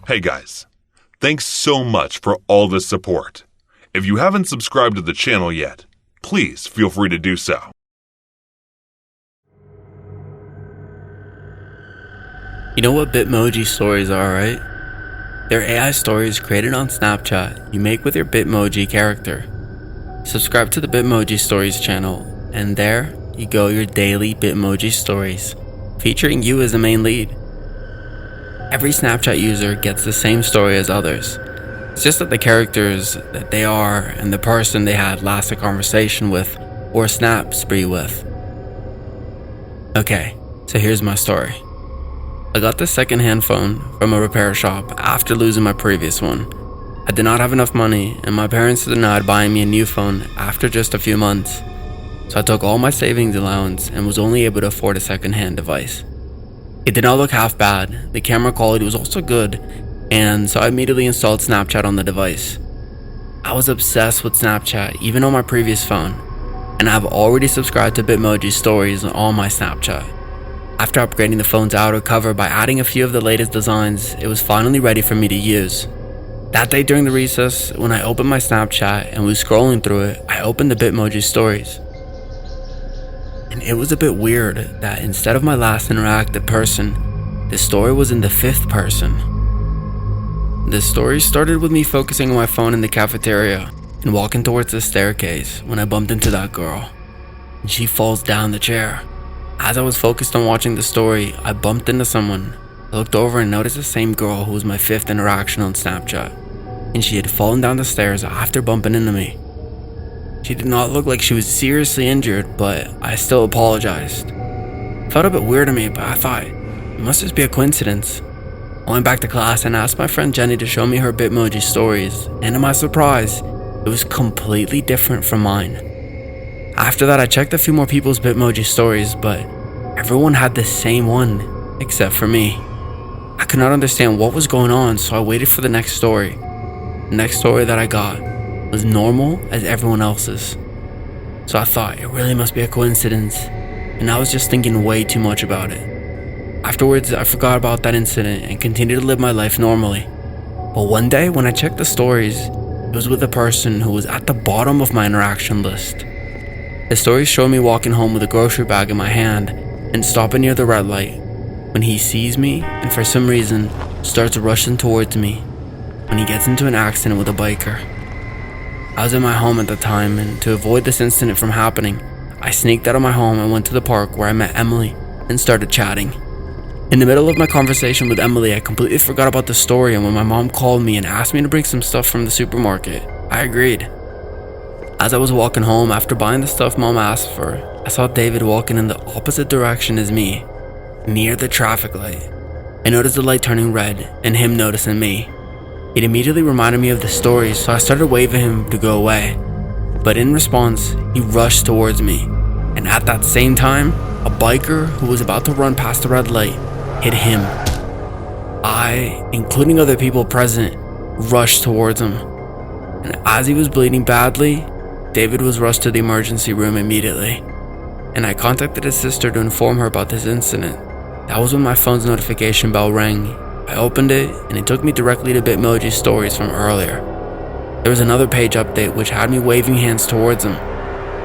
Hey guys, thanks so much for all the support. If you haven't subscribed to the channel yet, please feel free to do so. You know what Bitmoji stories are, right? They're AI stories created on Snapchat you make with your Bitmoji character. Subscribe to the Bitmoji Stories channel, and there you go, your daily Bitmoji stories, featuring you as the main lead. Every Snapchat user gets the same story as others. It's just that the characters that they are and the person they had last a conversation with or snap spree with. Okay, so here's my story. I got this secondhand phone from a repair shop after losing my previous one. I did not have enough money and my parents denied buying me a new phone after just a few months. So I took all my savings allowance and was only able to afford a secondhand device. It did not look half bad, the camera quality was also good, and so I immediately installed Snapchat on the device. I was obsessed with Snapchat even on my previous phone, and I've already subscribed to Bitmoji stories on my Snapchat. After upgrading the phone's outer cover by adding a few of the latest designs, it was finally ready for me to use. That day during the recess, when I opened my Snapchat and was scrolling through it, I opened the Bitmoji stories. And it was a bit weird that instead of my last interactive person, the story was in the fifth person. The story started with me focusing on my phone in the cafeteria and walking towards the staircase when I bumped into that girl, and she falls down the chair. As I was focused on watching the story, I bumped into someone. I looked over and noticed the same girl who was my fifth interaction on Snapchat, and she had fallen down the stairs after bumping into me. She did not look like she was seriously injured, but I still apologized. It felt a bit weird to me, but I thought, it must just be a coincidence. I went back to class and asked my friend Jenny to show me her Bitmoji stories, and to my surprise, it was completely different from mine. After that, I checked a few more people's Bitmoji stories, but everyone had the same one, except for me. I could not understand what was going on, so I waited for the next story. The next story that I got was normal as everyone else's. So I thought it really must be a coincidence, and I was just thinking way too much about it. Afterwards, I forgot about that incident and continued to live my life normally. But one day when I checked the stories, it was with a person who was at the bottom of my interaction list. The stories showed me walking home with a grocery bag in my hand and stopping near the red light when he sees me and for some reason starts rushing towards me when he gets into an accident with a biker. I was in my home at the time, and to avoid this incident from happening, I sneaked out of my home and went to the park where I met Emily and started chatting. In the middle of my conversation with Emily, I completely forgot about the story, and when my mom called me and asked me to bring some stuff from the supermarket, I agreed. As I was walking home after buying the stuff mom asked for, I saw David walking in the opposite direction as me, near the traffic light. I noticed the light turning red and him noticing me. It immediately reminded me of the story, so I started waving him to go away. But in response, he rushed towards me, and at that same time, a biker who was about to run past the red light hit him. I, including other people present, rushed towards him, and as he was bleeding badly, David was rushed to the emergency room immediately, and I contacted his sister to inform her about this incident. That was when my phone's notification bell rang. I opened it, and it took me directly to Bitmoji stories from earlier. There was another page update which had me waving hands towards him.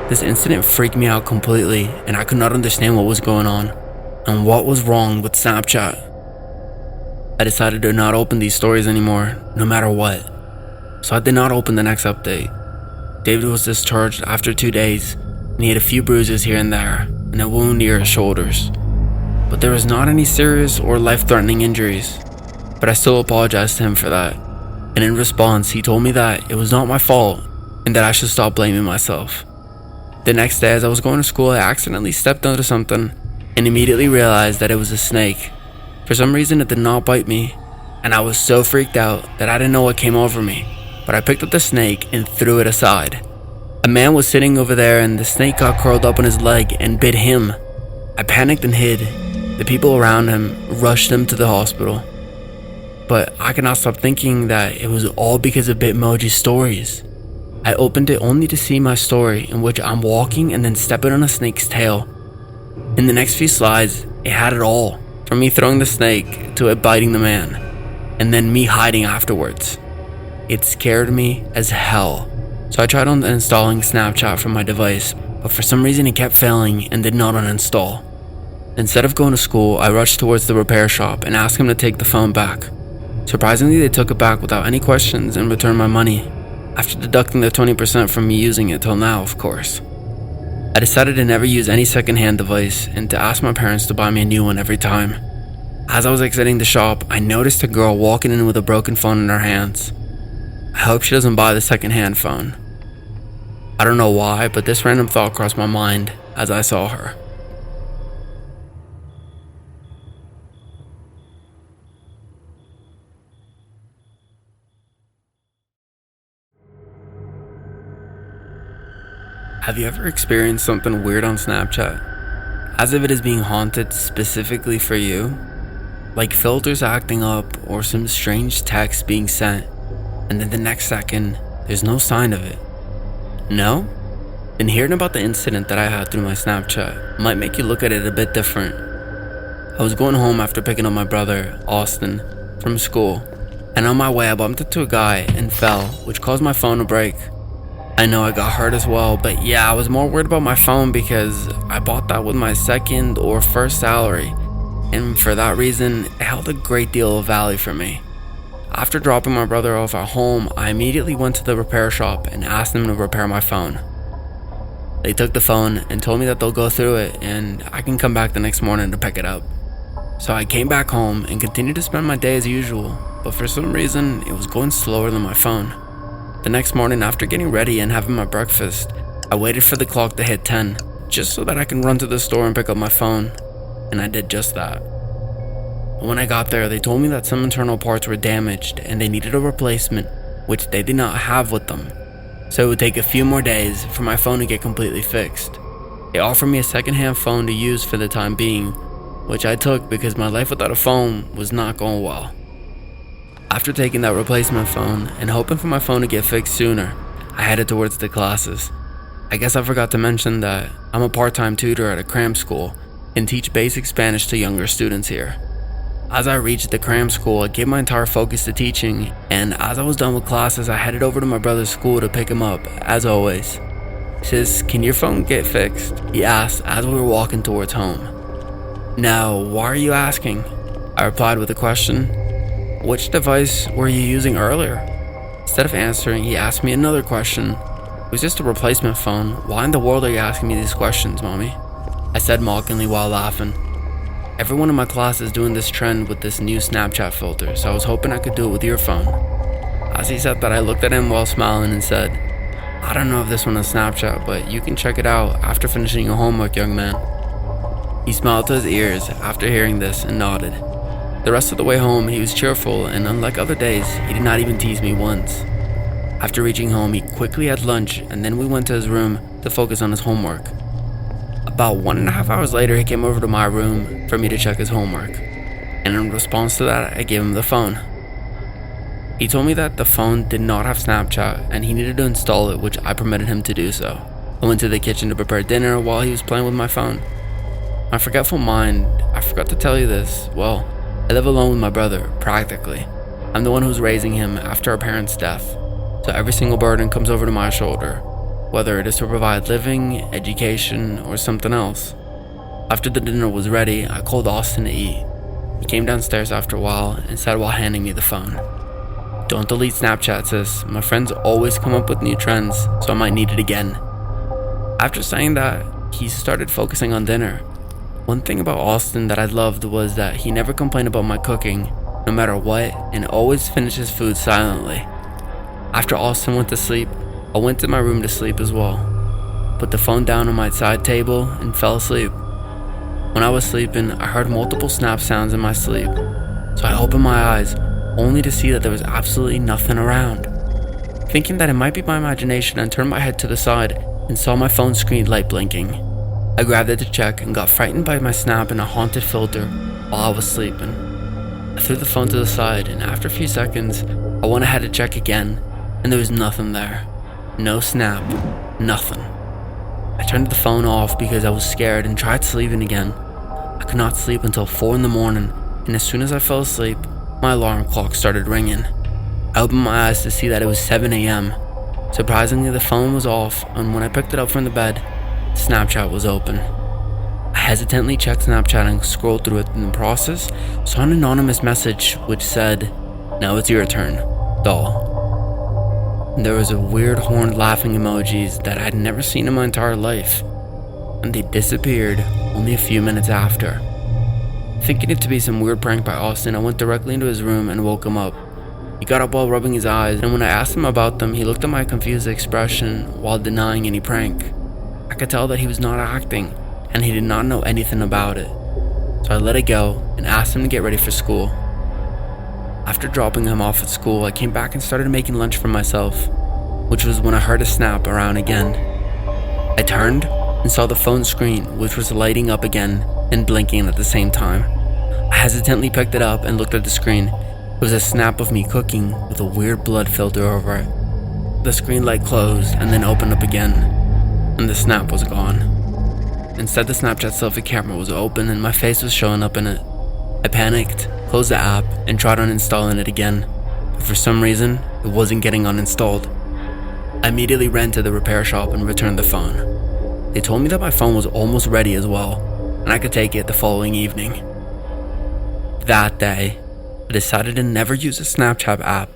This incident freaked me out completely, and I could not understand what was going on and what was wrong with Snapchat. I decided to not open these stories anymore, no matter what. So I did not open the next update. David was discharged after 2 days, and he had a few bruises here and there, and a wound near his shoulders. But there was not any serious or life-threatening injuries. But I still apologized to him for that, and in response he told me that it was not my fault and that I should stop blaming myself. The next day as I was going to school, I accidentally stepped onto something and immediately realized that it was a snake. For some reason it did not bite me, and I was so freaked out that I didn't know what came over me, but I picked up the snake and threw it aside. A man was sitting over there and the snake got curled up on his leg and bit him. I panicked and hid. The people around him rushed him to the hospital. But I could not stop thinking that it was all because of Bitmoji stories. I opened it only to see my story in which I'm walking and then stepping on a snake's tail. In the next few slides, it had it all, from me throwing the snake to it biting the man. and then me hiding afterwards. It scared me as hell, so I tried uninstalling Snapchat from my device, but for some reason it kept failing and did not uninstall. Instead of going to school, I rushed towards the repair shop and asked him to take the phone back. Surprisingly, they took it back without any questions and returned my money, after deducting the 20% from me using it till now, of course. I decided to never use any secondhand device and to ask my parents to buy me a new one every time. As I was exiting the shop, I noticed a girl walking in with a broken phone in her hands. I hope she doesn't buy the secondhand phone. I don't know why, but this random thought crossed my mind as I saw her. Have you ever experienced something weird on Snapchat? As if it is being haunted specifically for you? Like filters acting up or some strange text being sent, and then the next second, there's no sign of it. No? Then hearing about the incident that I had through my Snapchat might make you look at it a bit different. I was going home after picking up my brother, Austin, from school, and on my way I bumped into a guy and fell, which caused my phone to break. I know I got hurt as well, but yeah, I was more worried about my phone because I bought that with my second or first salary, and for that reason, it held a great deal of value for me. After dropping my brother off at home, I immediately went to the repair shop and asked them to repair my phone. They took the phone and told me that they'll go through it and I can come back the next morning to pick it up. So I came back home and continued to spend my day as usual, but for some reason, it was going slower than my phone. The next morning, after getting ready and having my breakfast, I waited for the clock to hit 10, just so that I can run to the store and pick up my phone, and I did just that. When I got there, they told me that some internal parts were damaged and they needed a replacement, which they did not have with them, so it would take a few more days for my phone to get completely fixed. They offered me a secondhand phone to use for the time being, which I took because my life without a phone was not going well. After taking that replacement phone and hoping for my phone to get fixed sooner, I headed towards the classes. I guess I forgot to mention that I'm a part-time tutor at a cram school and teach basic Spanish to younger students here. As I reached the cram school, I gave my entire focus to teaching, and as I was done with classes, I headed over to my brother's school to pick him up, as always. "Sis, can your phone get fixed?" he asked as we were walking towards home. "No, why are you asking?" I replied with a question. "Which device were you using earlier?" Instead of answering, he asked me another question. "It was just a replacement phone. Why in the world are you asking me these questions, mommy?" I said mockingly while laughing. Everyone in my class is doing this trend with this new Snapchat filter, so I was hoping I could do it with your phone. As he said that, I looked at him while smiling and said, "I don't know if this one is Snapchat, but you can check it out after finishing your homework, young man." He smiled to his ears after hearing this and nodded. The rest of the way home, he was cheerful, and unlike other days, he did not even tease me once. After reaching home, he quickly had lunch, and then we went to his room to focus on his homework. About 1.5 hours later, he came over to my room for me to check his homework, and in response to that, I gave him the phone. He told me that the phone did not have Snapchat, and he needed to install it, which I permitted him to do so. I went to the kitchen to prepare dinner while he was playing with my phone. My forgetful mind, I forgot to tell you this, well, I live alone with my brother, practically. I'm the one who's raising him after our parents' death, so every single burden comes over to my shoulder, whether it is to provide living, education, or something else. After the dinner was ready, I called Austin to eat. He came downstairs after a while and said while handing me the phone, "Don't delete Snapchat, sis. My friends always come up with new trends, so I might need it again." After saying that, he started focusing on dinner. One thing about Austin that I loved was that he never complained about my cooking, no matter what, and always finished his food silently. After Austin went to sleep, I went to my room to sleep as well. Put the phone down on my side table and fell asleep. When I was sleeping, I heard multiple snap sounds in my sleep, so I opened my eyes only to see that there was absolutely nothing around. Thinking that it might be my imagination, I turned my head to the side and saw my phone screen light blinking. I grabbed it to check and got frightened by my snap and a haunted filter while I was sleeping. I threw the phone to the side, and after a few seconds, I went ahead to check again, and there was nothing there. No snap, nothing. I turned the phone off because I was scared and tried sleeping again. I could not sleep until 4 in the morning, and as soon as I fell asleep, My alarm clock started ringing. I opened my eyes to see that it was 7 a.m. Surprisingly, the phone was off, and when I picked it up from the bed, Snapchat was open. I hesitantly checked Snapchat and scrolled through it. In the process, saw an anonymous message which said, "Now it's your turn, doll." And there was a weird horned laughing emojis that I had never seen in my entire life, and they disappeared only a few minutes after. Thinking it to be some weird prank by Austin, I went directly into his room and woke him up. He got up while rubbing his eyes, and when I asked him about them, he looked at my confused expression while denying any prank. I could tell that he was not acting, and he did not know anything about it. So I let it go and asked him to get ready for school. After dropping him off at school, I came back and started making lunch for myself, which was when I heard a snap around again. I turned and saw the phone screen, which was lighting up again and blinking at the same time. I hesitantly picked it up and looked at the screen. It was a snap of me cooking with a weird blood filter over it. The screen light closed and then opened up again, and the snap was gone. Instead, the Snapchat selfie camera was open and my face was showing up in it. I panicked, closed the app, and tried uninstalling it again, but for some reason, it wasn't getting uninstalled. I immediately ran to the repair shop and returned the phone. They told me that my phone was almost ready as well, and I could take it the following evening. That day, I decided to never use a Snapchat app,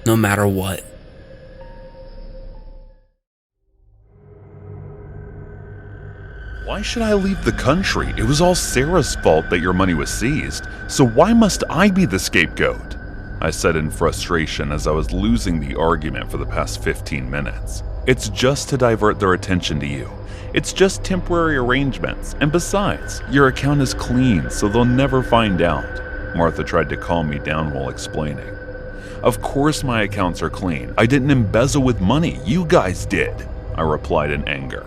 no matter what. Why should I leave the country? It was all Sarah's fault that your money was seized, so why must I be the scapegoat? I said in frustration as I was losing the argument for the past 15 minutes. It's just to divert their attention to you. It's just temporary arrangements, and besides, your account is clean, so they'll never find out. Martha tried to calm me down while explaining. Of course my accounts are clean. I didn't embezzle with money, you guys did, I replied in anger.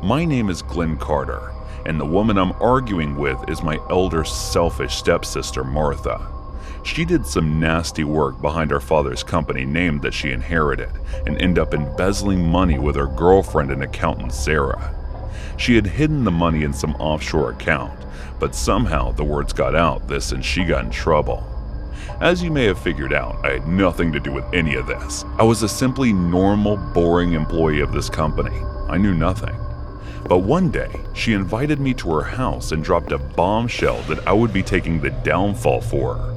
My name is Glenn Carter, and the woman I'm arguing with is my elder selfish stepsister Martha. She did some nasty work behind our father's company name that she inherited and ended up embezzling money with her girlfriend and accountant Sarah. She had hidden the money in some offshore account, but somehow the words got out this and she got in trouble. As you may have figured out, I had nothing to do with any of this. I was a simply normal, boring employee of this company. I knew nothing. But one day, she invited me to her house and dropped a bombshell that I would be taking the downfall for her.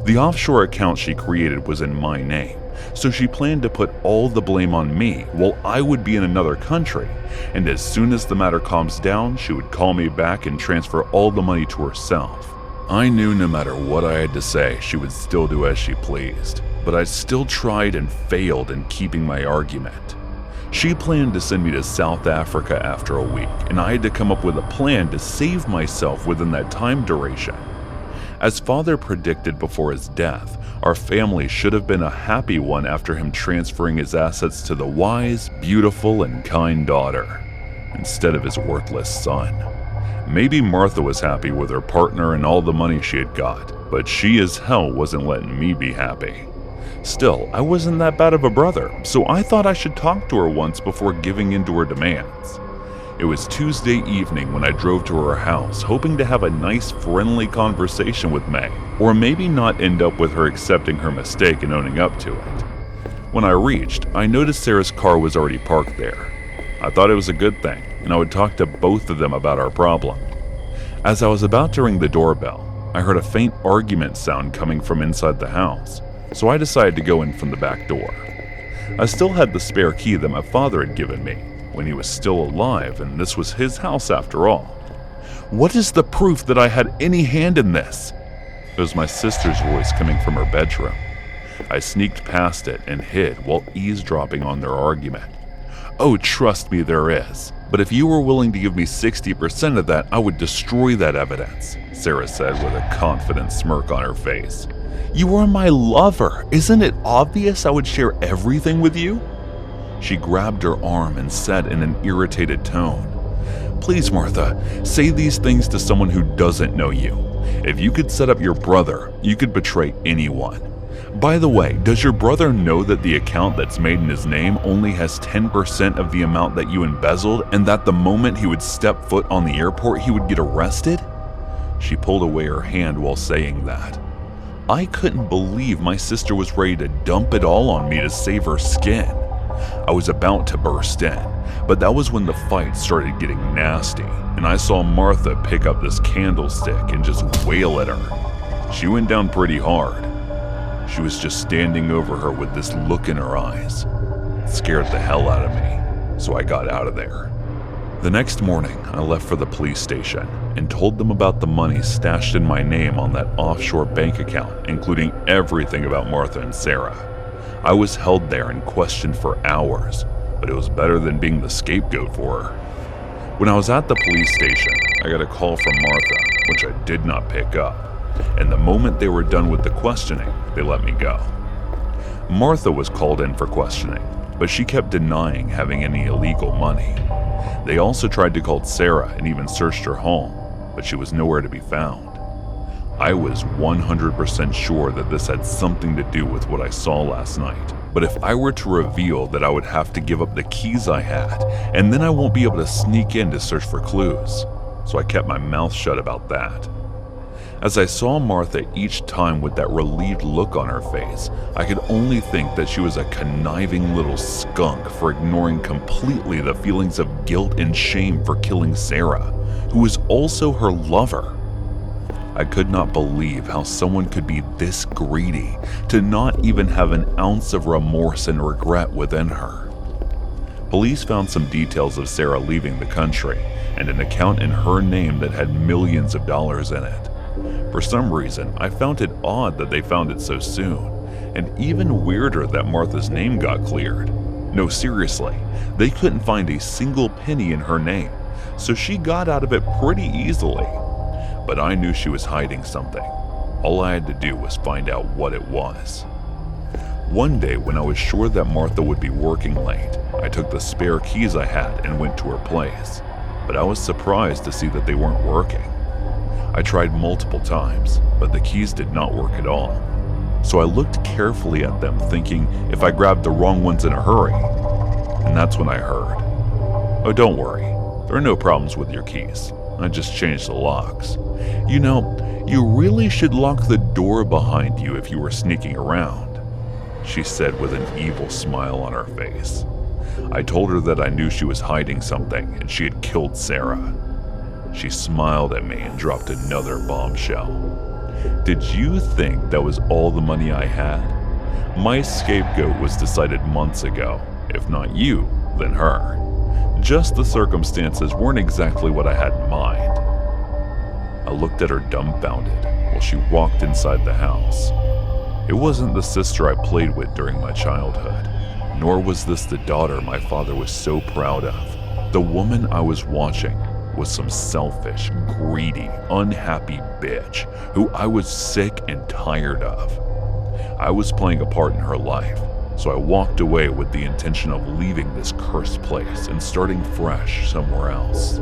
The offshore account she created was in my name, so she planned to put all the blame on me while I would be in another country, and as soon as the matter calms down, she would call me back and transfer all the money to herself. I knew no matter what I had to say, she would still do as she pleased, but I still tried and failed in keeping my argument. She planned to send me to South Africa after a week, and I had to come up with a plan to save myself within that time duration. As Father predicted before his death, our family should have been a happy one after him transferring his assets to the wise, beautiful, and kind daughter, instead of his worthless son. Maybe Martha was happy with her partner and all the money she had got, but she as hell wasn't letting me be happy. Still, I wasn't that bad of a brother, so I thought I should talk to her once before giving in to her demands. It was Tuesday evening when I drove to her house, hoping to have a nice, friendly conversation with May, or maybe not end up with her accepting her mistake and owning up to it. When I reached, I noticed Sarah's car was already parked there. I thought it was a good thing, and I would talk to both of them about our problem. As I was about to ring the doorbell, I heard a faint argument sound coming from inside the house, so I decided to go in from the back door. I still had the spare key that my father had given me when he was still alive, and this was his house after all. What is the proof that I had any hand in this? It was my sister's voice coming from her bedroom. I sneaked past it and hid while eavesdropping on their argument. Oh, trust me, there is. But if you were willing to give me 60% of that, I would destroy that evidence, Sarah said with a confident smirk on her face. You are my lover. Isn't it obvious I would share everything with you? She grabbed her arm and said in an irritated tone, Please, Martha, say these things to someone who doesn't know you. If you could set up your brother, you could betray anyone. By the way, does your brother know that the account that's made in his name only has 10% of the amount that you embezzled, and that the moment he would step foot on the airport, he would get arrested? She pulled away her hand while saying that. I couldn't believe my sister was ready to dump it all on me to save her skin. I was about to burst in, but that was when the fight started getting nasty, and I saw Martha pick up this candlestick and just wail at her. She went down pretty hard. She was just standing over her with this look in her eyes. It scared the hell out of me, so I got out of there. The next morning, I left for the police station and told them about the money stashed in my name on that offshore bank account, including everything about Martha and Sarah. I was held there and questioned for hours, but it was better than being the scapegoat for her. When I was at the police station, I got a call from Martha, which I did not pick up, and the moment they were done with the questioning, they let me go. Martha was called in for questioning, but she kept denying having any illegal money. They also tried to call Sarah and even searched her home, but she was nowhere to be found. I was 100% sure that this had something to do with what I saw last night, but if I were to reveal that, I would have to give up the keys I had, and then I won't be able to sneak in to search for clues, so I kept my mouth shut about that. As I saw Martha each time with that relieved look on her face, I could only think that she was a conniving little skunk for ignoring completely the feelings of guilt and shame for killing Sarah, who was also her lover. I could not believe how someone could be this greedy to not even have an ounce of remorse and regret within her. Police found some details of Sarah leaving the country and an account in her name that had millions of dollars in it. For some reason, I found it odd that they found it so soon, and even weirder that Martha's name got cleared. No, seriously, they couldn't find a single penny in her name, so she got out of it pretty easily. But I knew she was hiding something. All I had to do was find out what it was. One day, when I was sure that Martha would be working late, I took the spare keys I had and went to her place, but I was surprised to see that they weren't working. I tried multiple times, but the keys did not work at all. So I looked carefully at them, thinking if I grabbed the wrong ones in a hurry. And that's when I heard, "Oh, don't worry, there are no problems with your keys. I just changed the locks. You know, you really should lock the door behind you if you were sneaking around," she said with an evil smile on her face. I told her that I knew she was hiding something and she had killed Sarah. She smiled at me and dropped another bombshell. "Did you think that was all the money I had? My scapegoat was decided months ago. If not you, then her. Just the circumstances weren't exactly what I had in mind." I looked at her dumbfounded while she walked inside the house. It wasn't the sister I played with during my childhood, nor was this the daughter my father was so proud of. The woman I was watching was some selfish, greedy, unhappy bitch who I was sick and tired of. I was playing a part in her life, so I walked away with the intention of leaving this cursed place and starting fresh somewhere else.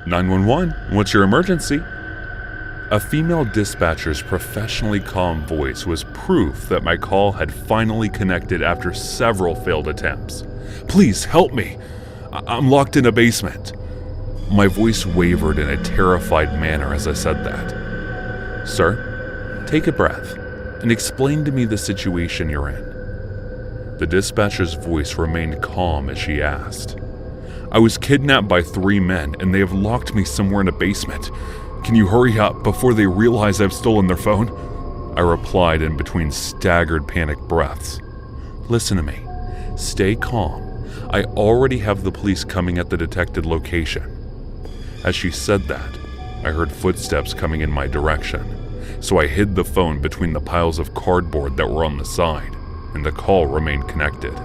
"911, what's your emergency?" A female dispatcher's professionally calm voice was proof that my call had finally connected after several failed attempts. "Please help me. I'm locked in a basement." My voice wavered in a terrified manner as I said that. "Sir, take a breath and explain to me the situation you're in." The dispatcher's voice remained calm as she asked, "I was kidnapped by 3 men and they have locked me somewhere in a basement. Can you hurry up before they realize I've stolen their phone?" I replied in between staggered panic breaths. "Listen to me. Stay calm. I already have the police coming at the detected location." As she said that, I heard footsteps coming in my direction, so I hid the phone between the piles of cardboard that were on the side, and the call remained connected.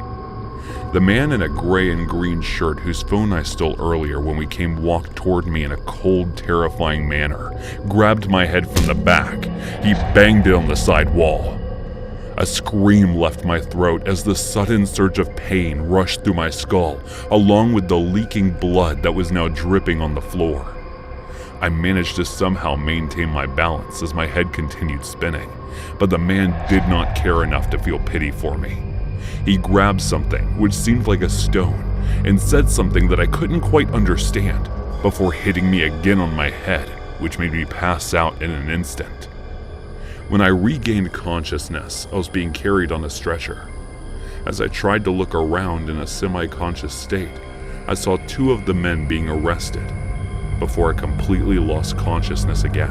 The man in a gray and green shirt whose phone I stole earlier when we came walked toward me in a cold, terrifying manner, grabbed my head from the back. He banged it on the side wall. A scream left my throat as the sudden surge of pain rushed through my skull, along with the leaking blood that was now dripping on the floor. I managed to somehow maintain my balance as my head continued spinning, but the man did not care enough to feel pity for me. He grabbed something which seemed like a stone and said something that I couldn't quite understand before hitting me again on my head, which made me pass out in an instant. When I regained consciousness, I was being carried on a stretcher. As I tried to look around in a semi-conscious state, I saw 2 of the men being arrested before I completely lost consciousness again.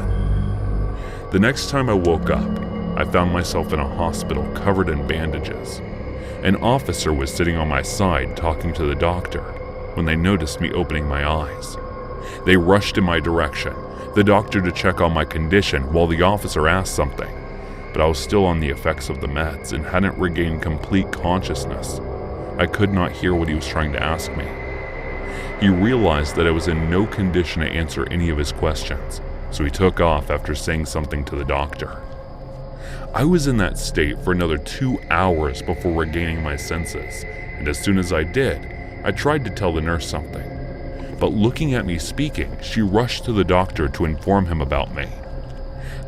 The next time I woke up, I found myself in a hospital covered in bandages. An officer was sitting on my side talking to the doctor when they noticed me opening my eyes. They rushed in my direction, the doctor to check on my condition while the officer asked something, but I was still on the effects of the meds and hadn't regained complete consciousness. I could not hear what he was trying to ask me. He realized that I was in no condition to answer any of his questions, so he took off after saying something to the doctor. I was in that state for another 2 hours before regaining my senses, and as soon as I did, I tried to tell the nurse something. But looking at me speaking, she rushed to the doctor to inform him about me.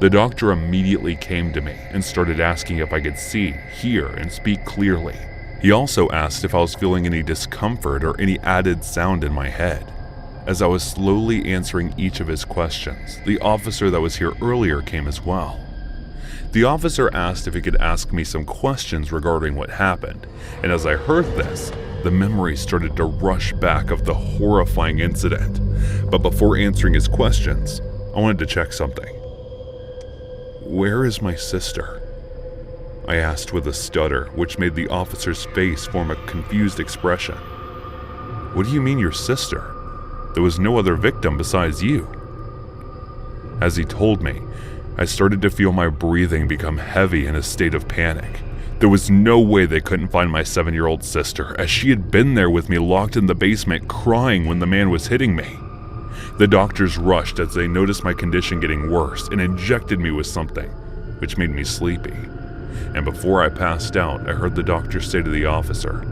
The doctor immediately came to me and started asking if I could see, hear, and speak clearly. He also asked if I was feeling any discomfort or any added sound in my head. As I was slowly answering each of his questions, the officer that was here earlier came as well. The officer asked if he could ask me some questions regarding what happened, and as I heard this, the memory started to rush back of the horrifying incident. But before answering his questions, I wanted to check something. "Where is my sister?" I asked with a stutter, which made the officer's face form a confused expression. "What do you mean your sister? There was no other victim besides you." As he told me, I started to feel my breathing become heavy in a state of panic. There was no way they couldn't find my 7-year-old sister, as she had been there with me locked in the basement crying when the man was hitting me. The doctors rushed as they noticed my condition getting worse and injected me with something, which made me sleepy. And before I passed out, I heard the doctor say to the officer,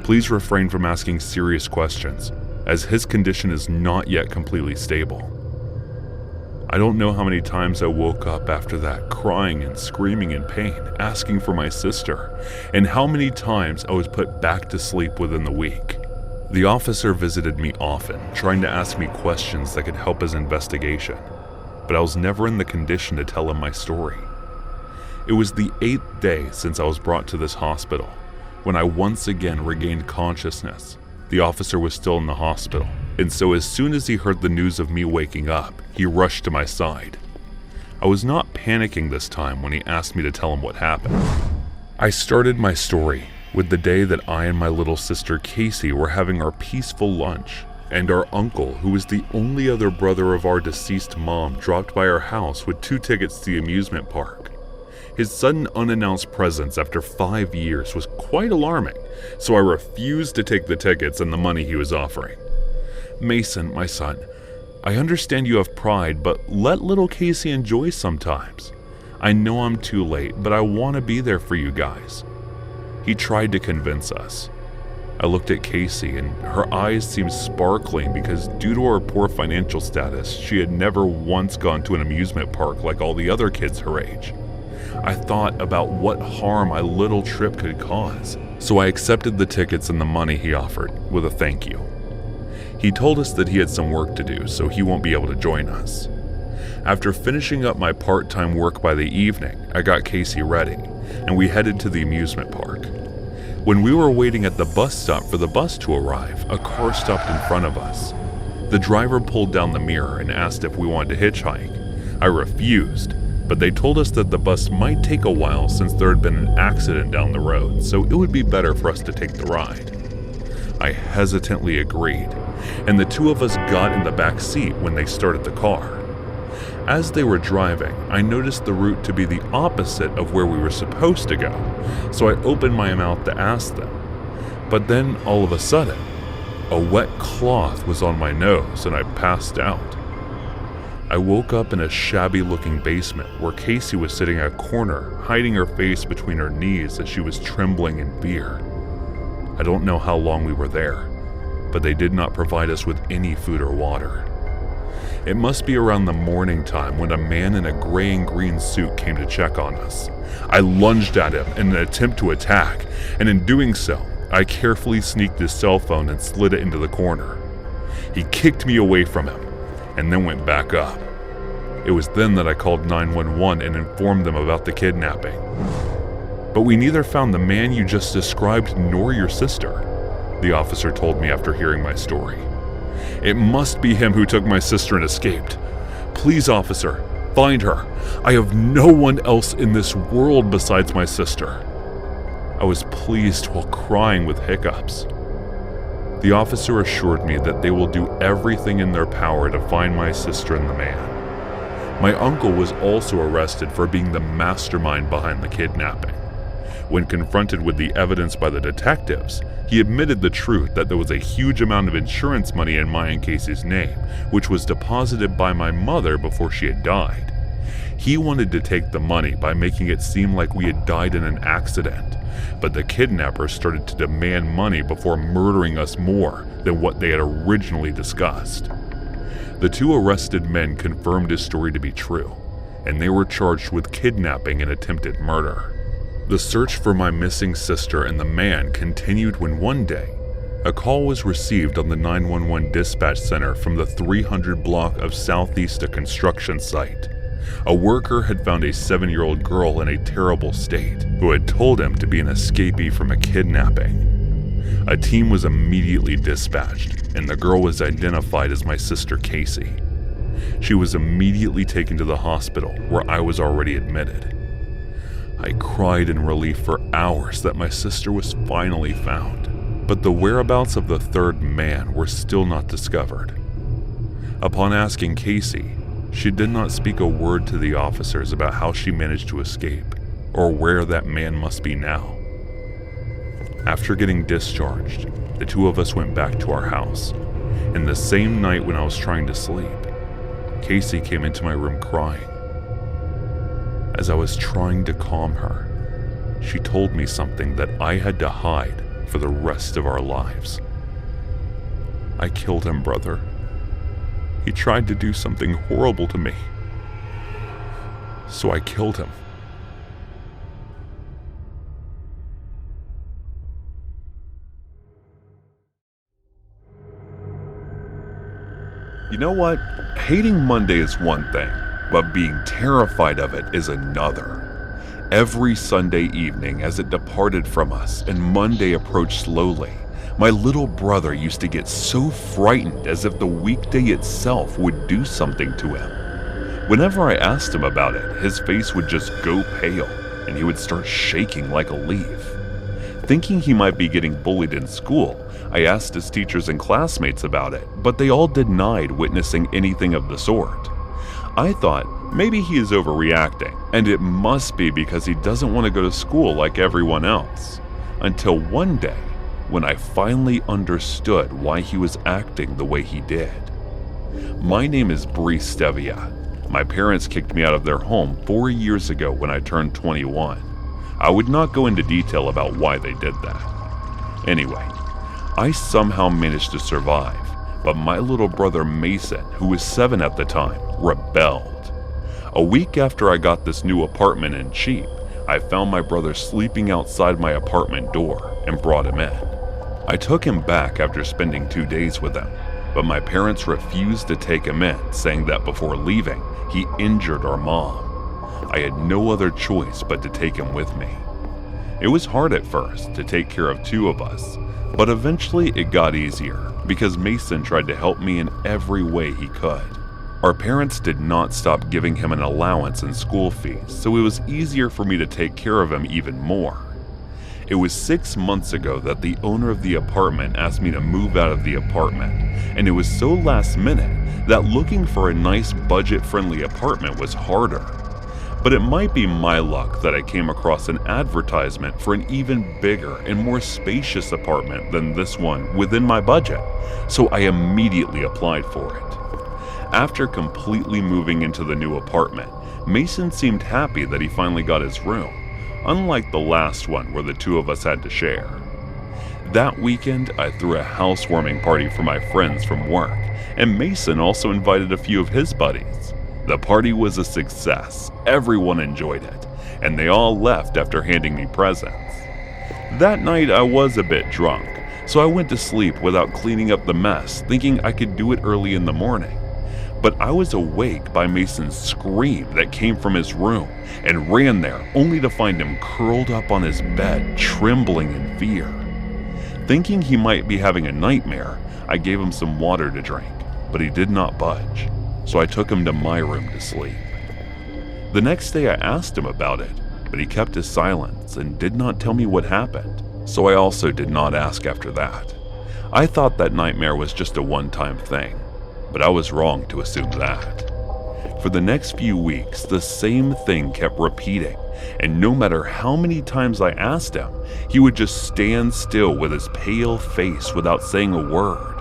"Please refrain from asking serious questions, as his condition is not yet completely stable." I don't know how many times I woke up after that, crying and screaming in pain, asking for my sister, and how many times I was put back to sleep within the week. The officer visited me often, trying to ask me questions that could help his investigation, but I was never in the condition to tell him my story. It was the 8th day since I was brought to this hospital, when I once again regained consciousness. The officer was still in the hospital, and so as soon as he heard the news of me waking up, he rushed to my side. I was not panicking this time when he asked me to tell him what happened. I started my story with the day that I and my little sister Casey were having our peaceful lunch, and our uncle, who was the only other brother of our deceased mom, dropped by our house with 2 tickets to the amusement park. His sudden unannounced presence after 5 years was quite alarming, so I refused to take the tickets and the money he was offering. "Mason, my son, I understand you have pride, but let little Casey enjoy sometimes. I know I'm too late, but I want to be there for you guys." He tried to convince us. I looked at Casey and her eyes seemed sparkling because due to her poor financial status, she had never once gone to an amusement park like all the other kids her age. I thought about what harm my little trip could cause, so I accepted the tickets and the money he offered with a thank you. He told us that he had some work to do, so he won't be able to join us. After finishing up my part-time work by the evening, I got Casey ready, and we headed to the amusement park. When we were waiting at the bus stop for the bus to arrive, a car stopped in front of us. The driver pulled down the mirror and asked if we wanted to hitchhike. I refused, but they told us that the bus might take a while since there had been an accident down the road, so it would be better for us to take the ride. I hesitantly agreed, and the 2 of us got in the back seat when they started the car. As they were driving, I noticed the route to be the opposite of where we were supposed to go, so I opened my mouth to ask them. But then, all of a sudden, a wet cloth was on my nose and I passed out. I woke up in a shabby-looking basement where Casey was sitting in a corner, hiding her face between her knees as she was trembling in fear. I don't know how long we were there, but they did not provide us with any food or water. It must be around the morning time when a man in a gray and green suit came to check on us. I lunged at him in an attempt to attack, and in doing so, I carefully sneaked his cell phone and slid it into the corner. He kicked me away from him, and then went back up. It was then that I called 911 and informed them about the kidnapping. But we neither found the man you just described nor your sister, the officer told me after hearing my story. It must be him who took my sister and escaped. Please, officer, find her. I have no one else in this world besides my sister. I was pleased while crying with hiccups. The officer assured me that they will do everything in their power to find my sister and the man. My uncle was also arrested for being the mastermind behind the kidnapping. When confronted with the evidence by the detectives, he admitted the truth that there was a huge amount of insurance money in my and Casey's name, which was deposited by my mother before she had died. He wanted to take the money by making it seem like we had died in an accident, but the kidnappers started to demand money before murdering us more than what they had originally discussed. The two arrested men confirmed his story to be true, and they were charged with kidnapping and attempted murder. The search for my missing sister and the man continued when one day, a call was received on the 911 dispatch center from the 300 block of southeast a construction site. A worker had found a 7-year-old girl in a terrible state who had told him to be an escapee from a kidnapping. A team was immediately dispatched, and the girl was identified as my sister Casey. She was immediately taken to the hospital where I was already admitted. I cried in relief for hours that my sister was finally found, but the whereabouts of the third man were still not discovered. Upon asking Casey, she did not speak a word to the officers about how she managed to escape or where that man must be now. After getting discharged, the two of us went back to our house, and the same night when I was trying to sleep, Casey came into my room crying. As I was trying to calm her, she told me something that I had to hide for the rest of our lives. I killed him, brother. He tried to do something horrible to me, so I killed him. You know what? Hating Monday is one thing, but being terrified of it is another. Every Sunday evening as it departed from us and Monday approached slowly, my little brother used to get so frightened as if the weekday itself would do something to him. Whenever I asked him about it, his face would just go pale and he would start shaking like a leaf. Thinking he might be getting bullied in school, I asked his teachers and classmates about it, but they all denied witnessing anything of the sort. I thought maybe he is overreacting, and it must be because he doesn't want to go to school like everyone else. Until one day, when I finally understood why he was acting the way he did. My name is Bree Stevia. My parents kicked me out of their home 4 years ago when I turned 21. I would not go into detail about why they did that. Anyway, I somehow managed to survive, but my little brother Mason, who was 7 at the time, rebelled. A week after I got this new apartment in Cheap, I found my brother sleeping outside my apartment door and brought him in. I took him back after spending 2 days with him, but my parents refused to take him in, saying that before leaving, he injured our mom. I had no other choice but to take him with me. It was hard at first to take care of 2 of us, but eventually it got easier because Mason tried to help me in every way he could. Our parents did not stop giving him an allowance in school fees, so it was easier for me to take care of him even more. It was 6 months ago that the owner of the apartment asked me to move out of the apartment, and it was so last minute that looking for a nice budget-friendly apartment was harder. But it might be my luck that I came across an advertisement for an even bigger and more spacious apartment than this one within my budget, so I immediately applied for it. After completely moving into the new apartment, Mason seemed happy that he finally got his room, unlike the last one where the 2 of us had to share. That weekend, I threw a housewarming party for my friends from work, and Mason also invited a few of his buddies. The party was a success, everyone enjoyed it, and they all left after handing me presents. That night I was a bit drunk, so I went to sleep without cleaning up the mess, thinking I could do it early in the morning. But I was awake by Mason's scream that came from his room and ran there only to find him curled up on his bed, trembling in fear. Thinking he might be having a nightmare, I gave him some water to drink, but he did not budge, so I took him to my room to sleep. The next day I asked him about it, but he kept his silence and did not tell me what happened, so I also did not ask after that. I thought that nightmare was just a one-time thing, but I was wrong to assume that. For the next few weeks, the same thing kept repeating, and no matter how many times I asked him, he would just stand still with his pale face without saying a word.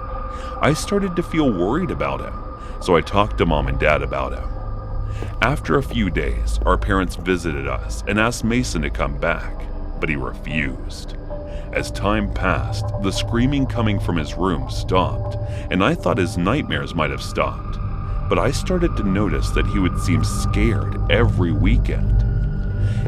I started to feel worried about him, so I talked to Mom and Dad about him. After a few days, our parents visited us and asked Mason to come back, but he refused. As time passed, the screaming coming from his room stopped, and I thought his nightmares might have stopped. But I started to notice that he would seem scared every weekend.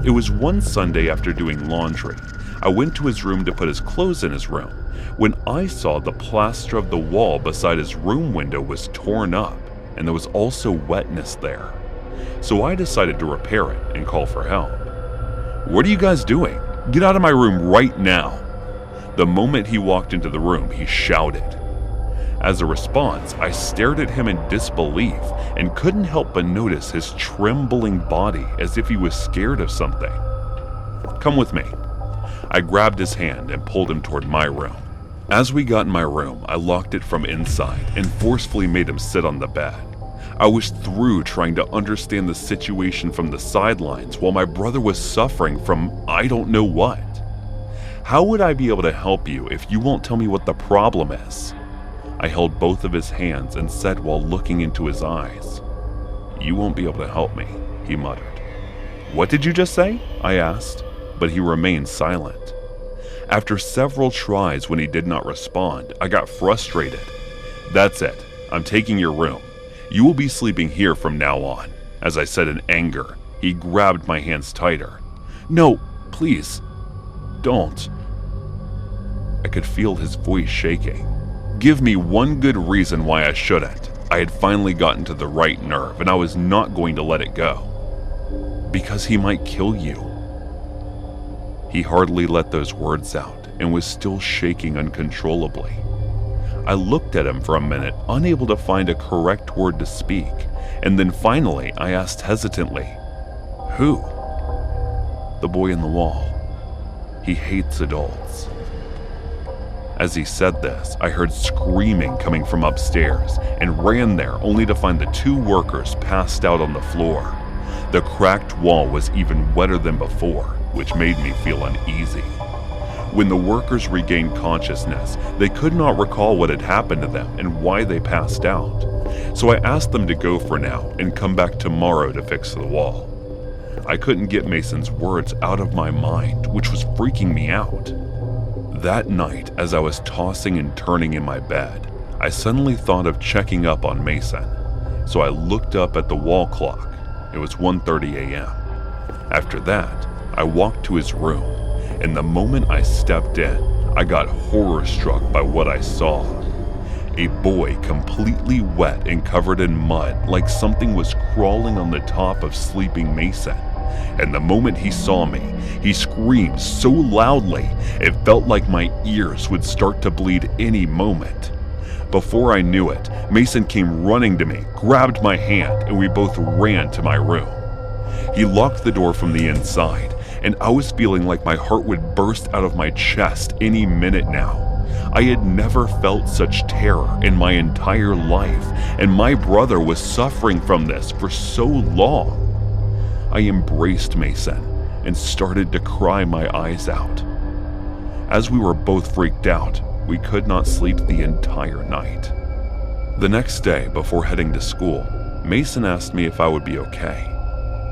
It was one Sunday after doing laundry. I went to his room to put his clothes in his room when I saw the plaster of the wall beside his room window was torn up, and there was also wetness there. So I decided to repair it and call for help. "What are you guys doing? Get out of my room right now." The moment he walked into the room, he shouted. As a response, I stared at him in disbelief and couldn't help but notice his trembling body as if he was scared of something. "Come with me." I grabbed his hand and pulled him toward my room. As we got in my room, I locked it from inside and forcefully made him sit on the bed. I was through trying to understand the situation from the sidelines while my brother was suffering from I don't know what. "How would I be able to help you if you won't tell me what the problem is?" I held both of his hands and said while looking into his eyes. "You won't be able to help me," he muttered. "What did you just say?" I asked, but he remained silent. After several tries when he did not respond, I got frustrated. "That's it. I'm taking your room. You will be sleeping here from now on." As I said in anger, he grabbed my hands tighter. "No, please, don't." I could feel his voice shaking. Give me one good reason why I shouldn't. I had finally gotten to the right nerve, and I was not going to let it go. "Because he might kill you." He hardly let those words out and was still shaking uncontrollably. I looked at him for a minute, unable to find a correct word to speak, and then finally I asked hesitantly, "Who?" "The boy in the wall. He hates adults." As he said this, I heard screaming coming from upstairs and ran there only to find the two workers passed out on the floor. The cracked wall was even wetter than before, which made me feel uneasy. When the workers regained consciousness, they could not recall what had happened to them and why they passed out. So I asked them to go for now and come back tomorrow to fix the wall. I couldn't get Mason's words out of my mind, which was freaking me out. That night, as I was tossing and turning in my bed, I suddenly thought of checking up on Mason. So I looked up at the wall clock. It was 1:30 a.m. After that, I walked to his room, and the moment I stepped in, I got horror-struck by what I saw. A boy completely wet and covered in mud, like something was crawling on the top of sleeping Mason. And the moment he saw me, he screamed so loudly, it felt like my ears would start to bleed any moment. Before I knew it, Mason came running to me, grabbed my hand, and we both ran to my room. He locked the door from the inside, and I was feeling like my heart would burst out of my chest any minute now. I had never felt such terror in my entire life, and my brother was suffering from this for so long. I embraced Mason and started to cry my eyes out. As we were both freaked out, we could not sleep the entire night. The next day, before heading to school, Mason asked me if I would be okay.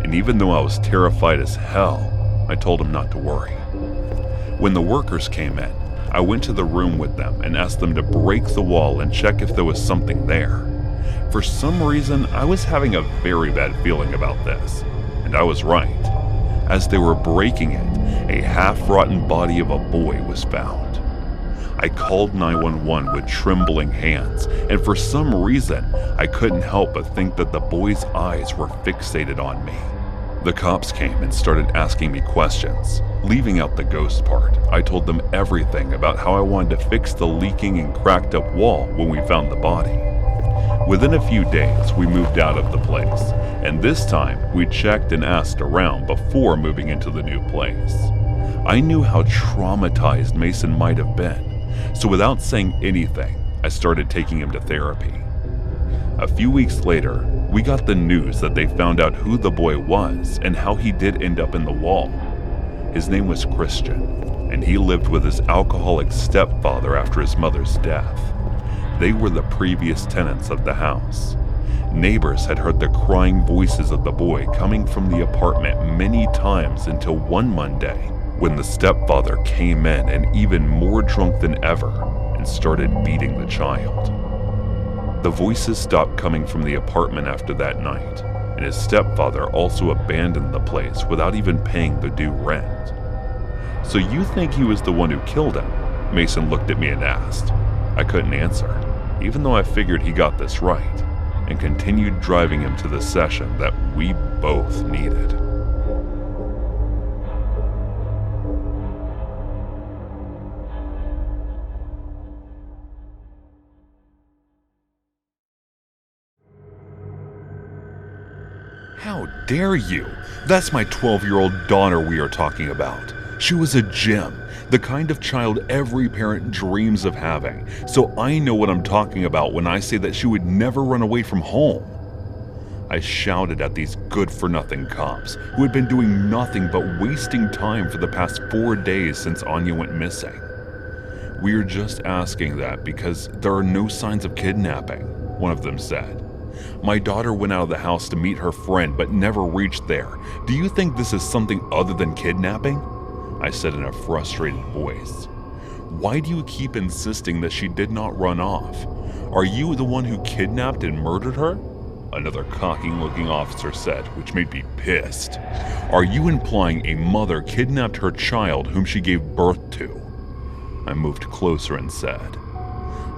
And even though I was terrified as hell, I told him not to worry. When the workers came in, I went to the room with them and asked them to break the wall and check if there was something there. For some reason, I was having a very bad feeling about this, and I was right. As they were breaking it, a half-rotten body of a boy was found. I called 911 with trembling hands, and for some reason, I couldn't help but think that the boy's eyes were fixated on me. The cops came and started asking me questions. Leaving out the ghost part, I told them everything about how I wanted to fix the leaking and cracked up wall when we found the body. Within a few days, we moved out of the place, and this time we checked and asked around before moving into the new place. I knew how traumatized Mason might have been, so without saying anything, I started taking him to therapy. A few weeks later, we got the news that they found out who the boy was and how he did end up in the wall. His name was Christian, and he lived with his alcoholic stepfather after his mother's death. They were the previous tenants of the house. Neighbors had heard the crying voices of the boy coming from the apartment many times until one Monday, when the stepfather came in and even more drunk than ever and started beating the child. The voices stopped coming from the apartment after that night, and his stepfather also abandoned the place without even paying the due rent. "So you think he was the one who killed him?" Mason looked at me and asked. I couldn't answer, even though I figured he got this right, and continued driving him to the session that we both needed. How dare you? That's my 12-year-old daughter we are talking about. She was a gem, the kind of child every parent dreams of having, so I know what I'm talking about when I say that she would never run away from home. I shouted at these good-for-nothing cops who had been doing nothing but wasting time for the past 4 days since Anya went missing. "We are just asking that because there are no signs of kidnapping," one of them said. "My daughter went out of the house to meet her friend but never reached there. Do you think this is something other than kidnapping?" I said in a frustrated voice. "Why do you keep insisting that she did not run off? Are you the one who kidnapped and murdered her?" Another cocky-looking officer said, which made me pissed. "Are you implying a mother kidnapped her child whom she gave birth to?" I moved closer and said,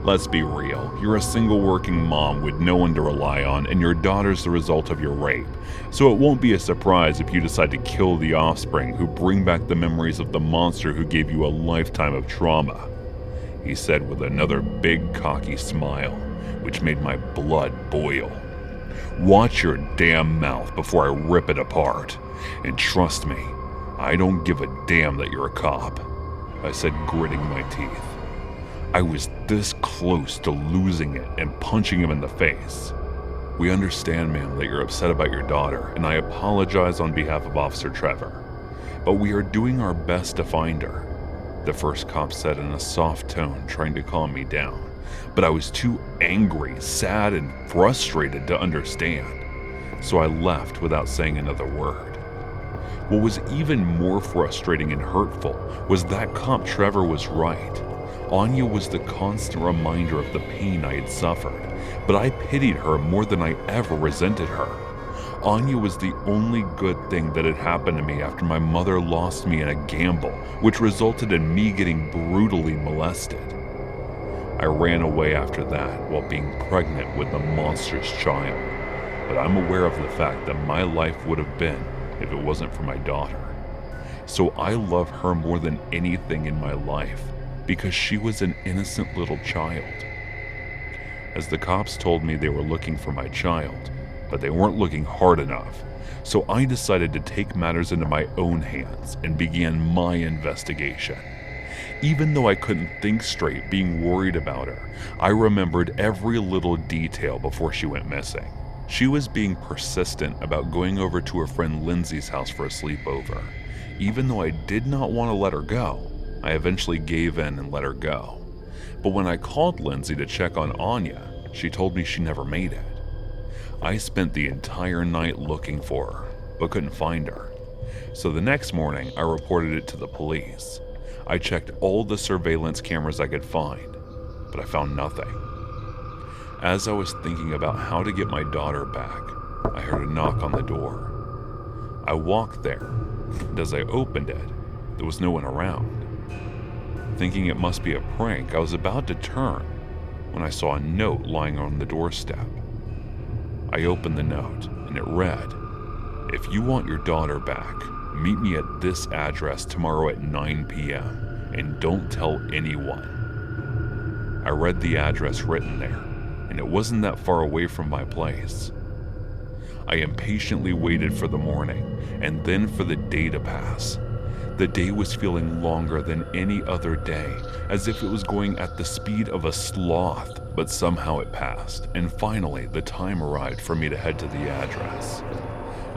"Let's be real, you're a single working mom with no one to rely on, and your daughter's the result of your rape. So it won't be a surprise if you decide to kill the offspring who bring back the memories of the monster who gave you a lifetime of trauma," he said with another big cocky smile, which made my blood boil. "Watch your damn mouth before I rip it apart. And trust me, I don't give a damn that you're a cop," I said, gritting my teeth. I was this close to losing it and punching him in the face. "We understand, ma'am, that you're upset about your daughter, and I apologize on behalf of Officer Trevor. But we are doing our best to find her," the first cop said in a soft tone, trying to calm me down. But I was too angry, sad, and frustrated to understand, so I left without saying another word. What was even more frustrating and hurtful was that Cop Trevor was right. Anya was the constant reminder of the pain I had suffered, but I pitied her more than I ever resented her. Anya was the only good thing that had happened to me after my mother lost me in a gamble, which resulted in me getting brutally molested. I ran away after that while being pregnant with the monster's child, but I'm aware of the fact that my life would have been if it wasn't for my daughter. So I love her more than anything in my life, because she was an innocent little child. As the cops told me they were looking for my child, but they weren't looking hard enough, so I decided to take matters into my own hands and began my investigation. Even though I couldn't think straight being worried about her, I remembered every little detail before she went missing. She was being persistent about going over to her friend Lindsay's house for a sleepover. Even though I did not want to let her go, I eventually gave in and let her go. But when I called Lindsay to check on Anya, she told me she never made it. I spent the entire night looking for her, but couldn't find her. So the next morning, I reported it to the police. I checked all the surveillance cameras I could find, but I found nothing. As I was thinking about how to get my daughter back, I heard a knock on the door. I walked there, and as I opened it, there was no one around. Thinking it must be a prank, I was about to turn when I saw a note lying on the doorstep. I opened the note, and it read, "If you want your daughter back, meet me at this address tomorrow at 9 p.m. and don't tell anyone." I read the address written there, and it wasn't that far away from my place. I impatiently waited for the morning, and then for the day to pass. The day was feeling longer than any other day, as if it was going at the speed of a sloth, but somehow it passed, and finally the time arrived for me to head to the address.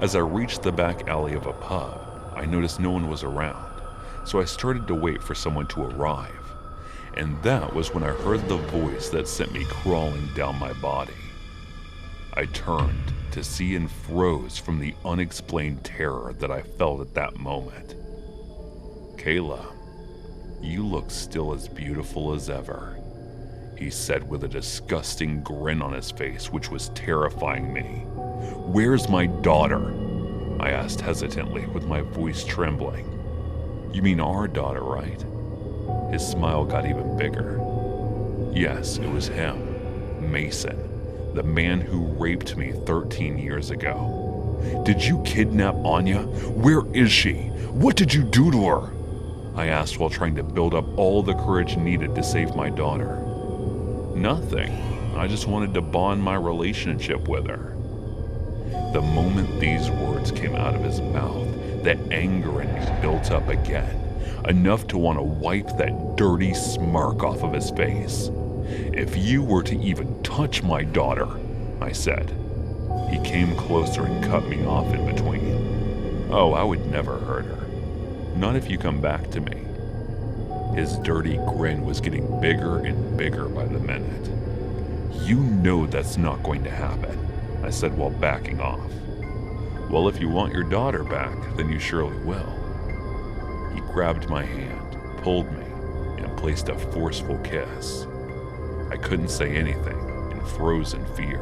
As I reached the back alley of a pub, I noticed no one was around, so I started to wait for someone to arrive. And that was when I heard the voice that sent me crawling down my body. I turned to see and froze from the unexplained terror that I felt at that moment. "Kayla, you look still as beautiful as ever," he said with a disgusting grin on his face, which was terrifying me. "Where's my daughter?" I asked hesitantly with my voice trembling. "You mean our daughter, right?" His smile got even bigger. Yes, it was him, Mason, the man who raped me 13 years ago. "Did you kidnap Anya? Where is she? What did you do to her?" I asked while trying to build up all the courage needed to save my daughter. "Nothing. I just wanted to bond my relationship with her." The moment these words came out of his mouth, the anger in me built up again, enough to want to wipe that dirty smirk off of his face. "If you were to even touch my daughter," I said. He came closer and cut me off in between. "Oh, I would never hurt her. Not if you come back to me." His dirty grin was getting bigger and bigger by the minute. "You know that's not going to happen," I said while backing off. "Well, if you want your daughter back, then you surely will." He grabbed my hand, pulled me, and placed a forceful kiss. I couldn't say anything and froze in fear.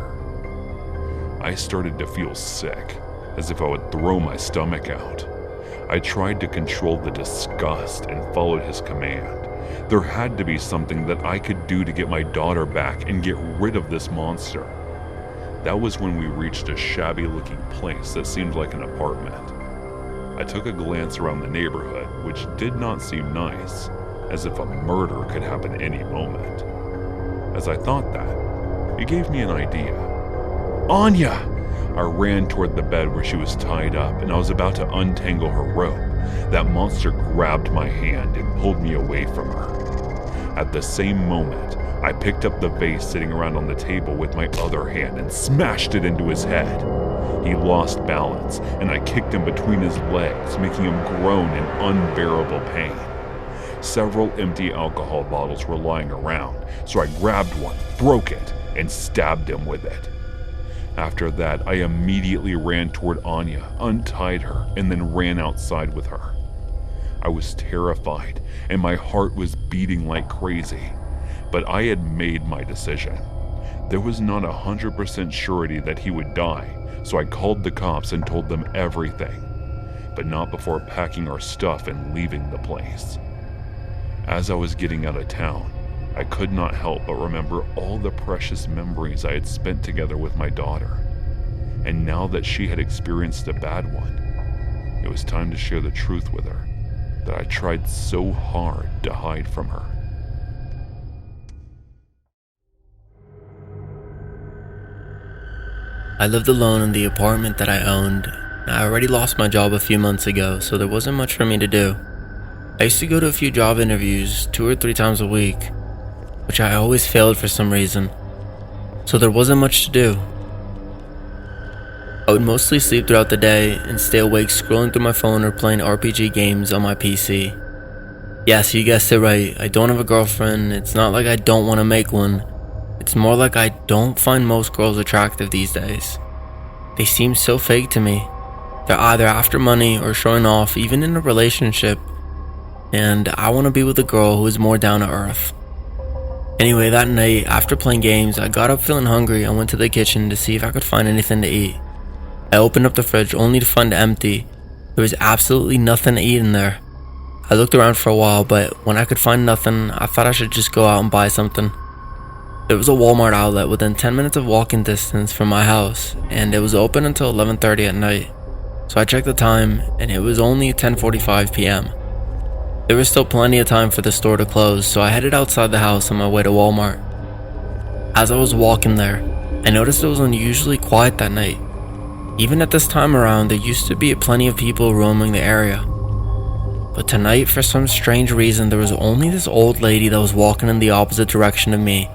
I started to feel sick, as if I would throw my stomach out. I tried to control the disgust and followed his command. There had to be something that I could do to get my daughter back and get rid of this monster. That was when we reached a shabby-looking place that seemed like an apartment. I took a glance around the neighborhood, which did not seem nice, as if a murder could happen any moment. As I thought that, it gave me an idea. "Anya!" I ran toward the bed where she was tied up, and I was about to untangle her rope. That monster grabbed my hand and pulled me away from her. At the same moment, I picked up the vase sitting around on the table with my other hand and smashed it into his head. He lost balance, and I kicked him between his legs, making him groan in unbearable pain. Several empty alcohol bottles were lying around, so I grabbed one, broke it, and stabbed him with it. After that, I immediately ran toward Anya, untied her, and then ran outside with her. I was terrified, and my heart was beating like crazy, but I had made my decision. There was not 100% surety that he would die, so I called the cops and told them everything, but not before packing our stuff and leaving the place. As I was getting out of town, I could not help but remember all the precious memories I had spent together with my daughter. And now that she had experienced a bad one, it was time to share the truth with her that I tried so hard to hide from her. I lived alone in the apartment that I owned. I already lost my job a few months ago, so there wasn't much for me to do. I used to go to a few job interviews 2 or 3 times a week, which I always failed for some reason, so there wasn't much to do. I would mostly sleep throughout the day and stay awake scrolling through my phone or playing RPG games on my PC. Yes, you guessed it right, I don't have a girlfriend. It's not like I don't want to make one. It's more like I don't find most girls attractive these days. They seem so fake to me. They're either after money or showing off, even in a relationship. and I want to be with a girl who is more down to earth. Anyway, that night, after playing games, I got up feeling hungry and went to the kitchen to see if I could find anything to eat. I opened up the fridge only to find it empty. There was absolutely nothing to eat in there. I looked around for a while, but when I could find nothing, I thought I should just go out and buy something. There was a Walmart outlet within 10 minutes of walking distance from my house, and it was open until 11:30 at night. So I checked the time, and it was only 10:45 p.m. There was still plenty of time for the store to close, so I headed outside the house on my way to Walmart. As I was walking there, I noticed it was unusually quiet that night. Even at this time around, there used to be plenty of people roaming the area. But tonight, for some strange reason, there was only this old lady that was walking in the opposite direction of me.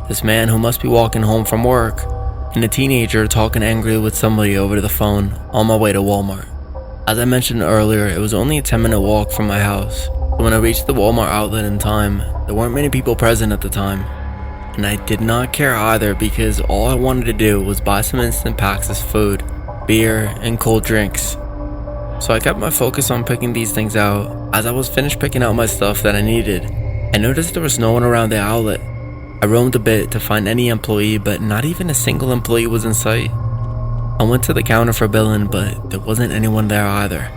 This man who must be walking home from work, and a teenager talking angrily with somebody over the phone on my way to Walmart. As I mentioned earlier, it was only a 10-minute walk from my house. When I reached the Walmart outlet in time, there weren't many people present at the time. And I did not care either because all I wanted to do was buy some instant packs of food, beer, and cold drinks. So I kept my focus on picking these things out. As I was finished picking out my stuff that I needed, I noticed there was no one around the outlet. I roamed a bit to find any employee, but not even a single employee was in sight. I went to the counter for billing, but there wasn't anyone there either.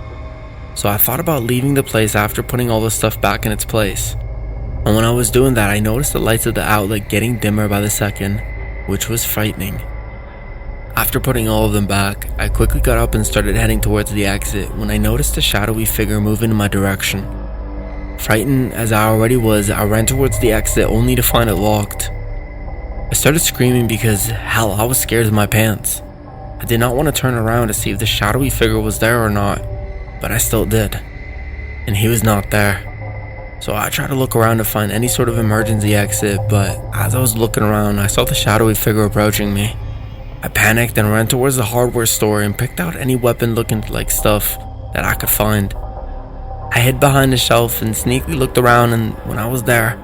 So I thought about leaving the place after putting all the stuff back in its place. And when I was doing that, I noticed the lights of the outlet getting dimmer by the second, which was frightening. After putting all of them back, I quickly got up and started heading towards the exit when I noticed a shadowy figure moving in my direction. Frightened as I already was, I ran towards the exit only to find it locked. I started screaming because, hell, I was scared of my pants. I did not want to turn around to see if the shadowy figure was there or not, but I still did. And he was not there. So I tried to look around to find any sort of emergency exit, but as I was looking around, I saw the shadowy figure approaching me. I panicked and ran towards the hardware store and picked out any weapon looking like stuff that I could find. I hid behind a shelf and sneakily looked around, and when I was there,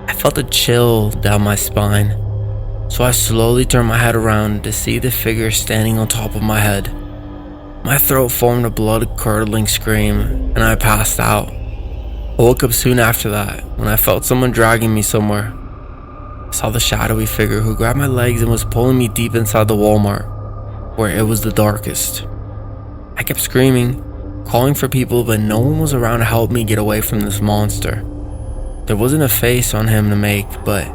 I felt a chill down my spine. So I slowly turned my head around to see the figure standing on top of my head. My throat formed a blood-curdling scream, and I passed out. I woke up soon after that, when I felt someone dragging me somewhere. I saw the shadowy figure who grabbed my legs and was pulling me deep inside the Walmart, where it was the darkest. I kept screaming, calling for people, but no one was around to help me get away from this monster. There wasn't a face on him to make, but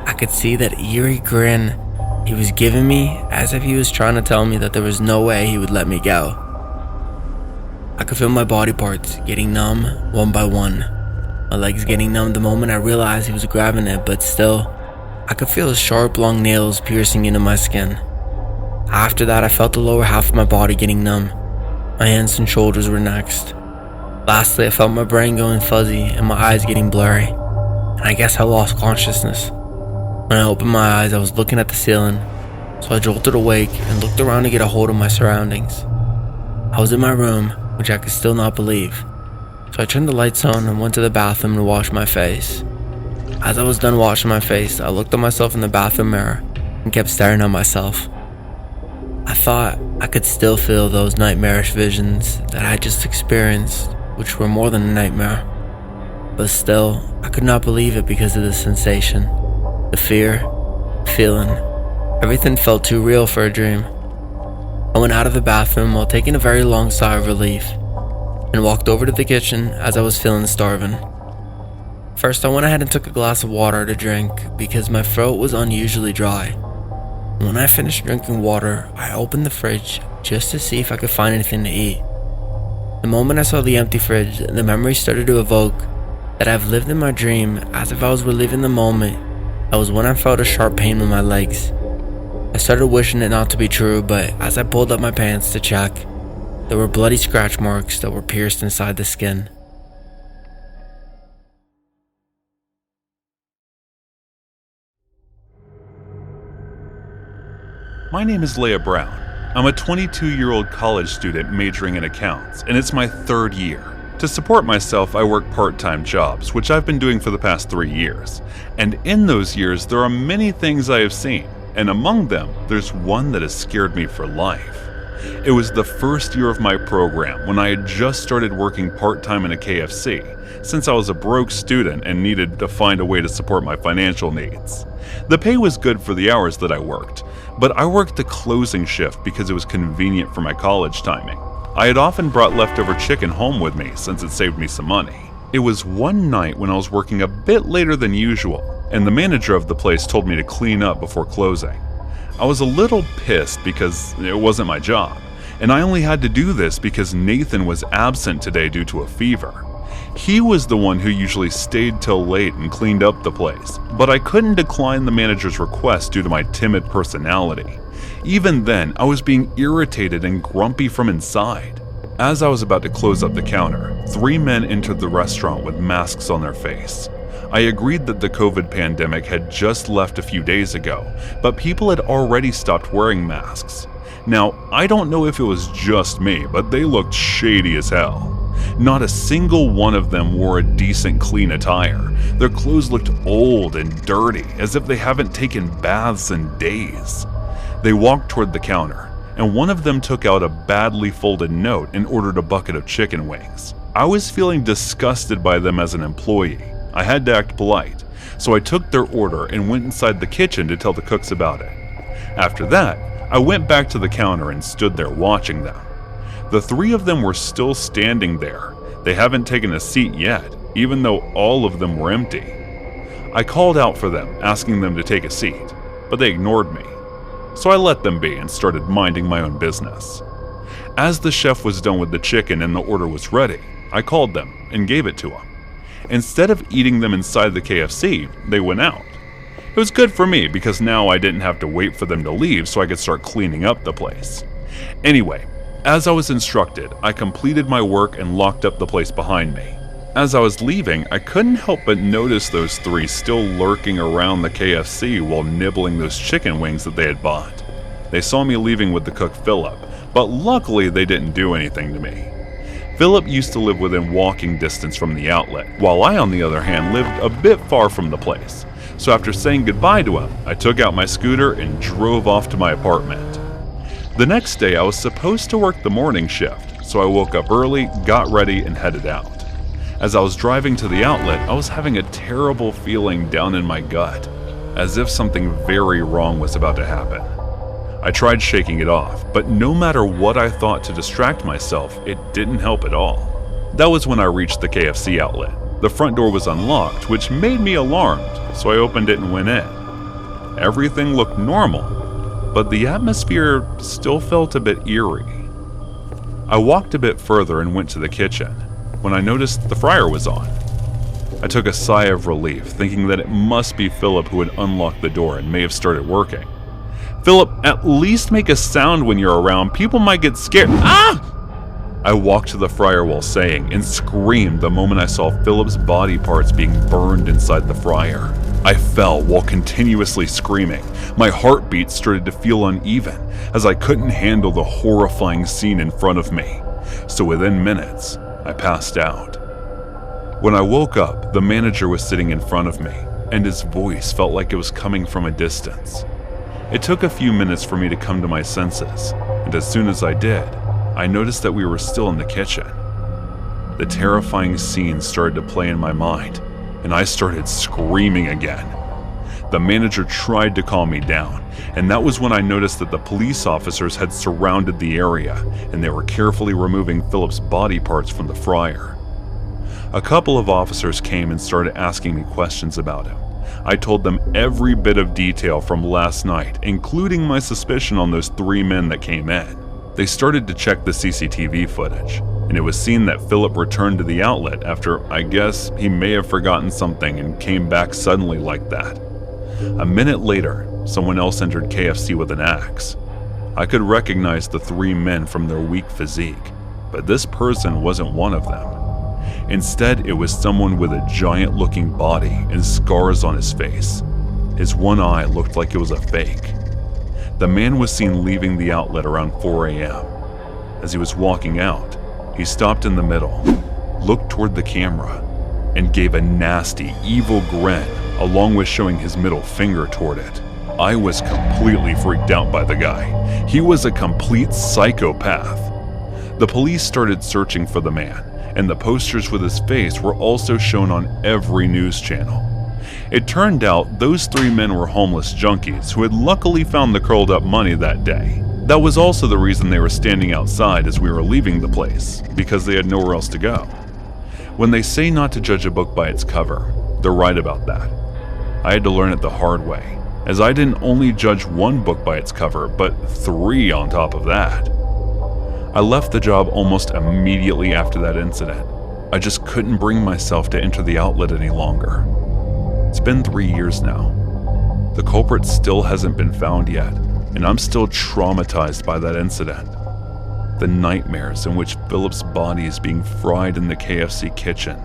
I could see that eerie grin he was giving me, as if he was trying to tell me that there was no way he would let me go. I could feel my body parts getting numb one by one. My legs getting numb the moment I realized he was grabbing it, but still, I could feel his sharp long nails piercing into my skin. After that, I felt the lower half of my body getting numb. My hands and shoulders were next. Lastly, I felt my brain going fuzzy and my eyes getting blurry, and I guess I lost consciousness. When I opened my eyes, I was looking at the ceiling, so I jolted awake and looked around to get a hold of my surroundings. I was in my room, which I could still not believe, so I turned the lights on and went to the bathroom to wash my face. As I was done washing my face, I looked at myself in the bathroom mirror and kept staring at myself. I thought I could still feel those nightmarish visions that I had just experienced, which were more than a nightmare. But still, I could not believe it because of the sensation, the fear, feeling. Everything felt too real for a dream. I went out of the bathroom while taking a very long sigh of relief and walked over to the kitchen as I was feeling starving. First, I went ahead and took a glass of water to drink because my throat was unusually dry. When I finished drinking water, I opened the fridge just to see if I could find anything to eat. The moment I saw the empty fridge, the memory started to evoke that I've lived in my dream as if I was reliving the moment. That was when I felt a sharp pain in my legs. I started wishing it not to be true, but as I pulled up my pants to check, there were bloody scratch marks that were pierced inside the skin. My name is Leah Brown. I'm a 22-year-old college student majoring in accounts, and it's my third year. To support myself, I work part-time jobs, which I've been doing for the past 3 years. And in those years, there are many things I have seen, and among them, there's one that has scared me for life. It was the first year of my program when I had just started working part-time in a KFC, since I was a broke student and needed to find a way to support my financial needs. The pay was good for the hours that I worked, but I worked the closing shift because it was convenient for my college timing. I had often brought leftover chicken home with me since it saved me some money. It was one night when I was working a bit later than usual, and the manager of the place told me to clean up before closing. I was a little pissed because it wasn't my job, and I only had to do this because Nathan was absent today due to a fever. He was the one who usually stayed till late and cleaned up the place, but I couldn't decline the manager's request due to my timid personality. Even then, I was being irritated and grumpy from inside. As I was about to close up the counter, 3 men entered the restaurant with masks on their face. I agreed that the COVID pandemic had just left a few days ago, but people had already stopped wearing masks. Now, I don't know if it was just me, but they looked shady as hell. Not a single one of them wore a decent clean attire. Their clothes looked old and dirty, as if they haven't taken baths in days. They walked toward the counter, and one of them took out a badly folded note and ordered a bucket of chicken wings. I was feeling disgusted by them as an employee. I had to act polite, so I took their order and went inside the kitchen to tell the cooks about it. After that, I went back to the counter and stood there watching them. The 3 of them were still standing there. They haven't taken a seat yet, even though all of them were empty. I called out for them, asking them to take a seat, but they ignored me. So I let them be and started minding my own business. As the chef was done with the chicken and the order was ready, I called them and gave it to them. Instead of eating them inside the KFC, they went out. It was good for me because now I didn't have to wait for them to leave so I could start cleaning up the place. Anyway, as I was instructed, I completed my work and locked up the place behind me. As I was leaving, I couldn't help but notice those 3 still lurking around the KFC while nibbling those chicken wings that they had bought. They saw me leaving with the cook Philip, but luckily they didn't do anything to me. Philip used to live within walking distance from the outlet, while I, on the other hand, lived a bit far from the place. So after saying goodbye to him, I took out my scooter and drove off to my apartment. The next day, I was supposed to work the morning shift, so I woke up early, got ready, and headed out. As I was driving to the outlet, I was having a terrible feeling down in my gut, as if something very wrong was about to happen. I tried shaking it off, but no matter what I thought to distract myself, it didn't help at all. That was when I reached the KFC outlet. The front door was unlocked, which made me alarmed, so I opened it and went in. Everything looked normal, but the atmosphere still felt a bit eerie. I walked a bit further and went to the kitchen, when I noticed the fryer was on. I took a sigh of relief, thinking that it must be Philip who had unlocked the door and may have started working. Philip, at least make a sound when you're around. People might get scared. Ah! I walked to the fryer while saying and screamed the moment I saw Philip's body parts being burned inside the fryer. I fell while continuously screaming. My heartbeat started to feel uneven as I couldn't handle the horrifying scene in front of me. So within minutes, I passed out. When I woke up, the manager was sitting in front of me, and his voice felt like it was coming from a distance. It took a few minutes for me to come to my senses, and as soon as I did, I noticed that we were still in the kitchen. The terrifying scene started to play in my mind, and I started screaming again. The manager tried to calm me down, and that was when I noticed that the police officers had surrounded the area, and they were carefully removing Philip's body parts from the fryer. A couple of officers came and started asking me questions about him. I told them every bit of detail from last night, including my suspicion on those 3 men that came in. They started to check the CCTV footage, and it was seen that Philip returned to the outlet after, I guess, he may have forgotten something and came back suddenly like that. A minute later, someone else entered KFC with an axe. I could recognize the 3 men from their weak physique, but this person wasn't one of them. Instead, it was someone with a giant-looking body and scars on his face. His one eye looked like it was a fake. The man was seen leaving the outlet around 4 a.m. As he was walking out, he stopped in the middle, looked toward the camera, and gave a nasty, evil grin, along with showing his middle finger toward it. I was completely freaked out by the guy. He was a complete psychopath. The police started searching for the man, and the posters with his face were also shown on every news channel. It turned out those 3 men were homeless junkies who had luckily found the curled up money that day. That was also the reason they were standing outside as we were leaving the place, because they had nowhere else to go. When they say not to judge a book by its cover, they're right about that. I had to learn it the hard way, as I didn't only judge 1 book by its cover, but 3 on top of that. I left the job almost immediately after that incident. I just couldn't bring myself to enter the outlet any longer. It's been 3 years now. The culprit still hasn't been found yet, and I'm still traumatized by that incident. The nightmares in which Philip's body is being fried in the KFC kitchen,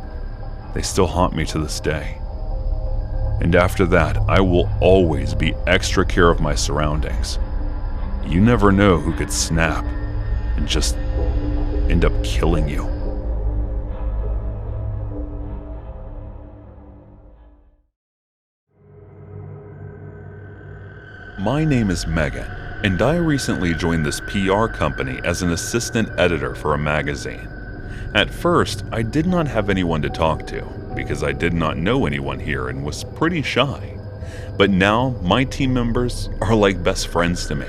they still haunt me to this day. And after that, I will always be extra care of my surroundings. You never know who could snap and just end up killing you. My name is Megan, and I recently joined this PR company as an assistant editor for a magazine. At first, I did not have anyone to talk to because I did not know anyone here and was pretty shy. But now, my team members are like best friends to me.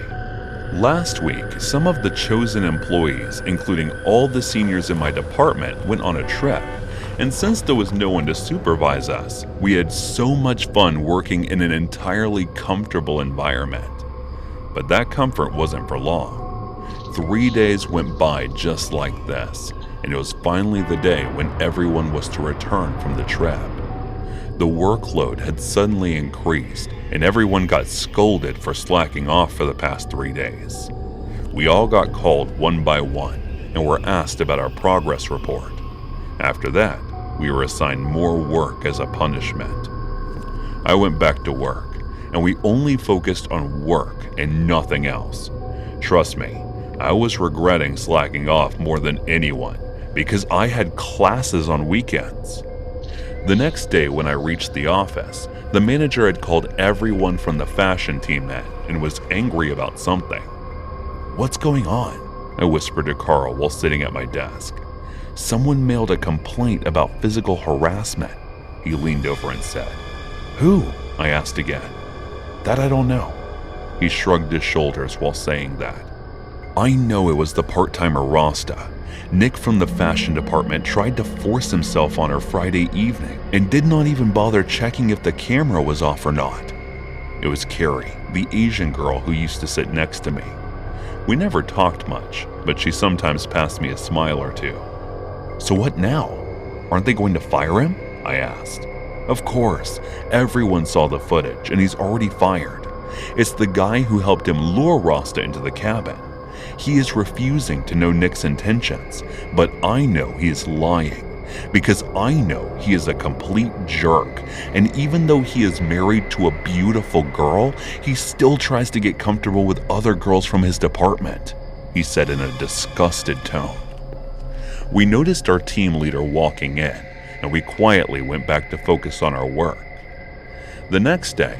Last week, some of the chosen employees, including all the seniors in my department, went on a trip. And since there was no one to supervise us, we had so much fun working in an entirely comfortable environment. But that comfort wasn't for long. 3 days went by just like this, and it was finally the day when everyone was to return from the trip. The workload had suddenly increased, and everyone got scolded for slacking off for the past 3 days. We all got called one by one and were asked about our progress report. After that, we were assigned more work as a punishment. I went back to work, and we only focused on work and nothing else. Trust me, I was regretting slacking off more than anyone because I had classes on weekends. The next day when I reached the office, the manager had called everyone from the fashion team in and was angry about something. "What's going on?" I whispered to Carl while sitting at my desk. "Someone mailed a complaint about physical harassment," he leaned over and said. "Who?" I asked again. "That I don't know." He shrugged his shoulders while saying that. "I know it was the part-timer Rasta. Nick from the fashion department tried to force himself on her Friday evening and did not even bother checking if the camera was off or not. It was Carrie, the Asian girl who used to sit next to me. We never talked much, but she sometimes passed me a smile or two. So what now? Aren't they going to fire him?" I asked. "Of course, everyone saw the footage and he's already fired. It's the guy who helped him lure Rasta into the cabin. He is refusing to know Nick's intentions, but I know he is lying because I know he is a complete jerk, and even though he is married to a beautiful girl, he still tries to get comfortable with other girls from his department," he said in a disgusted tone. We noticed our team leader walking in, and we quietly went back to focus on our work. The next day,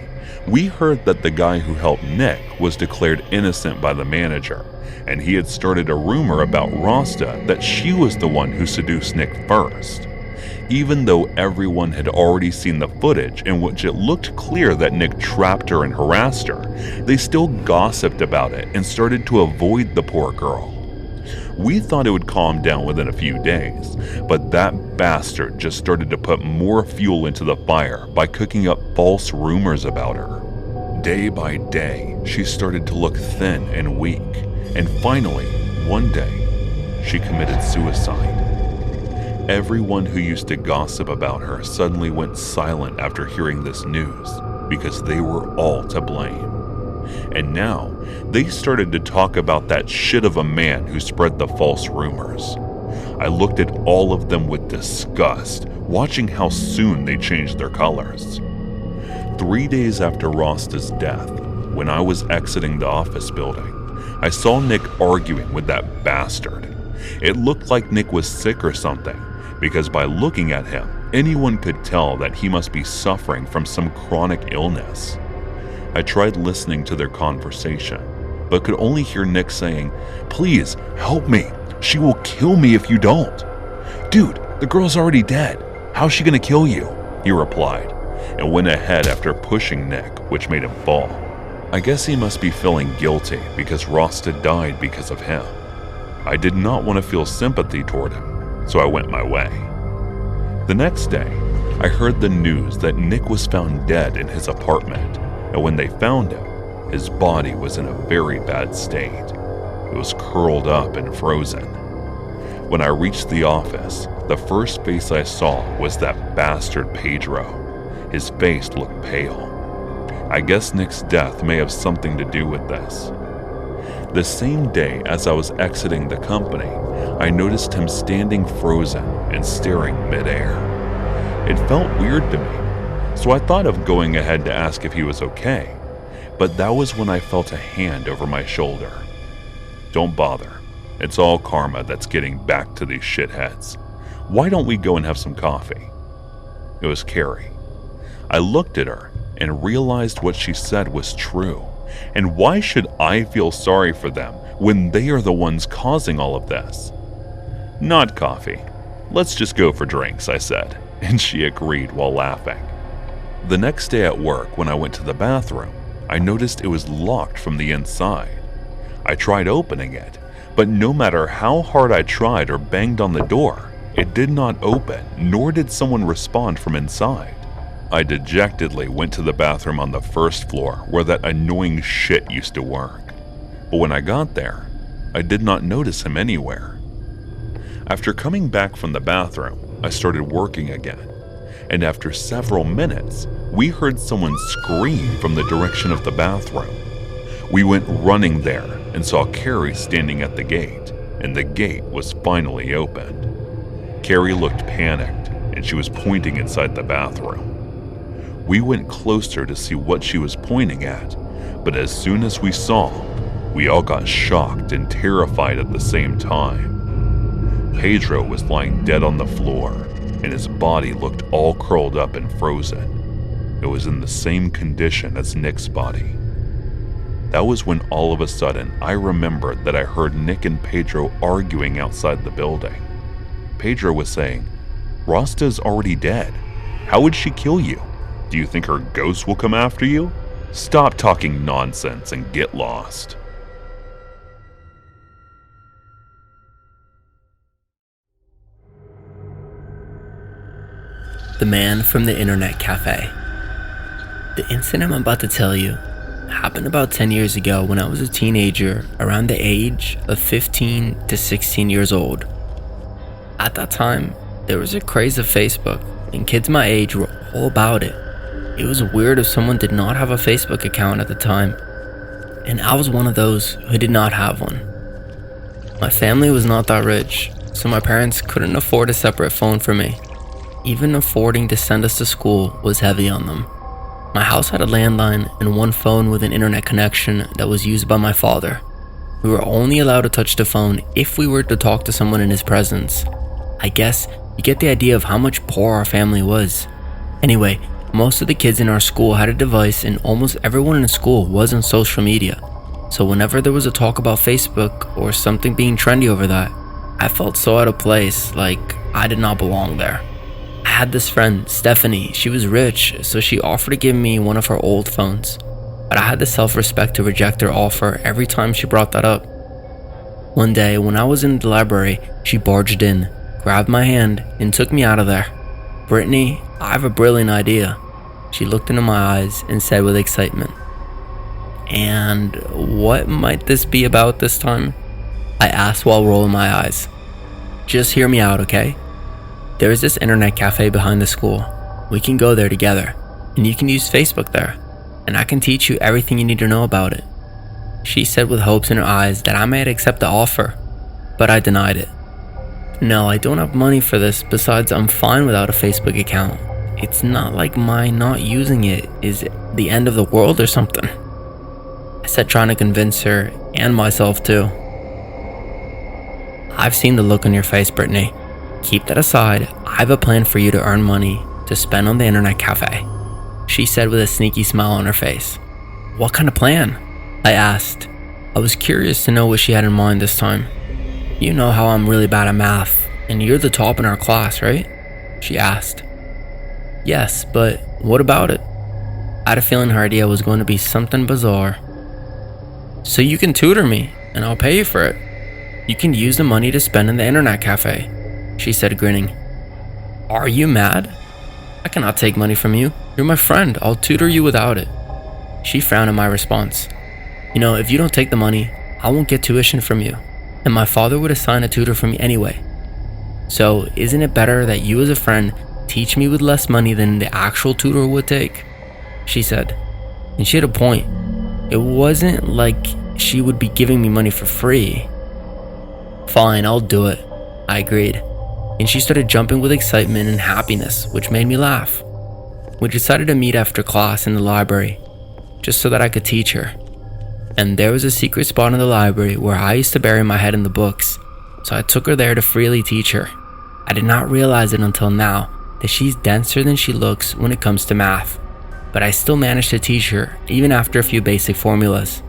we heard that the guy who helped Nick was declared innocent by the manager, and he had started a rumor about Rasta that she was the one who seduced Nick first. Even though everyone had already seen the footage in which it looked clear that Nick trapped her and harassed her, they still gossiped about it and started to avoid the poor girl. We thought it would calm down within a few days, but that bastard just started to put more fuel into the fire by cooking up false rumors about her. Day by day, she started to look thin and weak, and finally, one day, she committed suicide. Everyone who used to gossip about her suddenly went silent after hearing this news because they were all to blame. And now, they started to talk about that shit of a man who spread the false rumors. I looked at all of them with disgust, watching how soon they changed their colors. 3 days after Rasta's death, when I was exiting the office building, I saw Nick arguing with that bastard. It looked like Nick was sick or something, because by looking at him, anyone could tell that he must be suffering from some chronic illness. I tried listening to their conversation, but could only hear Nick saying, "Please, help me. She will kill me if you don't." "Dude, the girl's already dead. How's she gonna kill you?" he replied, and went ahead after pushing Nick, which made him fall. I guess he must be feeling guilty because Rasta died because of him. I did not want to feel sympathy toward him, so I went my way. The next day, I heard the news that Nick was found dead in his apartment, and when they found him, his body was in a very bad state. It was curled up and frozen. When I reached the office, the first face I saw was that bastard Pedro. His face looked pale. I guess Nick's death may have something to do with this. The same day as I was exiting the company, I noticed him standing frozen and staring midair. It felt weird to me, so I thought of going ahead to ask if he was okay, but that was when I felt a hand over my shoulder. "Don't bother. It's all karma that's getting back to these shitheads. Why don't we go and have some coffee?" It was Carrie. I looked at her and realized what she said was true. And why should I feel sorry for them when they are the ones causing all of this? "Not coffee. Let's just go for drinks," I said, and she agreed while laughing. The next day at work, when I went to the bathroom, I noticed it was locked from the inside. I tried opening it, but no matter how hard I tried or banged on the door, it did not open, nor did someone respond from inside. I dejectedly went to the bathroom on the first floor where that annoying shit used to work. But when I got there, I did not notice him anywhere. After coming back from the bathroom, I started working again. And after several minutes, we heard someone scream from the direction of the bathroom. We went running there and saw Carrie standing at the gate, and the gate was finally opened. Carrie looked panicked, and she was pointing inside the bathroom. We went closer to see what she was pointing at, but as soon as we saw, we all got shocked and terrified at the same time. Pedro was lying dead on the floor, and his body looked all curled up and frozen. It was in the same condition as Nick's body. That was when all of a sudden I remembered that I heard Nick and Pedro arguing outside the building. Pedro was saying, "Rasta's already dead. How would she kill you? Do you think her ghost will come after you? Stop talking nonsense and get lost." The man from the internet cafe. The incident I'm about to tell you happened about 10 years ago when I was a teenager around the age of 15 to 16 years old. At that time, there was a craze of Facebook, and kids my age were all about it. It was weird if someone did not have a Facebook account at the time, and I was one of those who did not have one. My family was not that rich, so my parents couldn't afford a separate phone for me. Even affording to send us to school was heavy on them. My house had a landline and one phone with an internet connection that was used by my father. We were only allowed to touch the phone if we were to talk to someone in his presence. I guess you get the idea of how much poorer our family was. Anyway, most of the kids in our school had a device, and almost everyone in the school was on social media. So whenever there was a talk about Facebook or something being trendy over that, I felt so out of place, like I did not belong there. I had this friend, Stephanie. She was rich, so she offered to give me one of her old phones. But I had the self-respect to reject her offer every time she brought that up. One day, when I was in the library, she barged in, grabbed my hand, and took me out of there. "Brittany, I have a brilliant idea." She looked into my eyes and said with excitement. "And what might this be about this time?" I asked while rolling my eyes. "Just hear me out, okay? There is this internet cafe behind the school. We can go there together, and you can use Facebook there, and I can teach you everything you need to know about it." She said with hopes in her eyes that I might accept the offer, but I denied it. "No, I don't have money for this. Besides, I'm fine without a Facebook account. It's not like my not using it is the end of the world or something," I said, trying to convince her and myself too. "I've seen the look on your face, Brittany. Keep that aside. I have a plan for you to earn money to spend on the internet cafe," she said with a sneaky smile on her face. What kind of plan? I asked. I was curious to know what she had in mind this time. You know how I'm really bad at math, and you're the top in our class, right? She asked. Yes, but what about it? I had a feeling her idea was going to be something bizarre. So you can tutor me, and I'll pay you for it. You can use the money to spend in the internet cafe, she said, grinning. Are you mad? I cannot take money from you. You're my friend. I'll tutor you without it. She frowned at my response. You know, if you don't take the money, I won't get tuition from you, and my father would assign a tutor for me anyway. So isn't it better that you as a friend teach me with less money than the actual tutor would take? She said, and she had a point. It wasn't like she would be giving me money for free. Fine, I'll do it, I agreed, and she started jumping with excitement and happiness, which made me laugh. We decided to meet after class in the library, just so that I could teach her. And there was a secret spot in the library where I used to bury my head in the books, so I took her there to freely teach her. I did not realize it until now that she's denser than she looks when it comes to math, but I still managed to teach her even after a few basic formulas.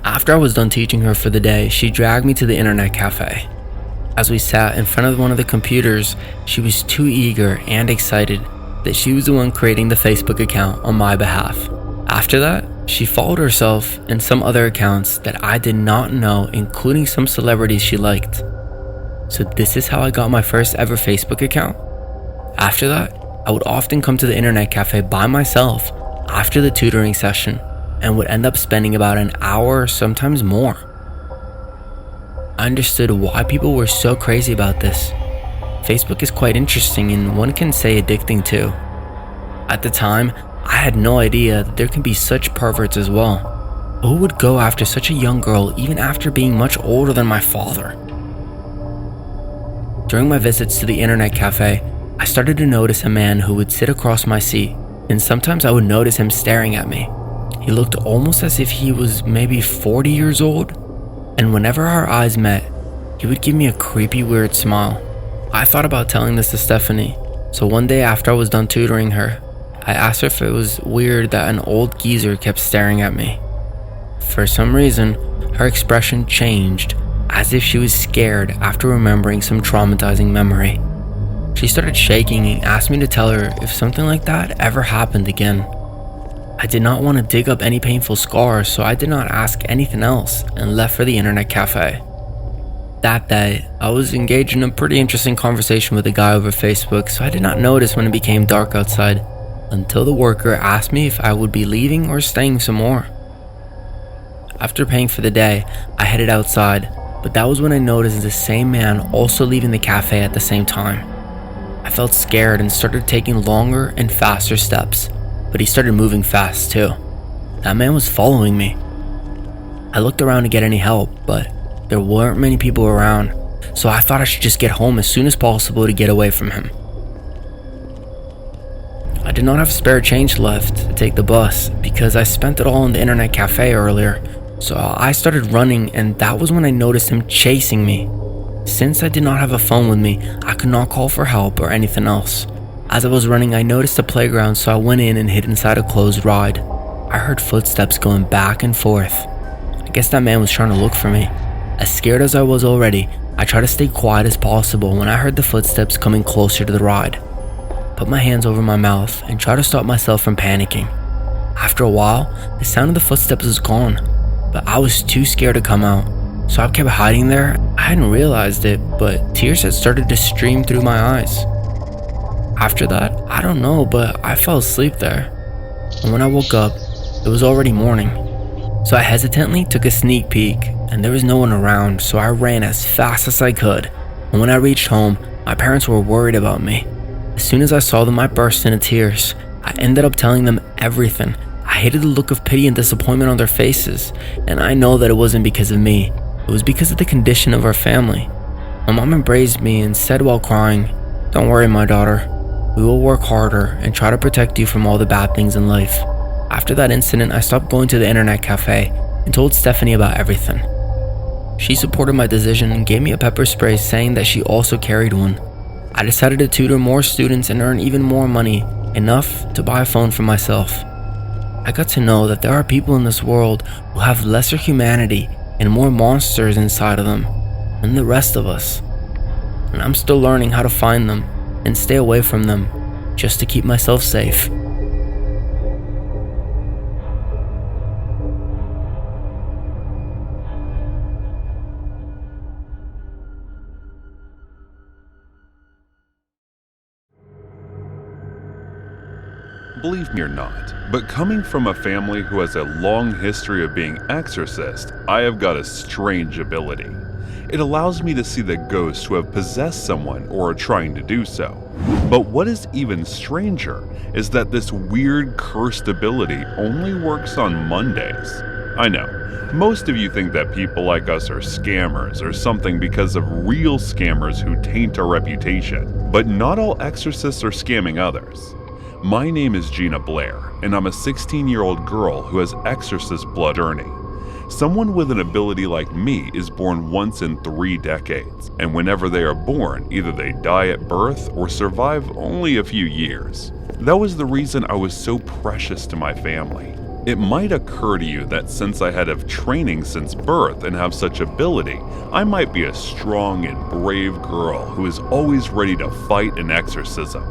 After I was done teaching her for the day, she dragged me to the internet cafe. As we sat in front of one of the computers, she was too eager and excited that she was the one creating the Facebook account on my behalf. After that, she followed herself and some other accounts that I did not know, including some celebrities she liked. So this is how I got my first ever Facebook account. After that, I would often come to the internet cafe by myself after the tutoring session and would end up spending about an hour or sometimes more. I understood why people were so crazy about this. Facebook is quite interesting and one can say addicting too. At the time, I had no idea that there can be such perverts as well. Who would go after such a young girl even after being much older than my father? During my visits to the internet cafe, I started to notice a man who would sit across my seat, and sometimes I would notice him staring at me. He looked almost as if he was maybe 40 years old, and whenever our eyes met, he would give me a creepy, weird smile. I thought about telling this to Stephanie, so one day after I was done tutoring her, I asked her if it was weird that an old geezer kept staring at me. For some reason, her expression changed, as if she was scared after remembering some traumatizing memory. She started shaking and asked me to tell her if something like that ever happened again. I did not want to dig up any painful scars, so I did not ask anything else and left for the internet cafe. That day, I was engaged in a pretty interesting conversation with a guy over Facebook, so I did not notice when it became dark outside, until the worker asked me if I would be leaving or staying some more. After paying for the day, I headed outside, but that was when I noticed the same man also leaving the cafe at the same time. I felt scared and started taking longer and faster steps, but he started moving fast too. That man was following me. I looked around to get any help, but there weren't many people around, so I thought I should just get home as soon as possible to get away from him. I did not have spare change left to take the bus because I spent it all in the internet cafe earlier, so I started running, and that was when I noticed him chasing me. Since I did not have a phone with me, I could not call for help or anything else. As I was running, I noticed a playground, so I went in and hid inside a closed ride. I heard footsteps going back and forth. I guess that man was trying to look for me. As scared as I was already, I tried to stay quiet as possible when I heard the footsteps coming closer to the ride. Put my hands over my mouth and tried to stop myself from panicking. After a while, the sound of the footsteps was gone, but I was too scared to come out, so I kept hiding there. I hadn't realized it, but tears had started to stream through my eyes. After that, I don't know, but I fell asleep there. And when I woke up, it was already morning. So I hesitantly took a sneak peek, and there was no one around, so I ran as fast as I could. And when I reached home, my parents were worried about me. As soon as I saw them, I burst into tears. I ended up telling them everything. I hated the look of pity and disappointment on their faces, and I know that it wasn't because of me. It was because of the condition of our family. My mom embraced me and said while crying, "Don't worry, my daughter. We will work harder and try to protect you from all the bad things in life." After that incident, I stopped going to the internet cafe and told Stephanie about everything. She supported my decision and gave me a pepper spray, saying that she also carried one. I decided to tutor more students and earn even more money, enough to buy a phone for myself. I got to know that there are people in this world who have lesser humanity and more monsters inside of them than the rest of us. And I'm still learning how to find them and stay away from them just to keep myself safe. Believe me or not, but coming from a family who has a long history of being exorcist, I have got a strange ability. It allows me to see the ghosts who have possessed someone or are trying to do so. But what is even stranger is that this weird cursed ability only works on Mondays. I know, most of you think that people like us are scammers or something because of real scammers who taint our reputation, but not all exorcists are scamming others. My name is Gina Blair, and I'm a 16-year-old girl who has exorcist blood earning. Someone with an ability like me is born once in 3 decades, and whenever they are born, either they die at birth or survive only a few years. That was the reason I was so precious to my family. It might occur to you that since I had training since birth and have such ability, I might be a strong and brave girl who is always ready to fight an exorcism.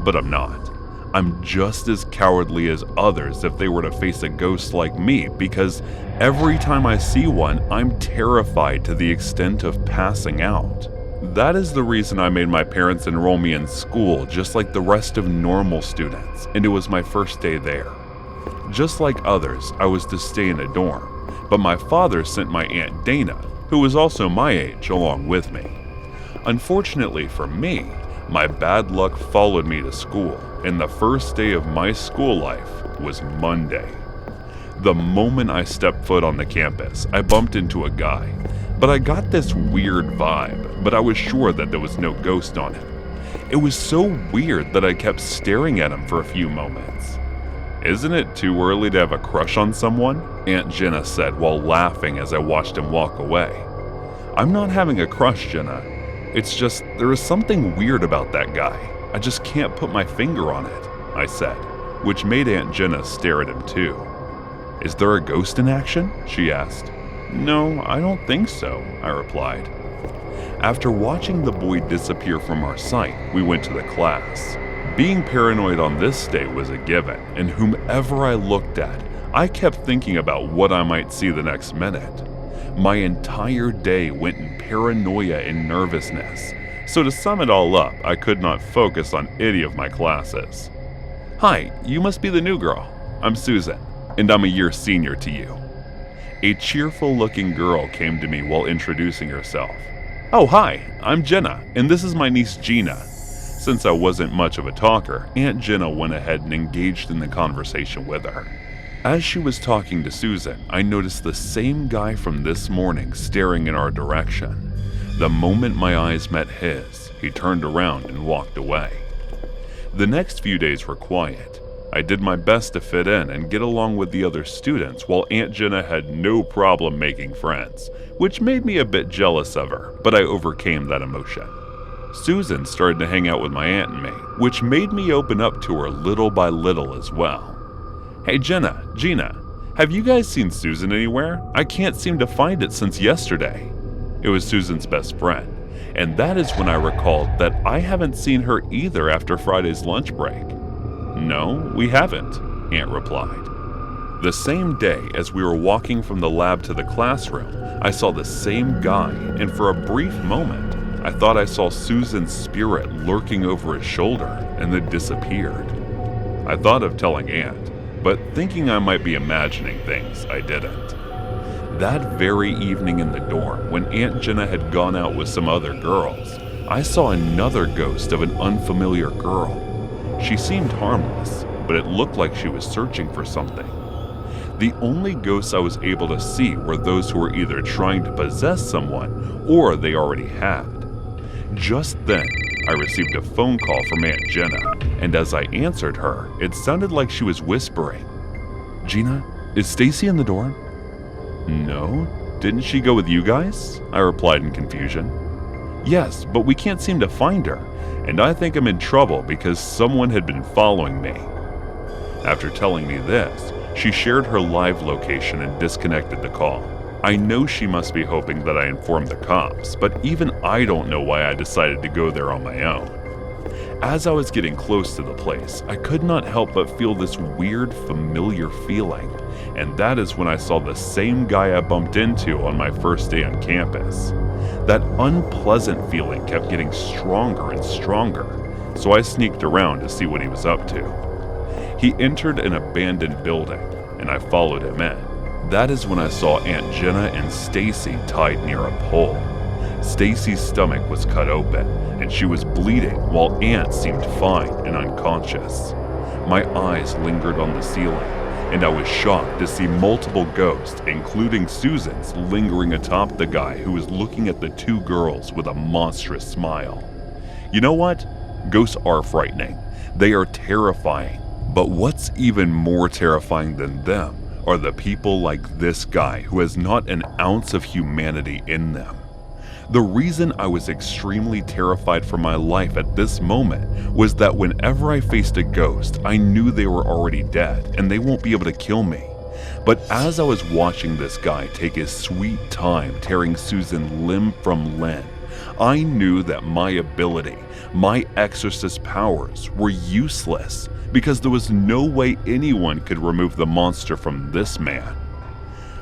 But I'm not. I'm just as cowardly as others if they were to face a ghost like me, because every time I see one, I'm terrified to the extent of passing out. That is the reason I made my parents enroll me in school just like the rest of normal students, and it was my first day there. Just like others, I was to stay in a dorm, but my father sent my Aunt Dana, who was also my age, along with me. Unfortunately for me, my bad luck followed me to school, and the first day of my school life was Monday. The moment I stepped foot on the campus, I bumped into a guy, but I got this weird vibe, but I was sure that there was no ghost on him. It was so weird that I kept staring at him for a few moments. "Isn't it too early to have a crush on someone?" Aunt Jenna said while laughing as I watched him walk away. "I'm not having a crush, Jenna. It's just, there is something weird about that guy. I just can't put my finger on it," I said, which made Aunt Jenna stare at him too. "Is there a ghost in action?" she asked. "No, I don't think so," I replied. After watching the boy disappear from our sight, we went to the class. Being paranoid on this day was a given, and whomever I looked at, I kept thinking about what I might see the next minute. My entire day went in paranoia and nervousness, so to sum it all up, I could not focus on any of my classes. "Hi, you must be the new girl. I'm Susan, and I'm a year senior to you." A cheerful-looking girl came to me while introducing herself. "Oh, hi, I'm Jenna, and this is my niece Gina." Since I wasn't much of a talker, Aunt Jenna went ahead and engaged in the conversation with her. As she was talking to Susan, I noticed the same guy from this morning staring in our direction. The moment my eyes met his, he turned around and walked away. The next few days were quiet. I did my best to fit in and get along with the other students, while Aunt Jenna had no problem making friends, which made me a bit jealous of her, but I overcame that emotion. Susan started to hang out with my aunt and me, which made me open up to her little by little as well. "Hey Gina, have you guys seen Susan anywhere? I can't seem to find it since yesterday." It was Susan's best friend, and that is when I recalled that I haven't seen her either after Friday's lunch break. "No, we haven't," Aunt replied. The same day, as we were walking from the lab to the classroom, I saw the same guy, and for a brief moment, I thought I saw Susan's spirit lurking over his shoulder and then disappeared. I thought of telling Aunt, but thinking I might be imagining things, I didn't. That very evening in the dorm, when Aunt Jenna had gone out with some other girls, I saw another ghost of an unfamiliar girl. She seemed harmless, but it looked like she was searching for something. The only ghosts I was able to see were those who were either trying to possess someone or they already had. Just then, I received a phone call from Aunt Jenna, and as I answered her, it sounded like she was whispering. "Gina, is Stacy in the dorm?" "No, didn't she go with you guys?" I replied in confusion. "Yes, but we can't seem to find her, and I think I'm in trouble because someone had been following me." After telling me this, She shared her live location and disconnected the call. I know she must be hoping that I inform the cops, but even I don't know why I decided to go there on my own. As I was getting close to the place, I could not help but feel this weird, familiar feeling, and that is when I saw the same guy I bumped into on my first day on campus. That unpleasant feeling kept getting stronger and stronger, so I sneaked around to see what he was up to. He entered an abandoned building, and I followed him in. That is when I saw Aunt Jenna and Stacy tied near a pole. Stacy's stomach was cut open, and she was bleeding while Aunt seemed fine and unconscious. My eyes lingered on the ceiling, and I was shocked to see multiple ghosts, including Susan's, lingering atop the guy who was looking at the two girls with a monstrous smile. You know what? Ghosts are frightening. They are terrifying. But what's even more terrifying than them are the people like this guy who has not an ounce of humanity in them. The reason I was extremely terrified for my life at this moment was that whenever I faced a ghost, I knew they were already dead and they won't be able to kill me. But as I was watching this guy take his sweet time tearing Susan limb from limb, I knew that my ability, my exorcist powers, were useless because there was no way anyone could remove the monster from this man.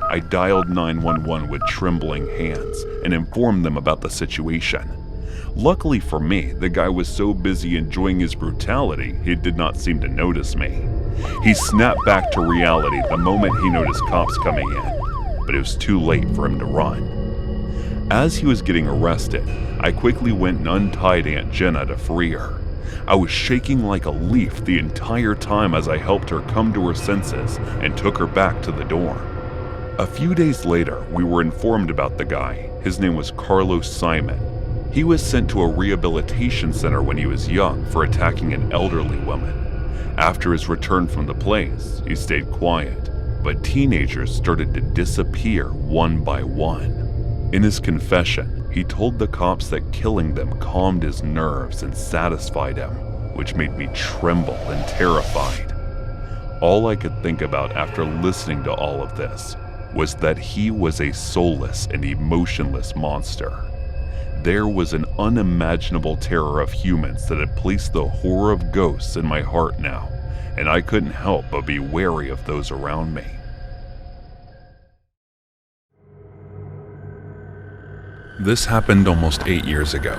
I dialed 911 with trembling hands and informed them about the situation. Luckily for me, the guy was so busy enjoying his brutality, he did not seem to notice me. He snapped back to reality the moment he noticed cops coming in, but it was too late for him to run. As he was getting arrested, I quickly went and untied Aunt Jenna to free her. I was shaking like a leaf the entire time as I helped her come to her senses and took her back to the dorm. A few days later, we were informed about the guy. His name was Carlos Simon. He was sent to a rehabilitation center when he was young for attacking an elderly woman. After his return from the place, he stayed quiet, but teenagers started to disappear one by one. In his confession, he told the cops that killing them calmed his nerves and satisfied him, which made me tremble and terrified. All I could think about after listening to all of this was that he was a soulless and emotionless monster. There was an unimaginable terror of humans that had placed the horror of ghosts in my heart now, and I couldn't help but be wary of those around me. This happened almost 8 years ago.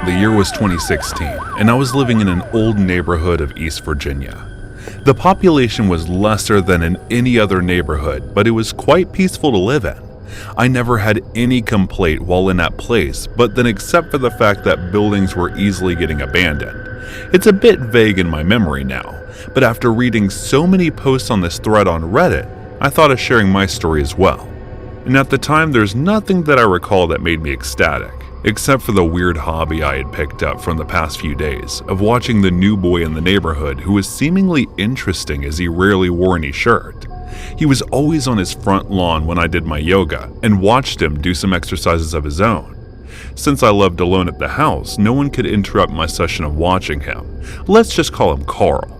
The year was 2016, and I was living in an old neighborhood of East Virginia. The population was lesser than in any other neighborhood, but it was quite peaceful to live in. I never had any complaint while in that place, but then except for the fact that buildings were easily getting abandoned. It's a bit vague in my memory now, but after reading so many posts on this thread on Reddit, I thought of sharing my story as well. And at the time, there's nothing that I recall that made me ecstatic, except for the weird hobby I had picked up from the past few days of watching the new boy in the neighborhood who was seemingly interesting as he rarely wore any shirt. He was always on his front lawn when I did my yoga and watched him do some exercises of his own. Since I lived alone at the house, no one could interrupt my session of watching him. Let's just call him Carl.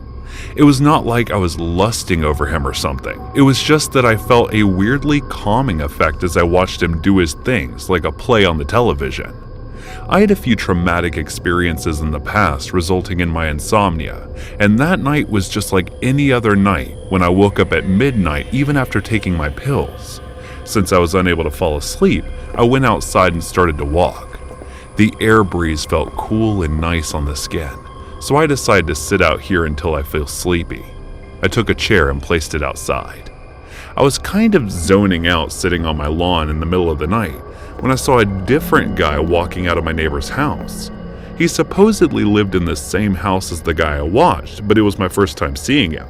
It was not like I was lusting over him or something. It was just that I felt a weirdly calming effect as I watched him do his things like a play on the television. I had a few traumatic experiences in the past resulting in my insomnia, and that night was just like any other night when I woke up at midnight even after taking my pills. Since I was unable to fall asleep, I went outside and started to walk. The air breeze felt cool and nice on the skin, so I decided to sit out here until I feel sleepy. I took a chair and placed it outside. I was kind of zoning out sitting on my lawn in the middle of the night when I saw a different guy walking out of my neighbor's house. He supposedly lived in the same house as the guy I watched, but it was my first time seeing him.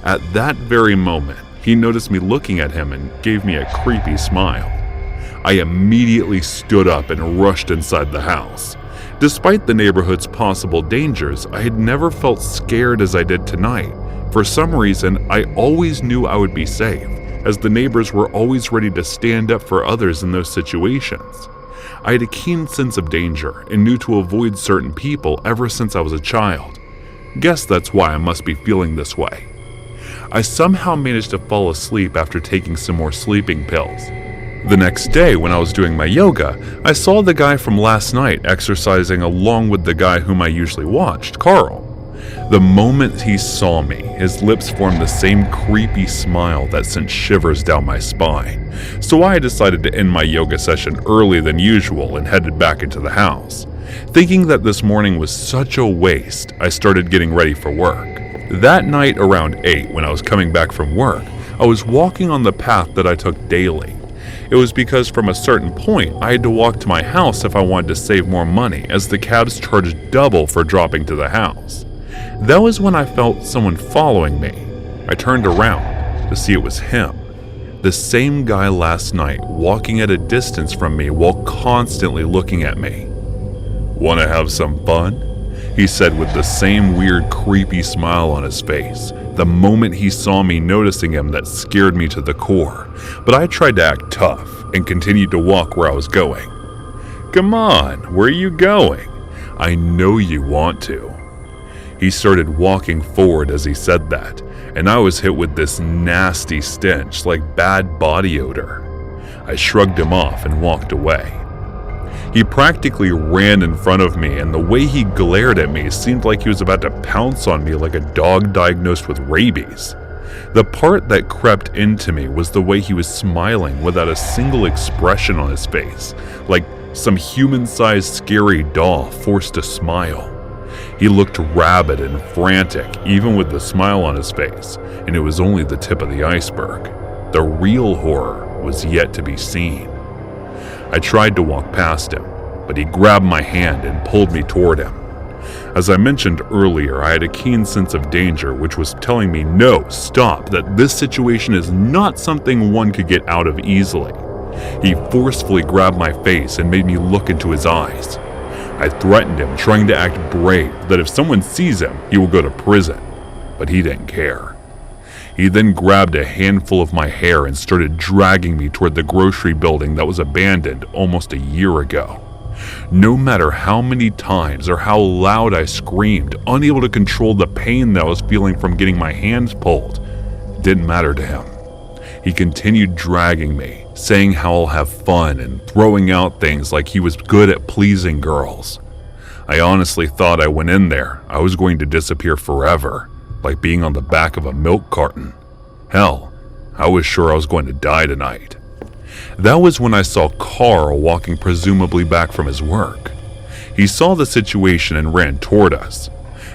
At that very moment, he noticed me looking at him and gave me a creepy smile. I immediately stood up and rushed inside the house. Despite the neighborhood's possible dangers, I had never felt scared as I did tonight. For some reason, I always knew I would be safe, as the neighbors were always ready to stand up for others in those situations. I had a keen sense of danger and knew to avoid certain people ever since I was a child. Guess that's why I must be feeling this way. I somehow managed to fall asleep after taking some more sleeping pills. The next day, when I was doing my yoga, I saw the guy from last night exercising along with the guy whom I usually watched, Carl. The moment he saw me, his lips formed the same creepy smile that sent shivers down my spine, so I decided to end my yoga session earlier than usual and headed back into the house. Thinking that this morning was such a waste, I started getting ready for work. That night around 8, when I was coming back from work, I was walking on the path that I took daily. It was because from a certain point, I had to walk to my house if I wanted to save more money, as the cabs charged double for dropping to the house. That was when I felt someone following me. I turned around to see it was him. The same guy last night, walking at a distance from me while constantly looking at me. "Wanna have some fun?" he said with the same weird creepy smile on his face. The moment he saw me noticing him, that scared me to the core, but I tried to act tough and continued to walk where I was going. "Come on, where are you going? I know you want to." He started walking forward as he said that, and I was hit with this nasty stench like bad body odor. I shrugged him off and walked away. He practically ran in front of me, and the way he glared at me seemed like he was about to pounce on me like a dog diagnosed with rabies. The part that crept into me was the way he was smiling without a single expression on his face, like some human-sized scary doll forced to smile. He looked rabid and frantic, even with the smile on his face, and it was only the tip of the iceberg. The real horror was yet to be seen. I tried to walk past him, but he grabbed my hand and pulled me toward him. As I mentioned earlier, I had a keen sense of danger, which was telling me, no, stop, that this situation is not something one could get out of easily. He forcefully grabbed my face and made me look into his eyes. I threatened him, trying to act brave, that if someone sees him, he will go to prison, but he didn't care. He then grabbed a handful of my hair and started dragging me toward the grocery building that was abandoned almost a year ago. No matter how many times or how loud I screamed, unable to control the pain that I was feeling from getting my hands pulled, it didn't matter to him. He continued dragging me, saying how I'll have fun and throwing out things like he was good at pleasing girls. I honestly thought I went in there, I was going to disappear forever, like being on the back of a milk carton. Hell, I was sure I was going to die tonight. That was when I saw Carl walking presumably back from his work. He saw the situation and ran toward us.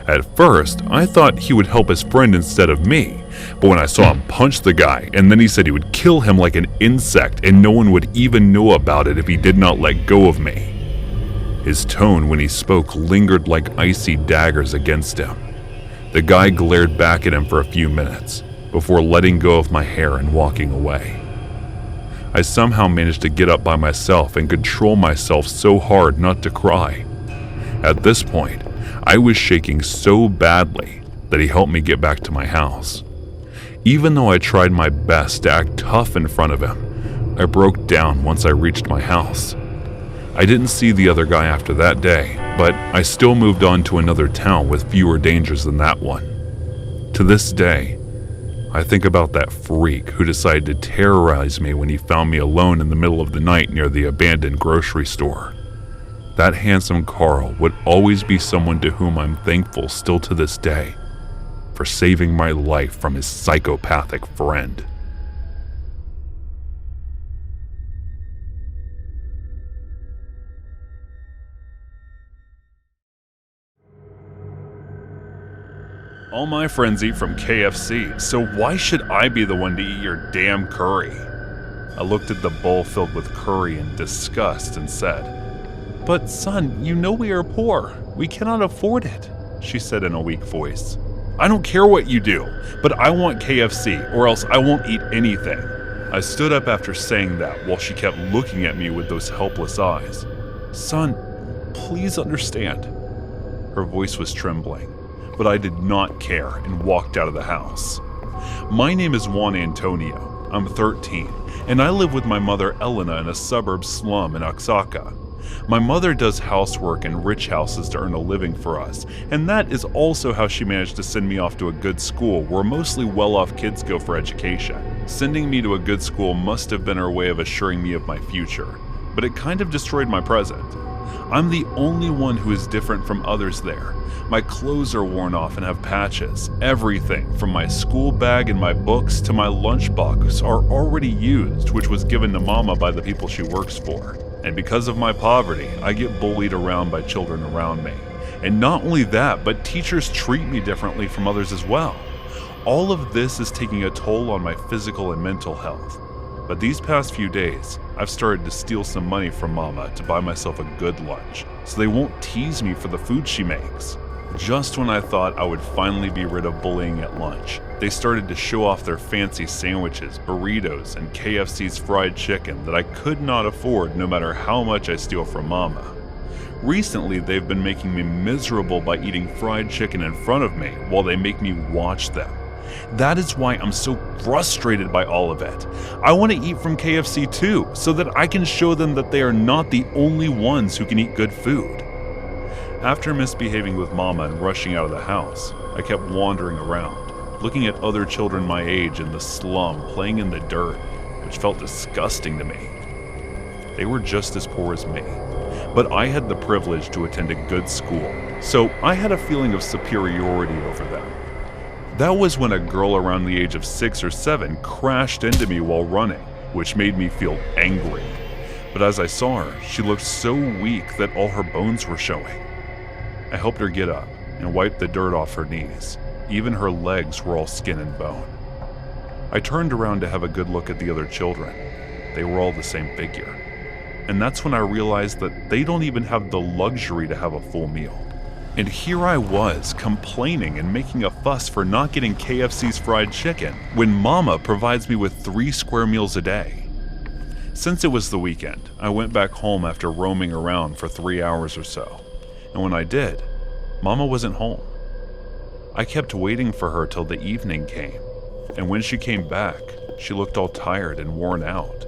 At first, I thought he would help his friend instead of me, but when I saw him punch the guy, and then he said he would kill him like an insect and no one would even know about it if he did not let go of me. His tone when he spoke lingered like icy daggers against him. The guy glared back at him for a few minutes, before letting go of my hair and walking away. I somehow managed to get up by myself and control myself so hard not to cry. At this point, I was shaking so badly that he helped me get back to my house. Even though I tried my best to act tough in front of him, I broke down once I reached my house. I didn't see the other guy after that day, but I still moved on to another town with fewer dangers than that one. To this day, I think about that freak who decided to terrorize me when he found me alone in the middle of the night near the abandoned grocery store. That handsome Carl would always be someone to whom I'm thankful still to this day for saving my life from his psychopathic friend. All my friends eat from KFC, so why should I be the one to eat your damn curry? I looked at the bowl filled with curry in disgust and said, "But son, you know we are poor. We cannot afford it," she said in a weak voice. "I don't care what you do, but I want KFC or else I won't eat anything." I stood up after saying that while she kept looking at me with those helpless eyes. "Son, please understand." Her voice was trembling, but I did not care and walked out of the house. My name is Juan Antonio. I'm 13, and I live with my mother Elena in a suburb slum in Oaxaca. My mother does housework in rich houses to earn a living for us, and that is also how she managed to send me off to a good school where mostly well-off kids go for education. Sending me to a good school must have been her way of assuring me of my future, but it kind of destroyed my present. I'm the only one who is different from others there. My clothes are worn off and have patches. Everything from my school bag and my books to my lunchbox are already used, which was given to Mama by the people she works for. And because of my poverty, I get bullied around by children around me. And not only that, but teachers treat me differently from others as well. All of this is taking a toll on my physical and mental health. But these past few days, I've started to steal some money from Mama to buy myself a good lunch, so they won't tease me for the food she makes. Just when I thought I would finally be rid of bullying at lunch, they started to show off their fancy sandwiches, burritos, and KFC's fried chicken that I could not afford no matter how much I steal from Mama. Recently, they've been making me miserable by eating fried chicken in front of me while they make me watch them. That is why I'm so frustrated by all of it. I want to eat from KFC too, so that I can show them that they are not the only ones who can eat good food. After misbehaving with Mama and rushing out of the house, I kept wandering around, looking at other children my age in the slum playing in the dirt, which felt disgusting to me. They were just as poor as me, but I had the privilege to attend a good school, so I had a feeling of superiority over them. That was when a girl around the age of 6 or 7 crashed into me while running, which made me feel angry. But as I saw her, she looked so weak that all her bones were showing. I helped her get up and wiped the dirt off her knees. Even her legs were all skin and bone. I turned around to have a good look at the other children. They were all the same figure. And that's when I realized that they don't even have the luxury to have a full meal. And here I was, complaining and making a fuss for not getting KFC's fried chicken, when Mama provides me with 3 square meals a day. Since it was the weekend, I went back home after roaming around for 3 hours or so. And when I did, Mama wasn't home. I kept waiting for her till the evening came, and when she came back, she looked all tired and worn out.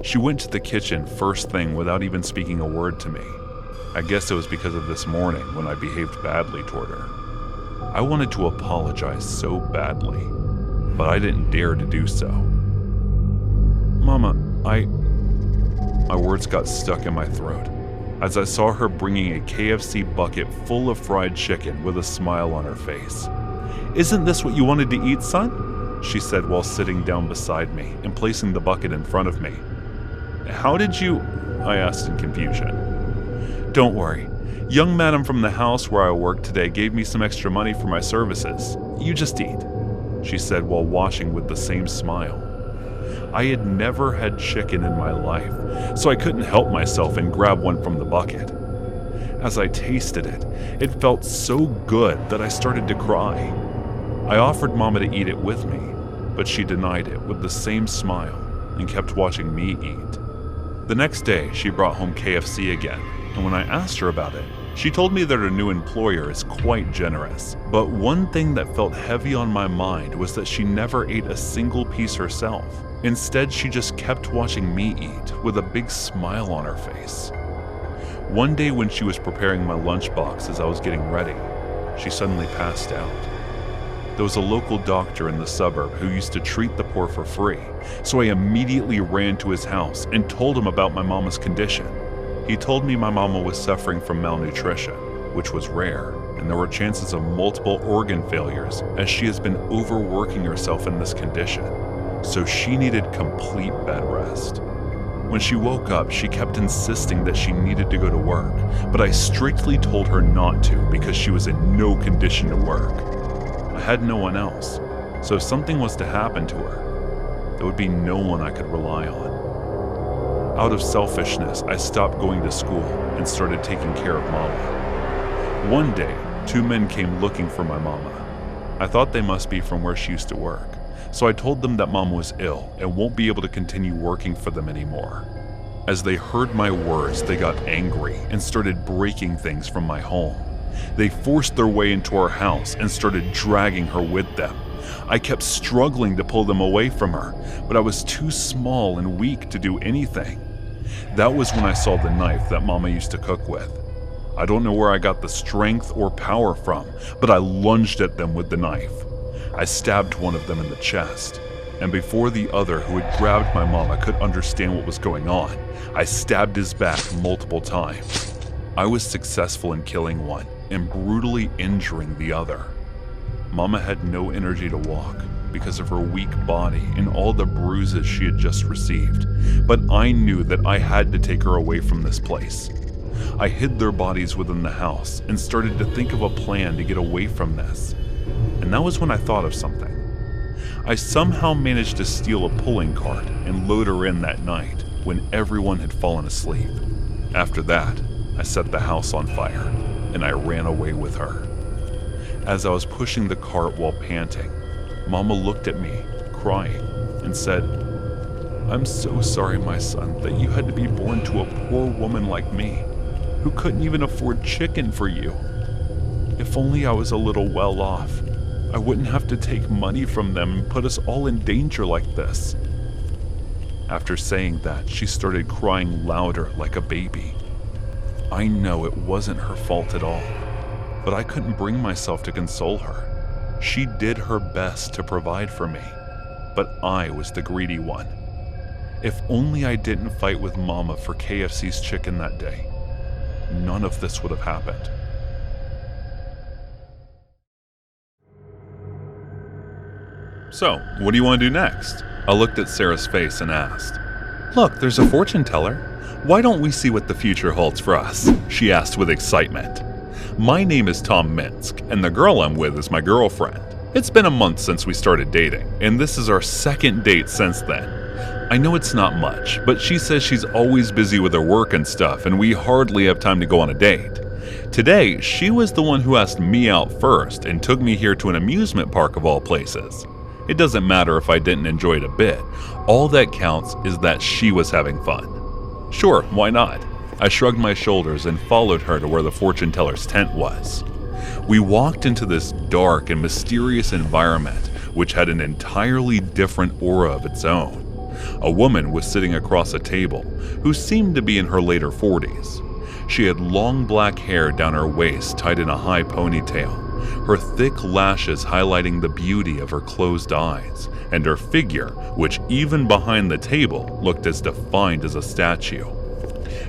She went to the kitchen first thing without even speaking a word to me. I guess it was because of this morning when I behaved badly toward her. I wanted to apologize so badly, but I didn't dare to do so. Mama, My words got stuck in my throat as I saw her bringing a KFC bucket full of fried chicken with a smile on her face. "Isn't this what you wanted to eat, son?" she said while sitting down beside me and placing the bucket in front of me. "How did you?" I asked in confusion. "Don't worry. Young madam from the house where I work today gave me some extra money for my services. You just eat," she said while washing with the same smile. I had never had chicken in my life, so I couldn't help myself and grab one from the bucket. As I tasted it, it felt so good that I started to cry. I offered Mama to eat it with me, but she denied it with the same smile and kept watching me eat. The next day, she brought home KFC again, and when I asked her about it, she told me that her new employer is quite generous. But one thing that felt heavy on my mind was that she never ate a single piece herself. Instead, she just kept watching me eat with a big smile on her face. One day when she was preparing my lunchbox as I was getting ready, she suddenly passed out. There was a local doctor in the suburb who used to treat the poor for free, so I immediately ran to his house and told him about my mama's condition. He told me my mama was suffering from malnutrition, which was rare, and there were chances of multiple organ failures as she has been overworking herself in this condition, so she needed complete bed rest. When she woke up, she kept insisting that she needed to go to work, but I strictly told her not to because she was in no condition to work. I had no one else, so if something was to happen to her, there would be no one I could rely on. Out of selfishness, I stopped going to school and started taking care of Mama. One day, 2 men came looking for my Mama. I thought they must be from where she used to work, so I told them that Mama was ill and won't be able to continue working for them anymore. As they heard my words, they got angry and started breaking things from my home. They forced their way into our house and started dragging her with them. I kept struggling to pull them away from her, but I was too small and weak to do anything. That was when I saw the knife that Mama used to cook with. I don't know where I got the strength or power from, but I lunged at them with the knife. I stabbed one of them in the chest, and before the other who had grabbed my mama could understand what was going on, I stabbed his back multiple times. I was successful in killing one and brutally injuring the other. Mama had no energy to walk because of her weak body and all the bruises she had just received, but I knew that I had to take her away from this place. I hid their bodies within the house and started to think of a plan to get away from this. And that was when I thought of something. I somehow managed to steal a pulling cart and load her in that night when everyone had fallen asleep. After that, I set the house on fire and I ran away with her. As I was pushing the cart while panting, Mama looked at me, crying, and said, "I'm so sorry, my son, that you had to be born to a poor woman like me, who couldn't even afford chicken for you. If only I was a little well off, I wouldn't have to take money from them and put us all in danger like this." After saying that, she started crying louder like a baby. I know it wasn't her fault at all, but I couldn't bring myself to console her. She did her best to provide for me, but I was the greedy one. If only I didn't fight with Mama for KFC's chicken that day, none of this would have happened. So, what do you want to do next? I looked at Sarah's face and asked. "Look, there's a fortune teller. Why don't we see what the future holds for us?" she asked with excitement. "My name is Tom Minsk, and the girl I'm with is my girlfriend. It's been a month since we started dating, and this is our second date since then. I know it's not much, but she says she's always busy with her work and stuff, and we hardly have time to go on a date. Today, she was the one who asked me out first and took me here to an amusement park of all places. It doesn't matter if I didn't enjoy it a bit. All that counts is that she was having fun. Sure, why not?" I shrugged my shoulders and followed her to where the fortune teller's tent was. We walked into this dark and mysterious environment, which had an entirely different aura of its own. A woman was sitting across a table, who seemed to be in her later 40s. She had long black hair down her waist tied in a high ponytail, her thick lashes highlighting the beauty of her closed eyes, and her figure, which even behind the table looked as defined as a statue.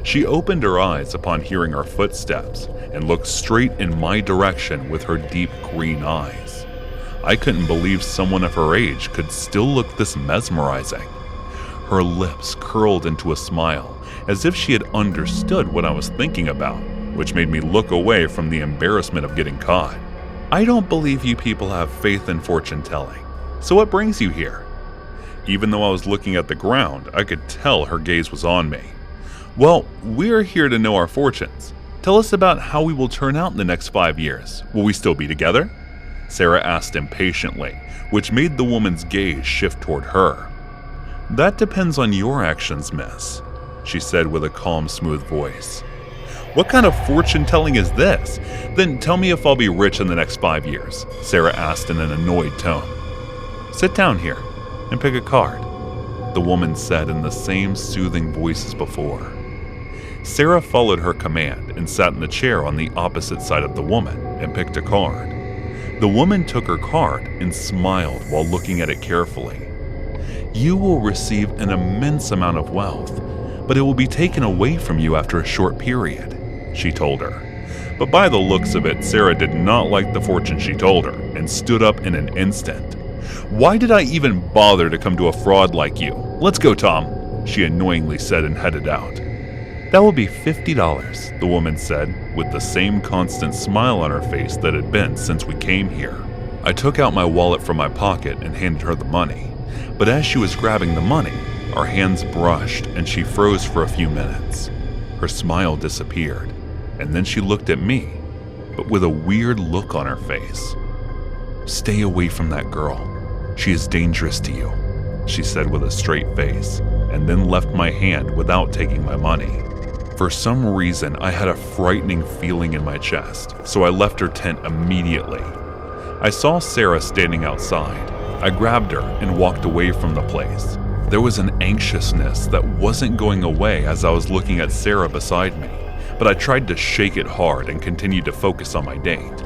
She opened her eyes upon hearing our footsteps and looked straight in my direction with her deep green eyes. I couldn't believe someone of her age could still look this mesmerizing. Her lips curled into a smile, as if she had understood what I was thinking about, which made me look away from the embarrassment of getting caught. "I don't believe you people have faith in fortune telling. So what brings you here?" Even though I was looking at the ground, I could tell her gaze was on me. "Well, we're here to know our fortunes. Tell us about how we will turn out in the next 5 years. Will we still be together?" Sarah asked impatiently, which made the woman's gaze shift toward her. "That depends on your actions, miss," she said with a calm, smooth voice. "What kind of fortune telling is this? Then tell me if I'll be rich in the next 5 years, Sarah asked in an annoyed tone. "Sit down here and pick a card," the woman said in the same soothing voice as before. Sarah followed her command and sat in the chair on the opposite side of the woman and picked a card. The woman took her card and smiled while looking at it carefully. "You will receive an immense amount of wealth, but it will be taken away from you after a short period," she told her. But by the looks of it, Sarah did not like the fortune she told her and stood up in an instant. "Why did I even bother to come to a fraud like you? Let's go, Tom," she annoyingly said and headed out. "That will be $50, the woman said, with the same constant smile on her face that had been since we came here. I took out my wallet from my pocket and handed her the money, but as she was grabbing the money, our hands brushed and she froze for a few minutes. Her smile disappeared, and then she looked at me, but with a weird look on her face. "Stay away from that girl. She is dangerous to you," she said with a straight face, and then left my hand without taking my money. For some reason, I had a frightening feeling in my chest, so I left her tent immediately. I saw Sarah standing outside. I grabbed her and walked away from the place. There was an anxiousness that wasn't going away as I was looking at Sarah beside me, but I tried to shake it hard and continued to focus on my date.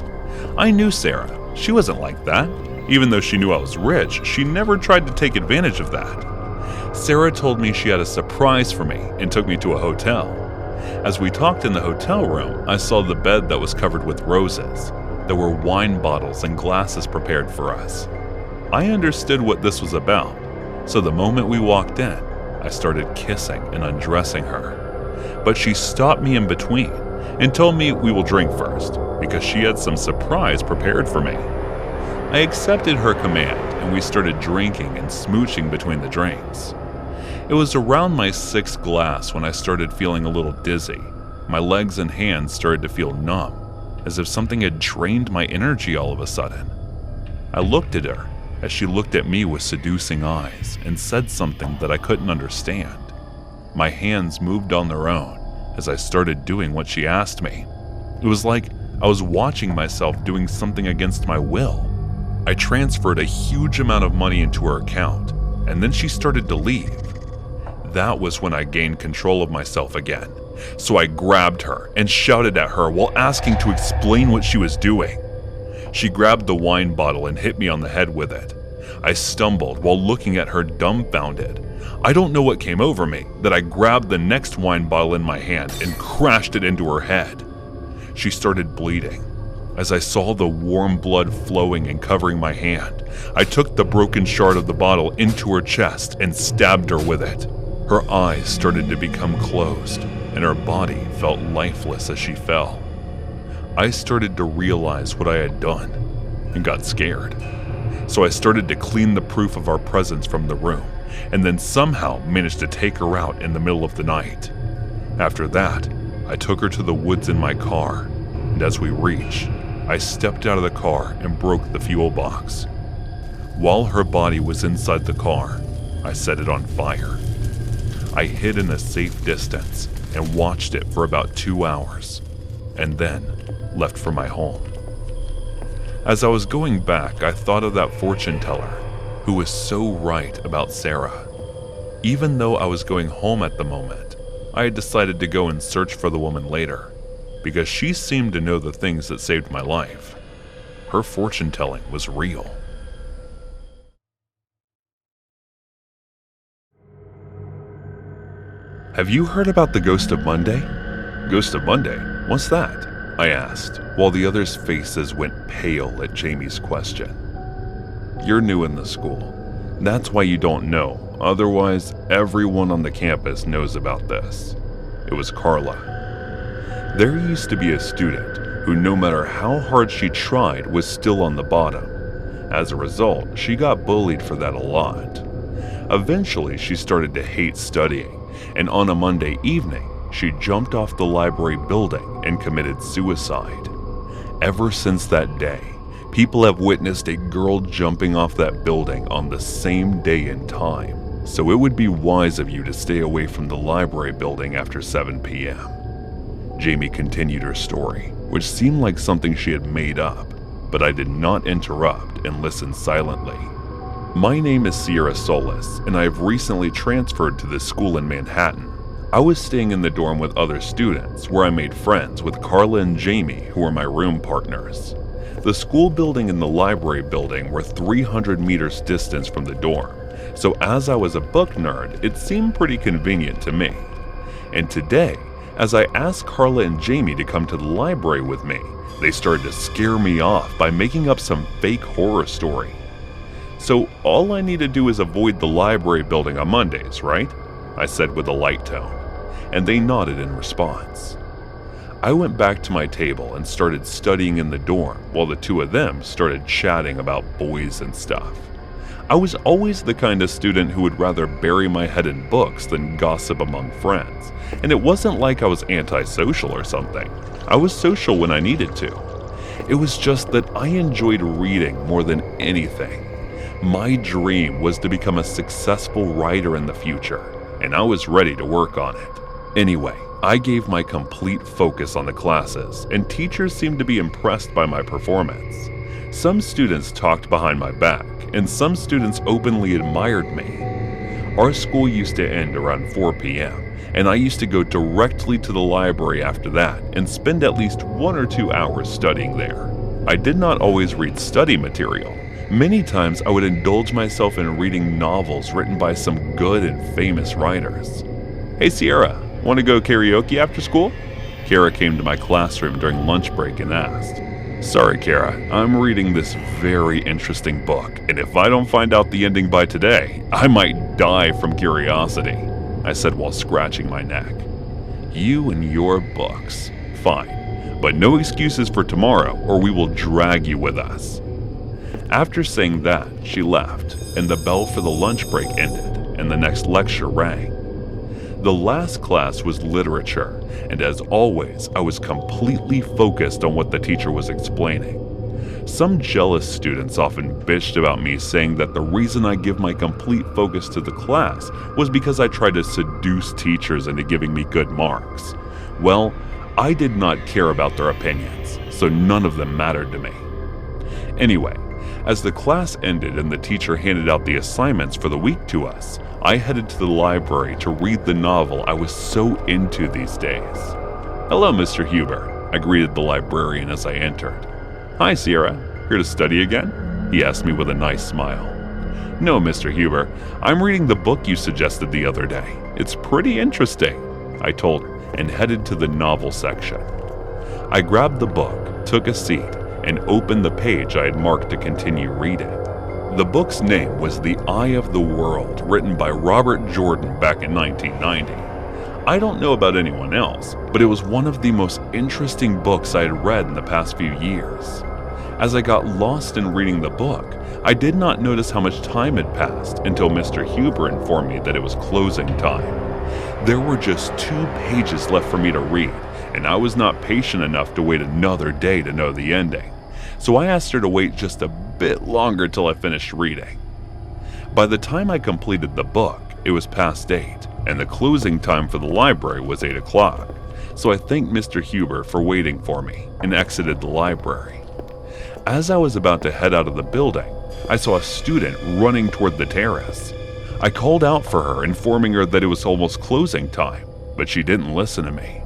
I knew Sarah. She wasn't like that. Even though she knew I was rich, she never tried to take advantage of that. Sarah told me she had a surprise for me and took me to a hotel. As we talked in the hotel room, I saw the bed that was covered with roses. There were wine bottles and glasses prepared for us. I understood what this was about, so the moment we walked in, I started kissing and undressing her. But she stopped me in between and told me we will drink first, because she had some surprise prepared for me. I accepted her command and we started drinking and smooching between the drinks. It was around my 6th glass when I started feeling a little dizzy. My legs and hands started to feel numb, as if something had drained my energy all of a sudden. I looked at her as she looked at me with seducing eyes and said something that I couldn't understand. My hands moved on their own as I started doing what she asked me. It was like I was watching myself doing something against my will. I transferred a huge amount of money into her account, and then she started to leave. That was when I gained control of myself again, so I grabbed her and shouted at her while asking to explain what she was doing. She grabbed the wine bottle and hit me on the head with it. I stumbled while looking at her dumbfounded. I don't know what came over me that I grabbed the next wine bottle in my hand and crashed it into her head. She started bleeding. As I saw the warm blood flowing and covering my hand, I took the broken shard of the bottle into her chest and stabbed her with it. Her eyes started to become closed, and her body felt lifeless as she fell. I started to realize what I had done and got scared. So I started to clean the proof of our presence from the room, and then somehow managed to take her out in the middle of the night. After that, I took her to the woods in my car, and as we reached, I stepped out of the car and broke the fuel box. While her body was inside the car, I set it on fire. I hid in a safe distance and watched it for about 2 hours, and then left for my home. As I was going back, I thought of that fortune teller who was so right about Sarah. Even though I was going home at the moment, I had decided to go and search for the woman later, because she seemed to know the things that saved my life. Her fortune telling was real. Have you heard about the Ghost of Monday? Ghost of Monday? What's that? I asked, while the others' faces went pale at Jamie's question. You're new in the school. That's why you don't know. Otherwise, everyone on the campus knows about this. It was Carla. There used to be a student who, no matter how hard she tried, was still on the bottom. As a result, she got bullied for that a lot. Eventually, she started to hate studying, and on a Monday evening, she jumped off the library building and committed suicide. Ever since that day, people have witnessed a girl jumping off that building on the same day and time, so it would be wise of you to stay away from the library building after 7 p.m. Jamie continued her story, which seemed like something she had made up, but I did not interrupt and listened silently. My name is Sierra Solis, and I have recently transferred to this school in Manhattan. I was staying in the dorm with other students, where I made friends with Carla and Jamie, who were my room partners. The school building and the library building were 300 meters distance from the dorm, so as I was a book nerd, it seemed pretty convenient to me. And today, as I asked Carla and Jamie to come to the library with me, they started to scare me off by making up some fake horror story. So all I need to do is avoid the library building on Mondays, right? I said with a light tone, and they nodded in response. I went back to my table and started studying in the dorm while the two of them started chatting about boys and stuff. I was always the kind of student who would rather bury my head in books than gossip among friends, and it wasn't like I was antisocial or something. I was social when I needed to. It was just that I enjoyed reading more than anything. My dream was to become a successful writer in the future, and I was ready to work on it. Anyway, I gave my complete focus on the classes, and teachers seemed to be impressed by my performance. Some students talked behind my back, and some students openly admired me. Our school used to end around 4 p.m., and I used to go directly to the library after that and spend at least 1 or 2 hours studying there. I did not always read study material. Many times I would indulge myself in reading novels written by some good and famous writers. "Hey Sierra, want to go karaoke after school?" Kara came to my classroom during lunch break and asked. "Sorry Kara, I'm reading this very interesting book, and if I don't find out the ending by today, I might die from curiosity," I said while scratching my neck. "You and your books. Fine, but no excuses for tomorrow or we will drag you with us." After saying that, she left, and the bell for the lunch break ended, and the next lecture rang. The last class was literature, and as always, I was completely focused on what the teacher was explaining. Some jealous students often bitched about me, saying that the reason I give my complete focus to the class was because I tried to seduce teachers into giving me good marks. Well, I did not care about their opinions, so none of them mattered to me. Anyway, as the class ended and the teacher handed out the assignments for the week to us, I headed to the library to read the novel I was so into these days. "Hello, Mr. Huber," I greeted the librarian as I entered. "Hi, Sierra. Here to study again?" he asked me with a nice smile. "No, Mr. Huber. I'm reading the book you suggested the other day. It's pretty interesting," I told her, and headed to the novel section. I grabbed the book, took a seat, and opened the page I had marked to continue reading. The book's name was The Eye of the World, written by Robert Jordan back in 1990. I don't know about anyone else, but it was one of the most interesting books I had read in the past few years. As I got lost in reading the book, I did not notice how much time had passed until Mr. Huber informed me that it was closing time. There were just 2 pages left for me to read, and I was not patient enough to wait another day to know the ending. So I asked her to wait just a bit longer till I finished reading. By the time I completed the book, it was past 8, and the closing time for the library was 8 o'clock. So I thanked Mr. Huber for waiting for me and exited the library. As I was about to head out of the building, I saw a student running toward the terrace. I called out for her, informing her that it was almost closing time, but she didn't listen to me.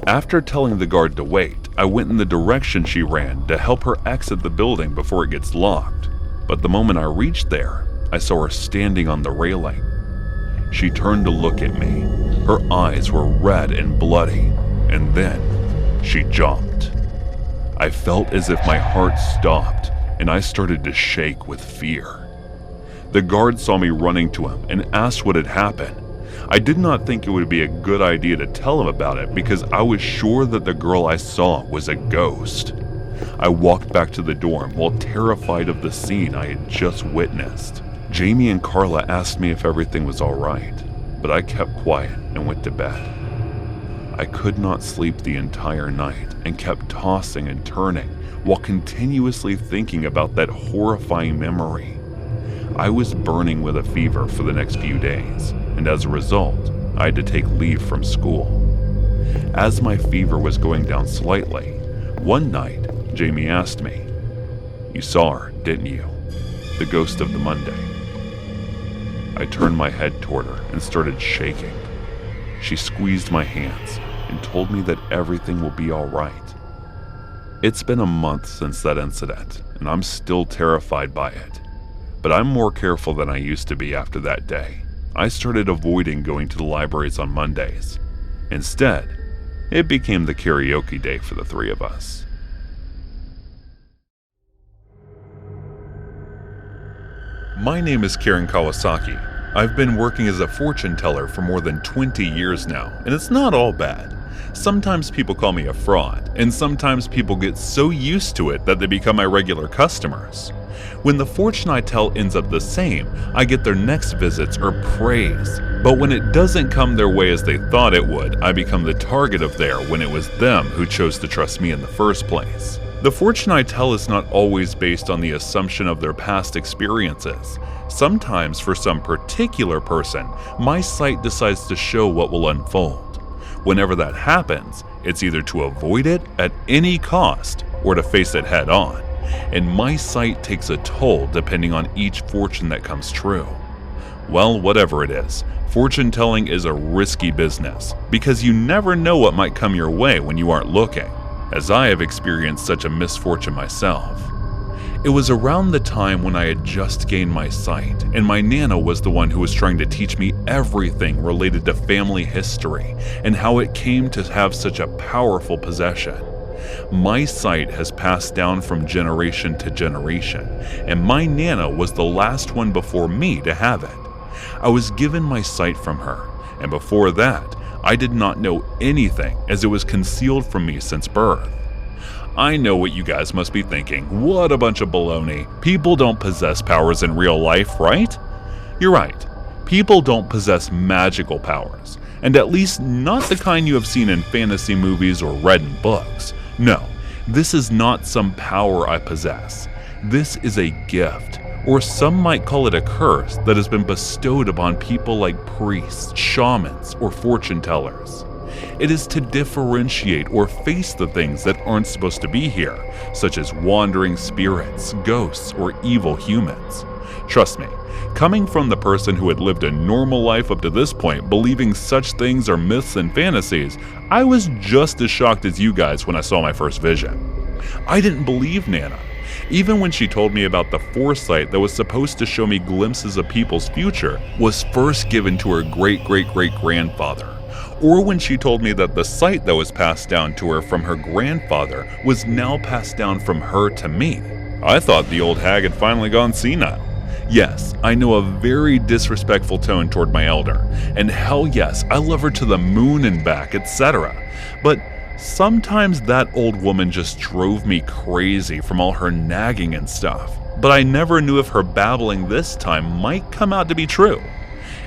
After telling the guard to wait, I went in the direction she ran to help her exit the building before it gets locked. But the moment I reached there, I saw her standing on the railing. She turned to look at me. Her eyes were red and bloody, and then she jumped. I felt as if my heart stopped, and I started to shake with fear. The guard saw me running to him and asked what had happened. I did not think it would be a good idea to tell him about it because I was sure that the girl I saw was a ghost. I walked back to the dorm while terrified of the scene I had just witnessed. Jamie and Carla asked me if everything was all right, but I kept quiet and went to bed. I could not sleep the entire night and kept tossing and turning while continuously thinking about that horrifying memory. I was burning with a fever for the next few days, and as a result, I had to take leave from school. As my fever was going down slightly, one night, Jamie asked me, "You saw her, didn't you? The ghost of the Monday." I turned my head toward her and started shaking. She squeezed my hands and told me that everything will be all right. It's been a month since that incident, and I'm still terrified by it. But I'm more careful than I used to be after that day. I started avoiding going to the libraries on Mondays. Instead, it became the karaoke day for the 3 of us. My name is Karen Kawasaki. I've been working as a fortune teller for more than 20 years now, and it's not all bad. Sometimes people call me a fraud, and sometimes people get so used to it that they become my regular customers. When the fortune I tell ends up the same, I get their next visits or praise. But when it doesn't come their way as they thought it would, I become the target of theirs when it was them who chose to trust me in the first place. The fortune I tell is not always based on the assumption of their past experiences. Sometimes, for some particular person, my sight decides to show what will unfold. Whenever that happens, it's either to avoid it at any cost or to face it head on. And my sight takes a toll depending on each fortune that comes true. Well, whatever it is, fortune telling is a risky business because you never know what might come your way when you aren't looking, as I have experienced such a misfortune myself. It was around the time when I had just gained my sight, and my Nana was the one who was trying to teach me everything related to family history and how it came to have such a powerful possession. My sight has passed down from generation to generation, and my Nana was the last one before me to have it. I was given my sight from her, and before that, I did not know anything as it was concealed from me since birth. I know what you guys must be thinking. What a bunch of baloney. People don't possess powers in real life, right? You're right. People don't possess magical powers, and at least not the kind you have seen in fantasy movies or read in books. No, this is not some power I possess. This is a gift, or some might call it a curse, that has been bestowed upon people like priests, shamans, or fortune tellers. It is to differentiate or face the things that aren't supposed to be here, such as wandering spirits, ghosts, or evil humans. Trust me, coming from the person who had lived a normal life up to this point, believing such things are myths and fantasies, I was just as shocked as you guys when I saw my first vision. I didn't believe Nana. Even when she told me about the foresight that was supposed to show me glimpses of people's future was first given to her great-great-great-grandfather, or when she told me that the sight that was passed down to her from her grandfather was now passed down from her to me. I thought the old hag had finally gone senile. Yes, I know a very disrespectful tone toward my elder, and hell yes, I love her to the moon and back, etc. But sometimes that old woman just drove me crazy from all her nagging and stuff. But I never knew if her babbling this time might come out to be true.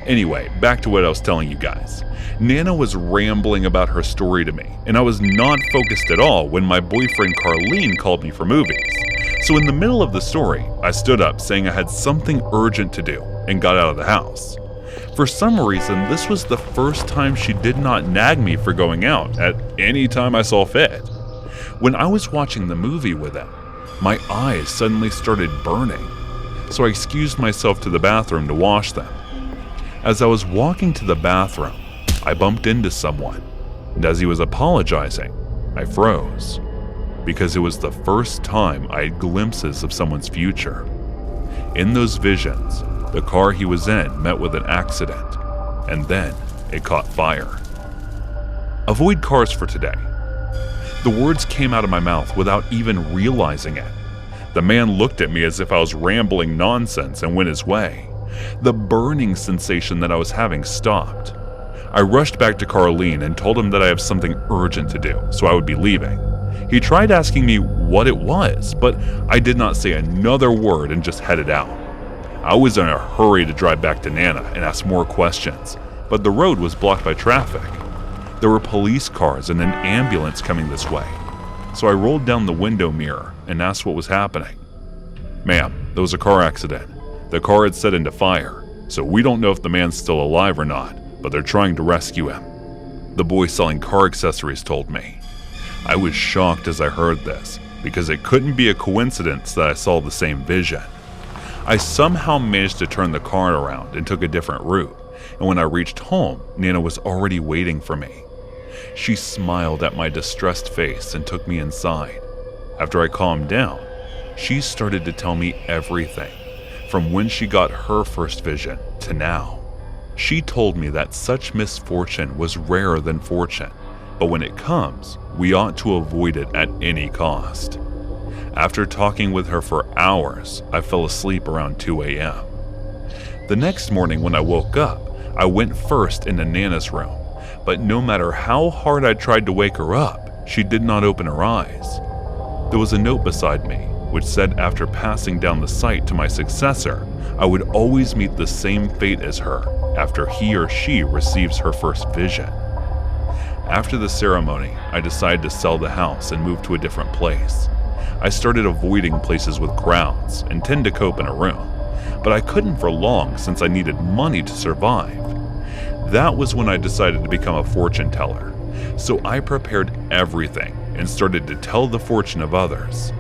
Anyway, back to what I was telling you guys. Nana was rambling about her story to me, and I was not focused at all when my boyfriend Carlene called me for movies. So in the middle of the story, I stood up saying I had something urgent to do and got out of the house. For some reason, this was the first time she did not nag me for going out at any time I saw fit. When I was watching the movie with him, my eyes suddenly started burning, so I excused myself to the bathroom to wash them. As I was walking to the bathroom, I bumped into someone, and as he was apologizing, I froze, because it was the first time I had glimpses of someone's future. In those visions, the car he was in met with an accident, and then it caught fire. Avoid cars for today. The words came out of my mouth without even realizing it. The man looked at me as if I was rambling nonsense and went his way. The burning sensation that I was having stopped. I rushed back to Carlene and told him that I have something urgent to do, so I would be leaving. He tried asking me what it was, but I did not say another word and just headed out. I was in a hurry to drive back to Nana and ask more questions, but the road was blocked by traffic. There were police cars and an ambulance coming this way, so I rolled down the window mirror and asked what was happening. "Ma'am, there was a car accident. The car had set into fire, so we don't know if the man's still alive or not, but they're trying to rescue him," the boy selling car accessories told me. I was shocked as I heard this, because it couldn't be a coincidence that I saw the same vision. I somehow managed to turn the car around and took a different route, and when I reached home, Nana was already waiting for me. She smiled at my distressed face and took me inside. After I calmed down, she started to tell me everything, from when she got her first vision to now. She told me that such misfortune was rarer than fortune, but when it comes, we ought to avoid it at any cost. After talking with her for hours, I fell asleep around 2 a.m. The next morning when I woke up, I went first into Nana's room, but no matter how hard I tried to wake her up, she did not open her eyes. There was a note beside me, which said after passing down the sight to my successor, I would always meet the same fate as her after he or she receives her first vision. After the ceremony, I decided to sell the house and move to a different place. I started avoiding places with crowds and tend to cope in a room, but I couldn't for long since I needed money to survive. That was when I decided to become a fortune teller, so I prepared everything and started to tell the fortune of others.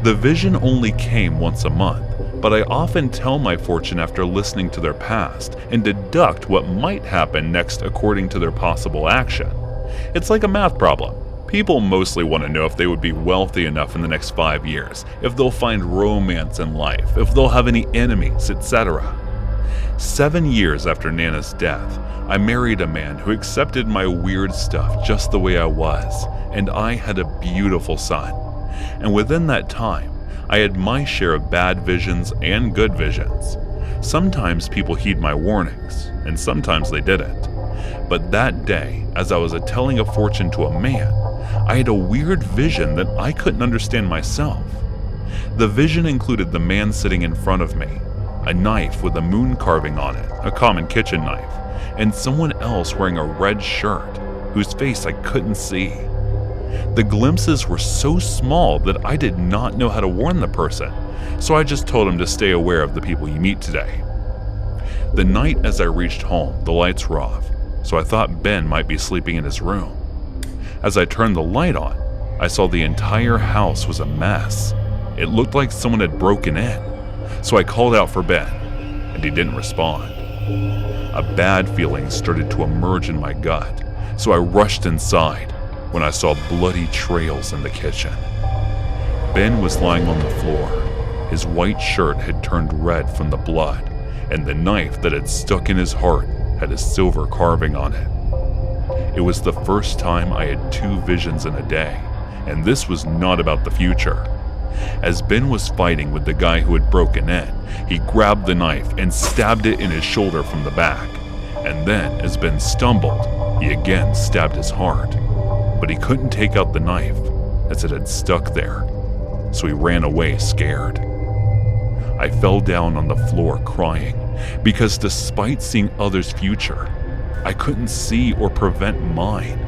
The vision only came once a month, but I often tell my fortune after listening to their past and deduct what might happen next according to their possible action. It's like a math problem. People mostly want to know if they would be wealthy enough in the next 5 years, if they'll find romance in life, if they'll have any enemies, etc. 7 years after Nana's death, I married a man who accepted my weird stuff just the way I was, and I had a beautiful son. And within that time, I had my share of bad visions and good visions. Sometimes people heed my warnings, and sometimes they didn't. But that day, as I was telling a fortune to a man, I had a weird vision that I couldn't understand myself. The vision included the man sitting in front of me, a knife with a moon carving on it, a common kitchen knife, and someone else wearing a red shirt, whose face I couldn't see. The glimpses were so small that I did not know how to warn the person, so I just told him to stay aware of the people you meet today. The night as I reached home, the lights were off, so I thought Ben might be sleeping in his room. As I turned the light on, I saw the entire house was a mess. It looked like someone had broken in, so I called out for Ben, and he didn't respond. A bad feeling started to emerge in my gut, so I rushed inside when I saw bloody trails in the kitchen. Ben was lying on the floor. His white shirt had turned red from the blood, and the knife that had stuck in his heart had a silver carving on it. It was the first time I had 2 visions in a day, and this was not about the future. As Ben was fighting with the guy who had broken in, he grabbed the knife and stabbed it in his shoulder from the back. And then, as Ben stumbled, he again stabbed his heart. But he couldn't take out the knife, as it had stuck there, so he ran away scared. I fell down on the floor crying, because despite seeing others' future, I couldn't see or prevent mine.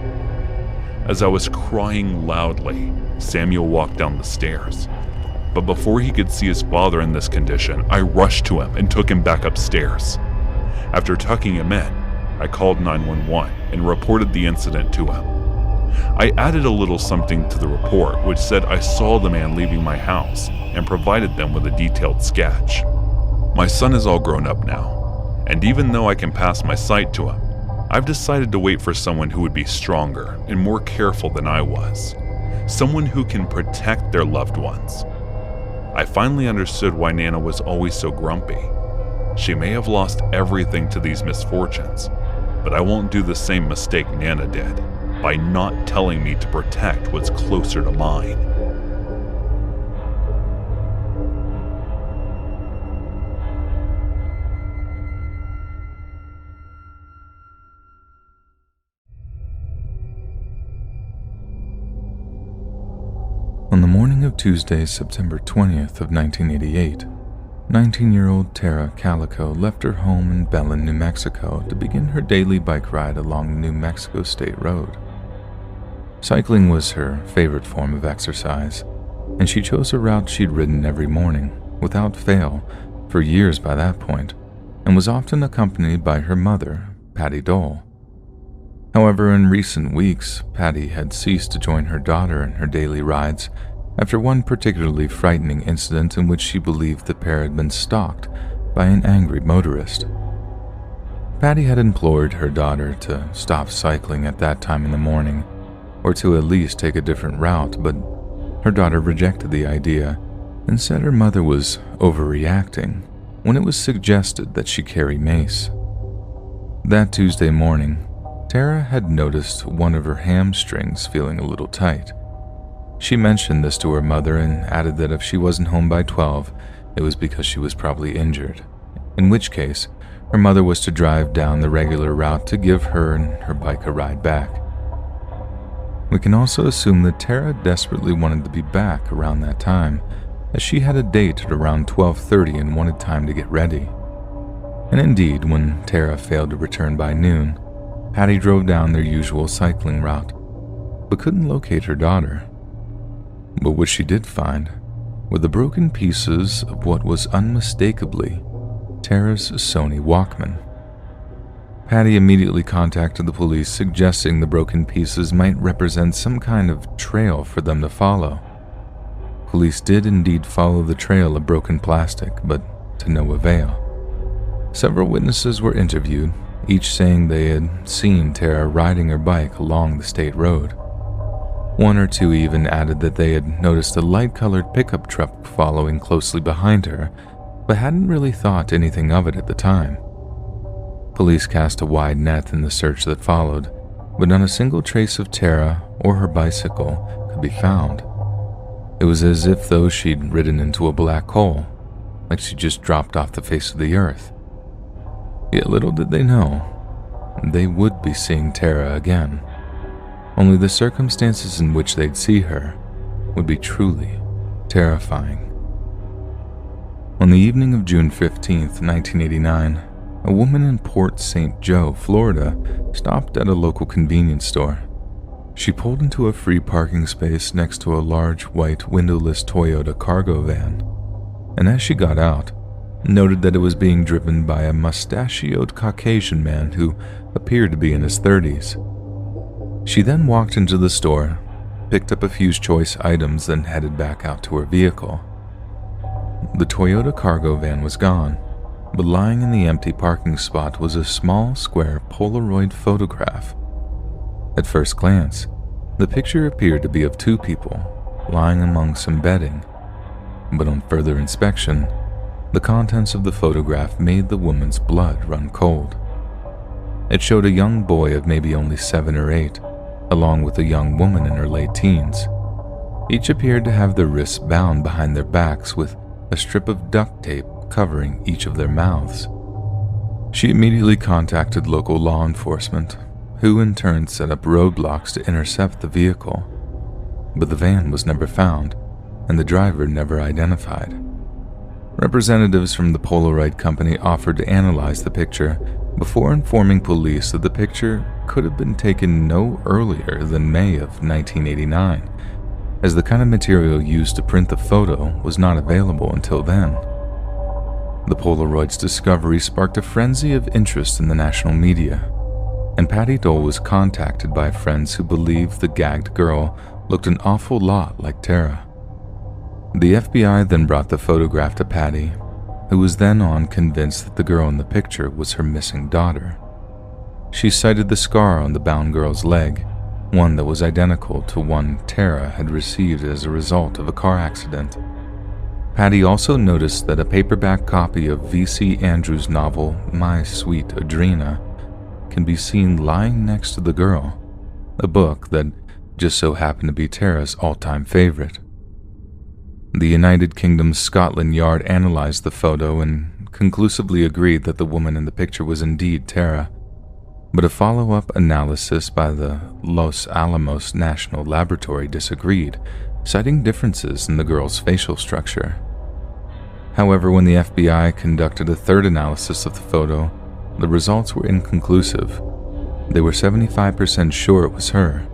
As I was crying loudly, Samuel walked down the stairs. But before he could see his father in this condition, I rushed to him and took him back upstairs. After tucking him in, I called 911 and reported the incident to him. I added a little something to the report which said I saw the man leaving my house and provided them with a detailed sketch. My son is all grown up now, and even though I can pass my sight to him, I've decided to wait for someone who would be stronger and more careful than I was. Someone who can protect their loved ones. I finally understood why Nana was always so grumpy. She may have lost everything to these misfortunes, but I won't do the same mistake Nana did by not telling me to protect what's closer to mine. On the morning of Tuesday, September 20th of 1988, 19-year-old Tara Calico left her home in Belen, New Mexico to begin her daily bike ride along the New Mexico State Road. Cycling was her favorite form of exercise, and she chose a route she'd ridden every morning, without fail, for years by that point, and was often accompanied by her mother, Patty Dole. However, in recent weeks, Patty had ceased to join her daughter in her daily rides after one particularly frightening incident in which she believed the pair had been stalked by an angry motorist. Patty had implored her daughter to stop cycling at that time in the morning, or to at least take a different route, but her daughter rejected the idea and said her mother was overreacting when it was suggested that she carry mace. That Tuesday morning, Tara had noticed one of her hamstrings feeling a little tight. She mentioned this to her mother and added that if she wasn't home by 12, it was because she was probably injured, in which case her mother was to drive down the regular route to give her and her bike a ride back. We can also assume that Tara desperately wanted to be back around that time, as she had a date at around 12:30 and wanted time to get ready. And indeed, when Tara failed to return by noon, Patty drove down their usual cycling route, but couldn't locate her daughter. But what she did find were the broken pieces of what was unmistakably Tara's Sony Walkman. Patty immediately contacted the police, suggesting the broken pieces might represent some kind of trail for them to follow. Police did indeed follow the trail of broken plastic, but to no avail. Several witnesses were interviewed, each saying they had seen Tara riding her bike along the state road. One or two even added that they had noticed a light-colored pickup truck following closely behind her, but hadn't really thought anything of it at the time. Police cast a wide net in the search that followed, but not a single trace of Tara or her bicycle could be found. It was as if though she'd ridden into a black hole, like she just dropped off the face of the earth. Yet little did they know, they would be seeing Tara again. Only the circumstances in which they'd see her would be truly terrifying. On the evening of June 15th, 1989, a woman in Port St. Joe, Florida, stopped at a local convenience store. She pulled into a free parking space next to a large white windowless Toyota cargo van, and as she got out, noted that it was being driven by a mustachioed Caucasian man who appeared to be in his 30s. She then walked into the store, picked up a few choice items, then headed back out to her vehicle. The Toyota cargo van was gone, but lying in the empty parking spot was a small square Polaroid photograph. At first glance, the picture appeared to be of two people lying among some bedding, but on further inspection, the contents of the photograph made the woman's blood run cold. It showed a young boy of maybe only 7 or 8, along with a young woman in her late teens. Each appeared to have their wrists bound behind their backs with a strip of duct tape covering each of their mouths. She immediately contacted local law enforcement, who in turn set up roadblocks to intercept the vehicle. But the van was never found, and the driver never identified. Representatives from the Polaroid company offered to analyze the picture before informing police that the picture could have been taken no earlier than May of 1989, as the kind of material used to print the photo was not available until then. The Polaroid's discovery sparked a frenzy of interest in the national media, and Patty Dole was contacted by friends who believed the gagged girl looked an awful lot like Tara. The FBI then brought the photograph to Patty, who was then on convinced that the girl in the picture was her missing daughter. She cited the scar on the bound girl's leg, one that was identical to one Tara had received as a result of a car accident. Patty also noticed that a paperback copy of V.C. Andrews' novel My Sweet Adrena can be seen lying next to the girl, a book that just so happened to be Tara's all-time favorite. The United Kingdom's Scotland Yard analyzed the photo and conclusively agreed that the woman in the picture was indeed Tara, but a follow-up analysis by the Los Alamos National Laboratory disagreed, citing differences in the girl's facial structure. However, when the FBI conducted a third analysis of the photo, the results were inconclusive. They were 75% sure it was her,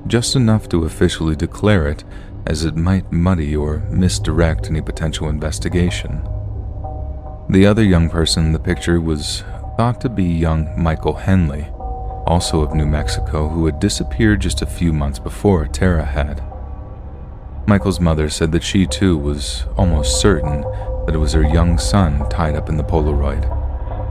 just enough to officially declare it, as it might muddy or misdirect any potential investigation. The other young person in the picture was thought to be young Michael Henley, also of New Mexico, who had disappeared just a few months before Tara had. Michael's mother said that she too was almost certain that it was her young son tied up in the Polaroid.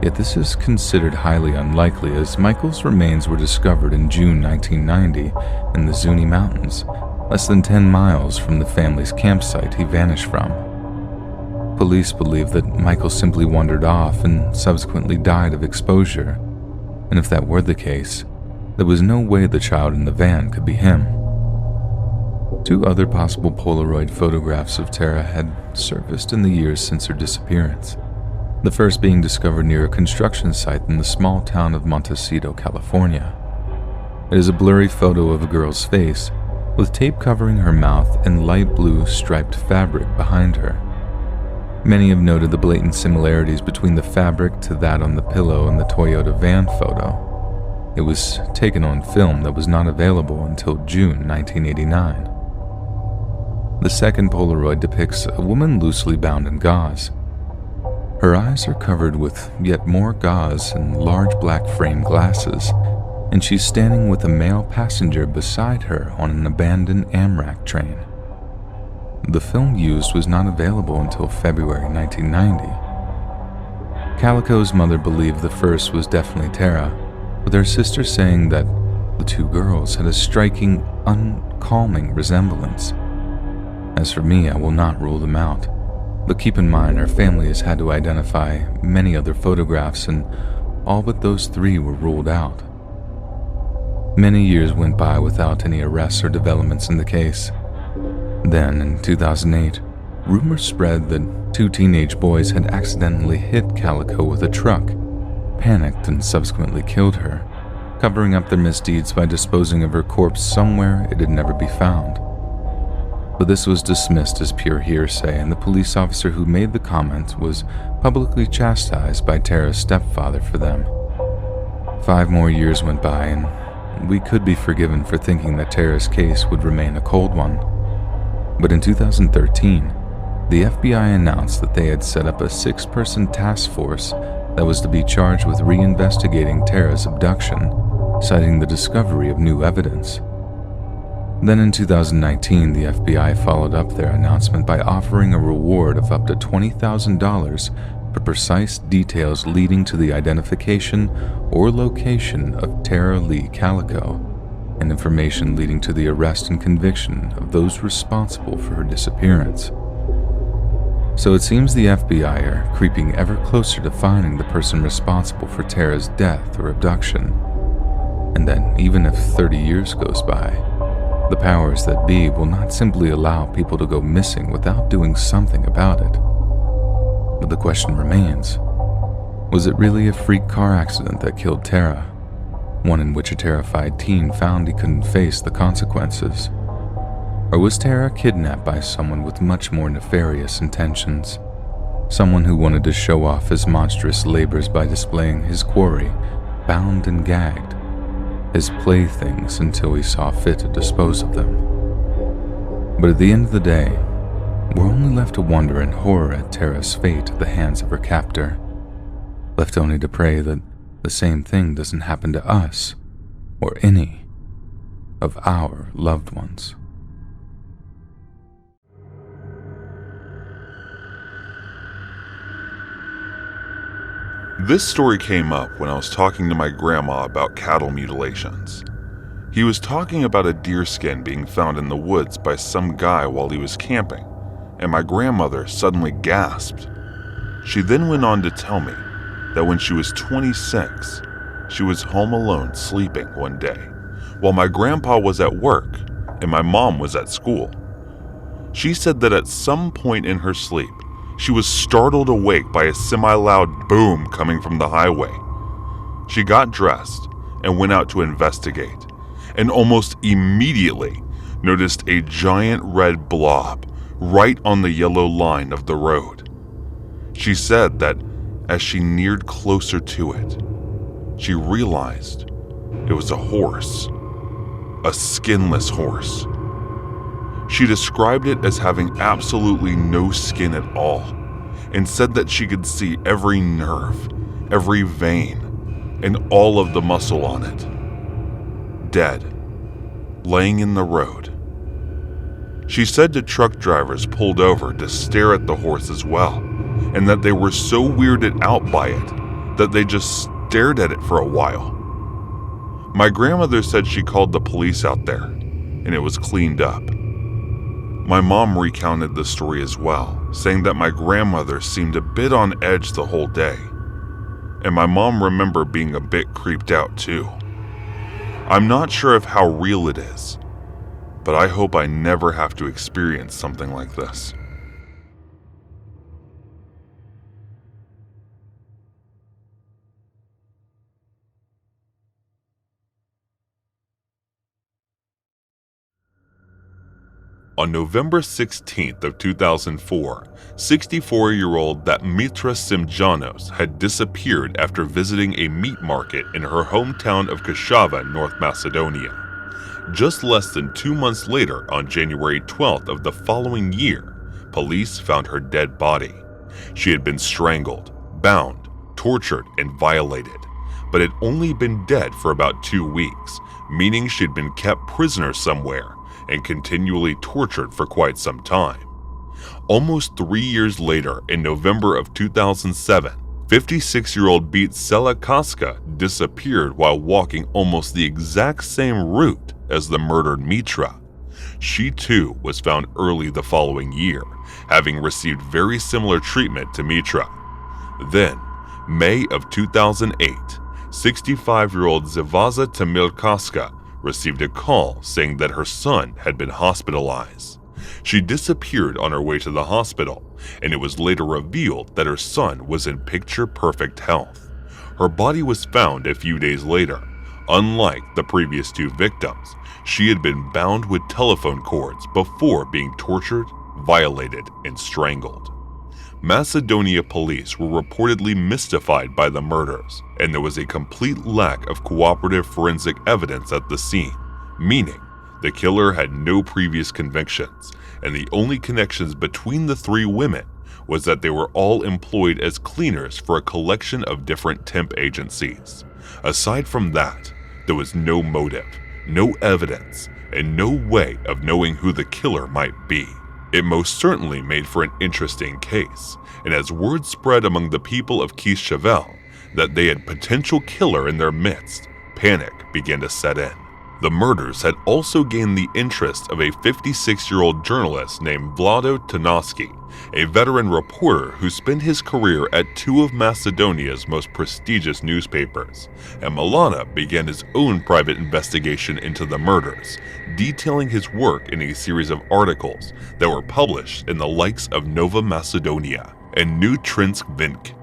Yet this is considered highly unlikely, as Michael's remains were discovered in June 1990 in the Zuni Mountains, less than 10 miles from the family's campsite he vanished from. Police believe that Michael simply wandered off and subsequently died of exposure, and if that were the case, there was no way the child in the van could be him. 2 other possible Polaroid photographs of Tara had surfaced in the years since her disappearance, the first being discovered near a construction site in the small town of Montecito, California. It is a blurry photo of a girl's face, with tape covering her mouth and light blue striped fabric behind her. Many have noted the blatant similarities between the fabric to that on the pillow in the Toyota van photo. It was taken on film that was not available until June 1989. The second Polaroid depicts a woman loosely bound in gauze. Her eyes are covered with yet more gauze and large black frame glasses, and she's standing with a male passenger beside her on an abandoned Amtrak train. the film used was not available until February 1990. Calico's mother believed the first was definitely Tara, with her sister saying that the two girls had a striking, uncalming resemblance. As for me, I will not rule them out, but keep in mind our family has had to identify many other photographs, and all but those three were ruled out. Many years went by without any arrests or developments in the case. Then, in 2008, rumors spread that two teenage boys had accidentally hit Calico with a truck, panicked, and subsequently killed her, covering up their misdeeds by disposing of her corpse somewhere it'd never be found. But this was dismissed as pure hearsay, and the police officer who made the comment was publicly chastised by Tara's stepfather for them. 5 more years went by, and we could be forgiven for thinking that Tara's case would remain a cold one. But in 2013, the FBI announced that they had set up a 6-person task force that was to be charged with reinvestigating Tara's abduction, citing the discovery of new evidence. Then in 2019, the FBI followed up their announcement by offering a reward of up to $20,000 for precise details leading to the identification or location of Tara Lee Calico, and information leading to the arrest and conviction of those responsible for her disappearance. So it seems the FBI are creeping ever closer to finding the person responsible for Tara's death or abduction, and that even if 30 years goes by, the powers that be will not simply allow people to go missing without doing something about it. But the question remains, was it really a freak car accident that killed Tara? One in which a terrified teen found he couldn't face the consequences? Or was Tara kidnapped by someone with much more nefarious intentions? Someone who wanted to show off his monstrous labors by displaying his quarry, bound and gagged, his playthings until he saw fit to dispose of them. But at the end of the day, we're only left to wonder in horror at Tara's fate at the hands of her captor, left only to pray that the same thing doesn't happen to us or any of our loved ones. This story came up when I was talking to my grandma about cattle mutilations. He was talking about a deer skin being found in the woods by some guy while he was camping, and my grandmother suddenly gasped. She then went on to tell me that when she was 26, she was home alone sleeping one day, while my grandpa was at work and my mom was at school. She said that at some point in her sleep, she was startled awake by a semi-loud boom coming from the highway. She got dressed and went out to investigate, and almost immediately noticed a giant red blob right on the yellow line of the road. She said that as she neared closer to it, she realized it was a horse, a skinless horse. She described it as having absolutely no skin at all, and said that she could see every nerve, every vein, and all of the muscle on it. Dead, laying in the road. She said the truck drivers pulled over to stare at the horse as well, and that they were so weirded out by it that they just stared at it for a while. My grandmother said she called the police out there, and it was cleaned up. My mom recounted the story as well, saying that my grandmother seemed a bit on edge the whole day, and my mom remembered being a bit creeped out too. I'm not sure of how real it is, but I hope I never have to experience something like this. On November 16th of 2004, 64-year-old that Mitra Simjanos had disappeared after visiting a meat market in her hometown of Kashava, North Macedonia. Just less than 2 months later, on January 12th of the following year, police found her dead body. She had been strangled, bound, tortured, and violated, but had only been dead for about 2 weeks, meaning she'd been kept prisoner somewhere and continually tortured for quite some time. Almost 3 years later, in November of 2007, 56-year-old Bitsela Kaska disappeared while walking almost the exact same route as the murdered Mitra. She too was found early the following year, having received very similar treatment to Mitra. Then, May of 2008, 65-year-old Zivaza Tamil Kaska received a call saying that her son had been hospitalized. She disappeared on her way to the hospital, and it was later revealed that her son was in picture-perfect health. Her body was found a few days later. Unlike the previous two victims, she had been bound with telephone cords before being tortured, violated, and strangled. Macedonia police were reportedly mystified by the murders, and there was a complete lack of cooperative forensic evidence at the scene, meaning the killer had no previous convictions, and the only connections between the three women was that they were all employed as cleaners for a collection of different temp agencies. Aside from that, there was no motive, no evidence, and no way of knowing who the killer might be. It most certainly made for an interesting case, and as word spread among the people of Kishevel that they had potential killer in their midst, panic began to set in. The murders had also gained the interest of a 56-year-old journalist named Vlado Tanaski, a veteran reporter who spent his career at two of Macedonia's most prestigious newspapers, and Milana began his own private investigation into the murders, detailing his work in a series of articles that were published in the likes of Nova Macedonia and New Trinsk Vink.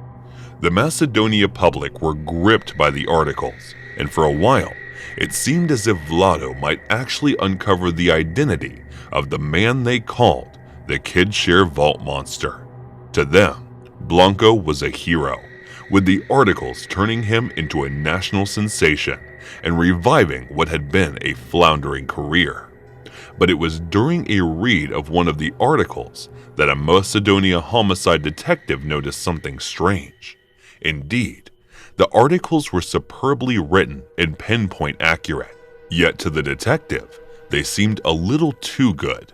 The Macedonia public were gripped by the articles, and for a while, it seemed as if Vlado might actually uncover the identity of the man they called the Kidshare Vault Monster. To them, Blanco was a hero, with the articles turning him into a national sensation and reviving what had been a floundering career. But it was during a read of one of the articles that a Macedonia homicide detective noticed something strange. Indeed, the articles were superbly written and pinpoint accurate, yet to the detective, they seemed a little too good.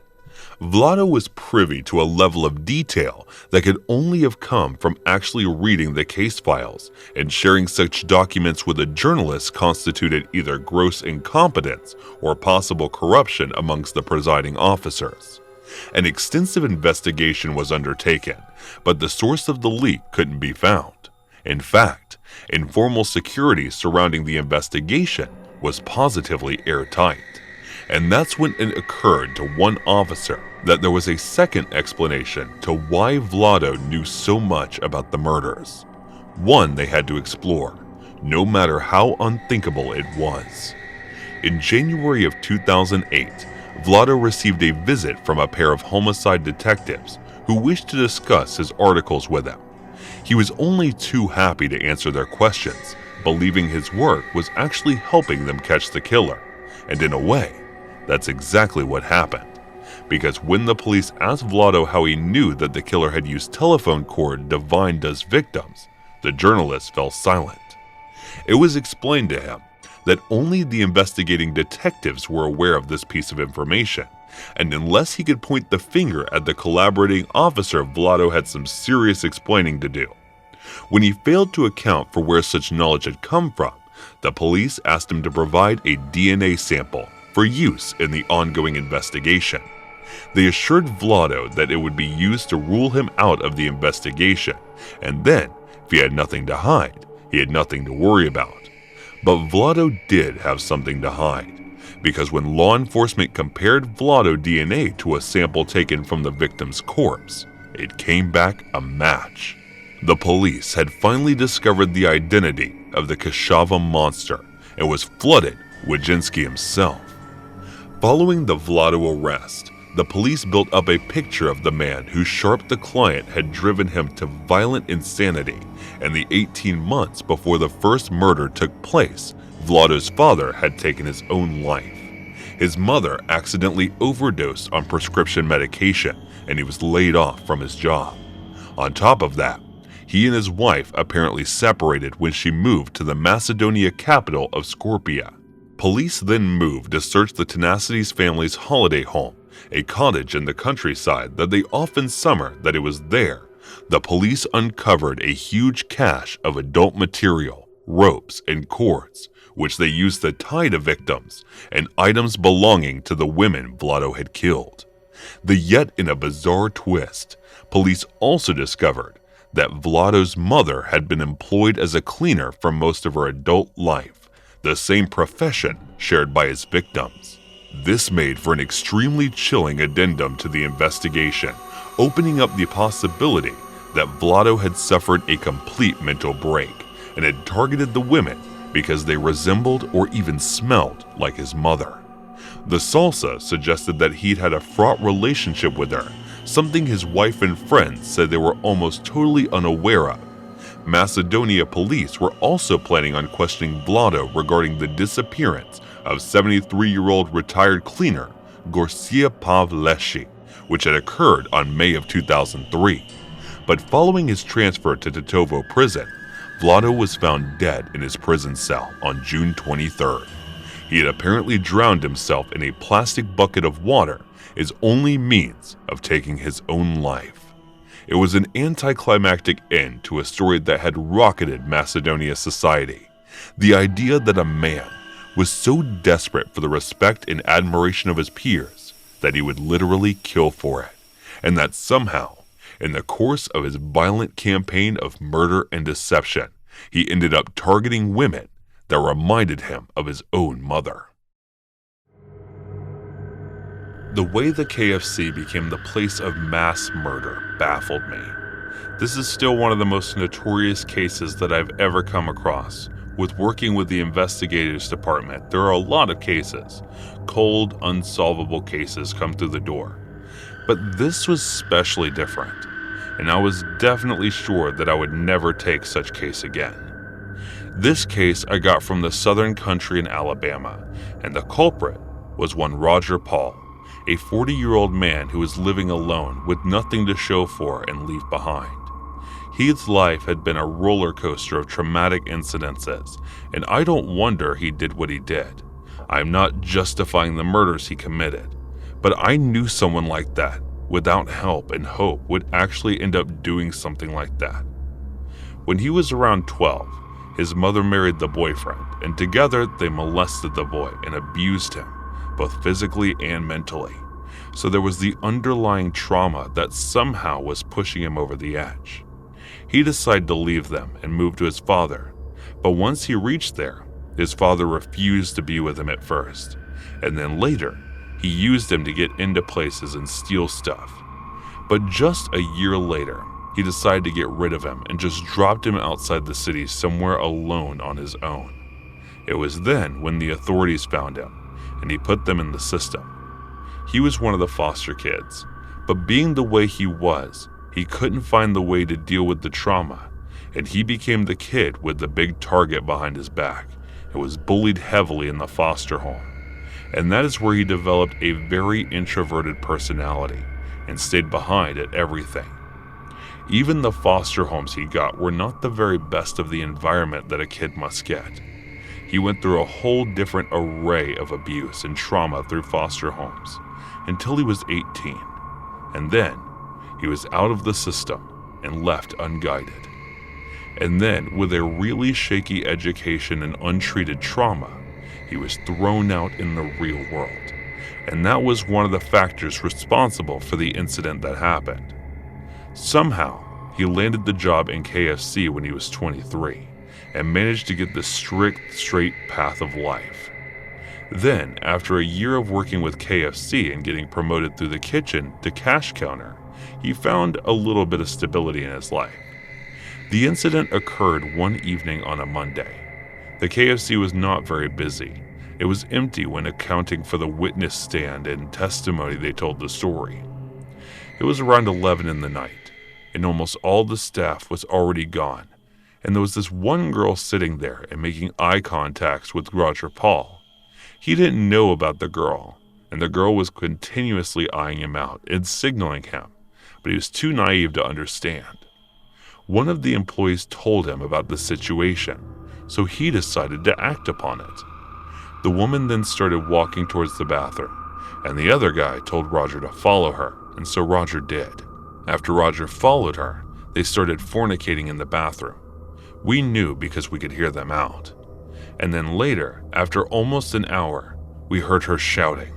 Vlado was privy to a level of detail that could only have come from actually reading the case files, and sharing such documents with a journalist constituted either gross incompetence or possible corruption amongst the presiding officers. An extensive investigation was undertaken, but the source of the leak couldn't be found. In fact, informal security surrounding the investigation was positively airtight. And that's when it occurred to one officer that there was a second explanation to why Vlado knew so much about the murders. One they had to explore, no matter how unthinkable it was. In January of 2008, Vlado received a visit from a pair of homicide detectives who wished to discuss his articles with him. He was only too happy to answer their questions, believing his work was actually helping them catch the killer. And in a way, that's exactly what happened. Because when the police asked Vlado how he knew that the killer had used telephone cord to find his victims, the journalist fell silent. It was explained to him that only the investigating detectives were aware of this piece of information, and unless he could point the finger at the collaborating officer, Vlado had some serious explaining to do. When he failed to account for where such knowledge had come from, the police asked him to provide a DNA sample for use in the ongoing investigation. They assured Vlado that it would be used to rule him out of the investigation, and then, if he had nothing to hide, he had nothing to worry about. But Vlado did have something to hide, because when law enforcement compared Vlado DNA to a sample taken from the victim's corpse, it came back a match. The police had finally discovered the identity of the Kashava monster and was flooded with Jinsky himself. Following the Vlado arrest, the police built up a picture of the man who Sharp the client had driven him to violent insanity, and the 18 months before the first murder took place, Vlado's father had taken his own life. His mother accidentally overdosed on prescription medication, and he was laid off from his job. On top of that, he and his wife apparently separated when she moved to the Macedonia capital of Skopje. Police then moved to search the Tenacity's family's holiday home a cottage in the countryside that they often summer that it was there. The police uncovered a huge cache of adult material, ropes, and cords, which they used to tie the victims, and items belonging to the women Vlado had killed. Yet in a bizarre twist, police also discovered that Vlado's mother had been employed as a cleaner for most of her adult life, the same profession shared by his victims. This made for an extremely chilling addendum to the investigation, opening up the possibility that Vlado had suffered a complete mental break and had targeted the women because they resembled or even smelled like his mother. The salsa suggested that he'd had a fraught relationship with her, something his wife and friends said they were almost totally unaware of. Macedonia police were also planning on questioning Vlado regarding the disappearance of 73-year-old retired cleaner Gorsia Pavleshi, which had occurred on May of 2003. But following his transfer to Tetovo prison, Vlado was found dead in his prison cell on June 23rd. He had apparently drowned himself in a plastic bucket of water, his only means of taking his own life. It was an anticlimactic end to a story that had rocketed Macedonia society. The idea that a man was so desperate for the respect and admiration of his peers that he would literally kill for it, and that somehow, in the course of his violent campaign of murder and deception, he ended up targeting women that reminded him of his own mother. The way the KFC became the place of mass murder baffled me. This is still one of the most notorious cases that I've ever come across. With working with the investigators department, there are a lot of cases. Cold, unsolvable cases come through the door. But this was especially different, and I was definitely sure that I would never take such case again. This case I got from the southern country in Alabama, and the culprit was one Roger Paul, a 40-year-old man who was living alone with nothing to show for and leave behind. His life had been a roller coaster of traumatic incidences, and I don't wonder he did what he did. I'm not justifying the murders he committed, but I knew someone like that, without help and hope, would actually end up doing something like that. When he was around 12, his mother married the boyfriend, and together they molested the boy and abused him, both physically and mentally. So there was the underlying trauma that somehow was pushing him over the edge. He decided to leave them and move to his father, but once he reached there, his father refused to be with him at first, and then later, he used him to get into places and steal stuff. But just a year later, he decided to get rid of him and just dropped him outside the city somewhere alone on his own. It was then when the authorities found him, and he put them in the system. He was one of the foster kids, but being the way he was, he couldn't find the way to deal with the trauma, and he became the kid with the big target behind his back and was bullied heavily in the foster home. And that is where he developed a very introverted personality and stayed behind at everything. Even the foster homes he got were not the very best of the environment that a kid must get. He went through a whole different array of abuse and trauma through foster homes until he was 18, and then he was out of the system and left unguided. And then, with a really shaky education and untreated trauma, he was thrown out in the real world, and that was one of the factors responsible for the incident that happened. Somehow, he landed the job in KFC when he was 23, and managed to get the strict, straight path of life. Then, after a year of working with KFC and getting promoted through the kitchen to cash counter, he found a little bit of stability in his life. The incident occurred one evening on a Monday. The KFC was not very busy. It was empty when accounting for the witness stand and testimony they told the story. It was around 11 in the night, and almost all the staff was already gone, and there was this one girl sitting there and making eye contacts with Roger Paul. He didn't know about the girl, and the girl was continuously eyeing him out and signaling him, but he was too naive to understand. One of the employees told him about the situation, so he decided to act upon it. The woman then started walking towards the bathroom, and the other guy told Roger to follow her, and so Roger did. After Roger followed her, they started fornicating in the bathroom. We knew because we could hear them out. And then later, after almost an hour, we heard her shouting,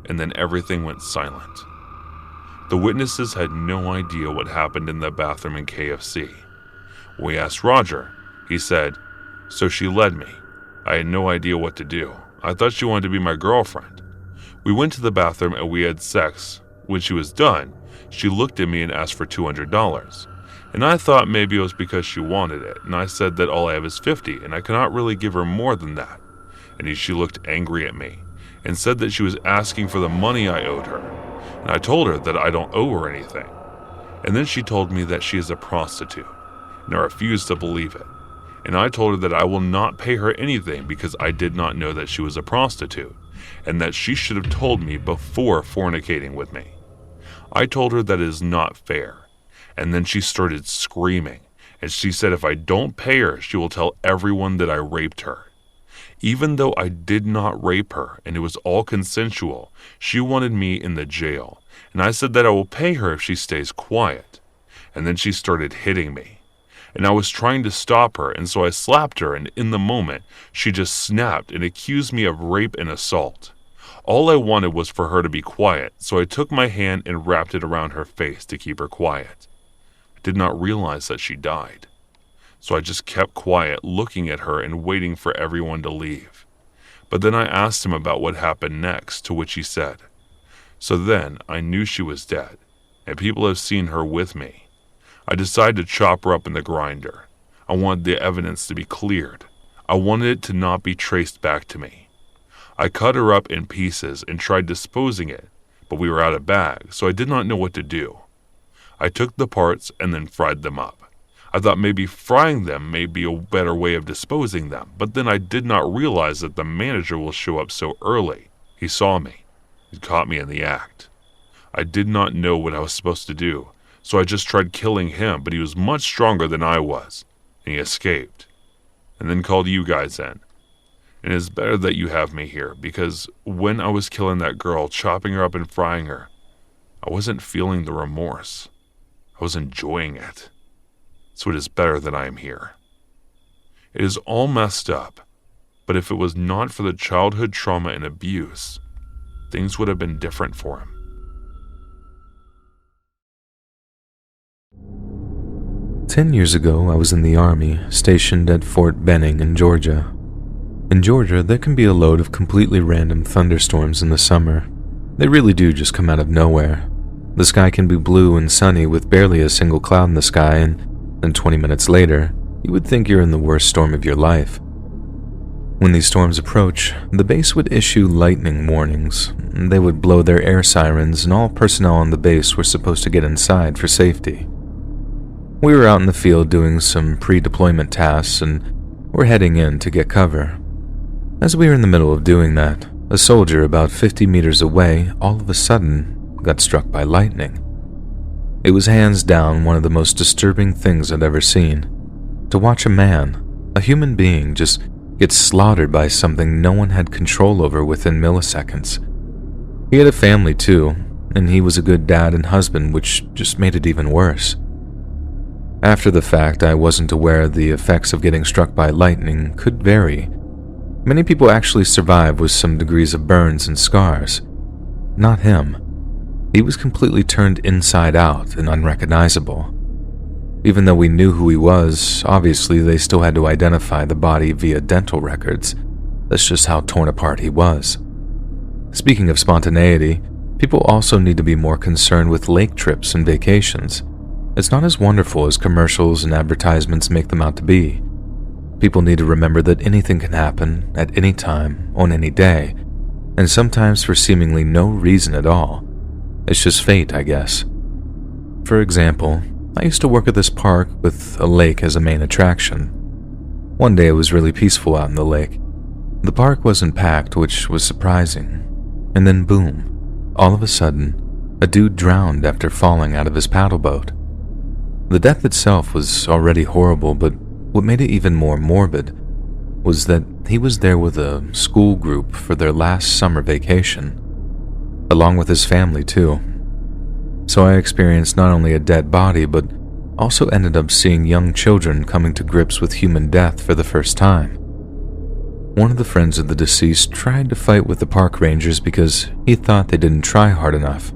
and then everything went silent. The witnesses had no idea what happened in the bathroom in KFC. When we asked Roger, he said, "So she led me. I had no idea what to do. I thought she wanted to be my girlfriend. We went to the bathroom and we had sex. When she was done, she looked at me and asked for $200. And I thought maybe it was because she wanted it, and I said that all I have is $50, and I cannot really give her more than that. And she looked angry at me, and said that she was asking for the money I owed her, and I told her that I don't owe her anything. And then she told me that she is a prostitute, and I refused to believe it. And I told her that I will not pay her anything because I did not know that she was a prostitute, and that she should have told me before fornicating with me. I told her that it is not fair. And then she started screaming, and she said if I don't pay her, she will tell everyone that I raped her. Even though I did not rape her and it was all consensual, she wanted me in the jail, and I said that I will pay her if she stays quiet. And then she started hitting me, and I was trying to stop her, and so I slapped her, and in the moment, she just snapped and accused me of rape and assault. All I wanted was for her to be quiet, so I took my hand and wrapped it around her face to keep her quiet. Did not realize that she died. So I just kept quiet, looking at her and waiting for everyone to leave. But then I asked him about what happened next, to which he said, "So then I knew she was dead, and people have seen her with me. I decided to chop her up in the grinder. I wanted the evidence to be cleared. I wanted it to not be traced back to me. I cut her up in pieces and tried disposing it, but we were out of bags, so I did not know what to do. I took the parts and then fried them up. I thought maybe frying them may be a better way of disposing them, but then I did not realize that the manager will show up so early. He saw me. He caught me in the act. I did not know what I was supposed to do, so I just tried killing him, but he was much stronger than I was, and he escaped, and then called you guys in. And it is better that you have me here, because when I was killing that girl, chopping her up and frying her, I wasn't feeling the remorse. I was enjoying it. So it is better that I am here. It is all messed up, but if it was not for the childhood trauma and abuse, things would have been different for him." "10 years ago, I was in the Army, stationed at Fort Benning in Georgia. In Georgia, there can be a load of completely random thunderstorms in the summer. They really do just come out of nowhere. The sky can be blue and sunny with barely a single cloud in the sky, and then 20 minutes later, you would think you're in the worst storm of your life. When these storms approach, the base would issue lightning warnings. They would blow their air sirens, and all personnel on the base were supposed to get inside for safety. We were out in the field doing some pre-deployment tasks, and were heading in to get cover. As we were in the middle of doing that, a soldier about 50 meters away all of a sudden got struck by lightning. It was hands down one of the most disturbing things I'd ever seen. To watch a man, a human being, just get slaughtered by something no one had control over within milliseconds. He had a family too, and he was a good dad and husband, which just made it even worse. After the fact, I wasn't aware the effects of getting struck by lightning could vary. Many people actually survive with some degrees of burns and scars. Not him. He was completely turned inside out and unrecognizable. Even though we knew who he was, obviously they still had to identify the body via dental records. That's just how torn apart he was. Speaking of spontaneity, people also need to be more concerned with lake trips and vacations. It's not as wonderful as commercials and advertisements make them out to be. People need to remember that anything can happen at any time, on any day, and sometimes for seemingly no reason at all. It's just fate, I guess. For example, I used to work at this park with a lake as a main attraction. One day it was really peaceful out in the lake. The park wasn't packed, which was surprising. And then boom, all of a sudden, a dude drowned after falling out of his paddle boat. The death itself was already horrible, but what made it even more morbid was that he was there with a school group for their last summer vacation. along with his family too. So I experienced not only a dead body, but also ended up seeing young children coming to grips with human death for the first time. One of the friends of the deceased tried to fight with the park rangers because he thought they didn't try hard enough.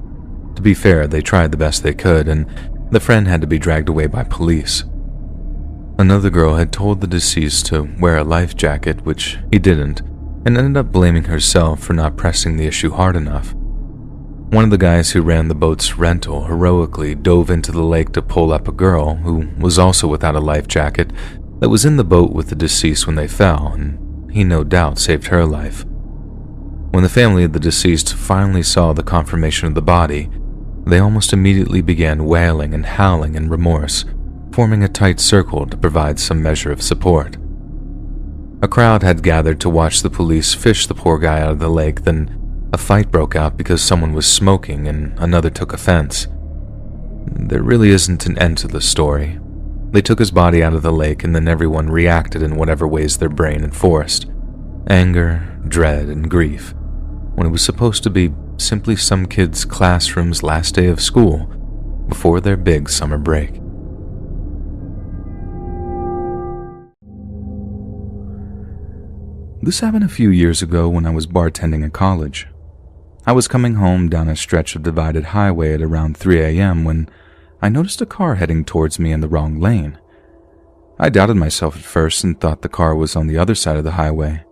To be fair, they tried the best they could, and the friend had to be dragged away by police. Another girl had told the deceased to wear a life jacket, which he didn't, and ended up blaming herself for not pressing the issue hard enough. One of the guys who ran the boat's rental heroically dove into the lake to pull up a girl who was also without a life jacket that was in the boat with the deceased when they fell, and he no doubt saved her life. When the family of the deceased finally saw the confirmation of the body, they almost immediately began wailing and howling in remorse, forming a tight circle to provide some measure of support. A crowd had gathered to watch the police fish the poor guy out of the lake, then a fight broke out because someone was smoking and another took offense. There really isn't an end to the story. They took his body out of the lake and then everyone reacted in whatever ways their brain enforced. Anger, dread, and grief, when it was supposed to be simply some kid's classroom's last day of school before their big summer break. This happened a few years ago when I was bartending at college. I was coming home down a stretch of divided highway at around 3 a.m. when I noticed a car heading towards me in the wrong lane. I doubted myself at first and thought the car was on the other side of the highway.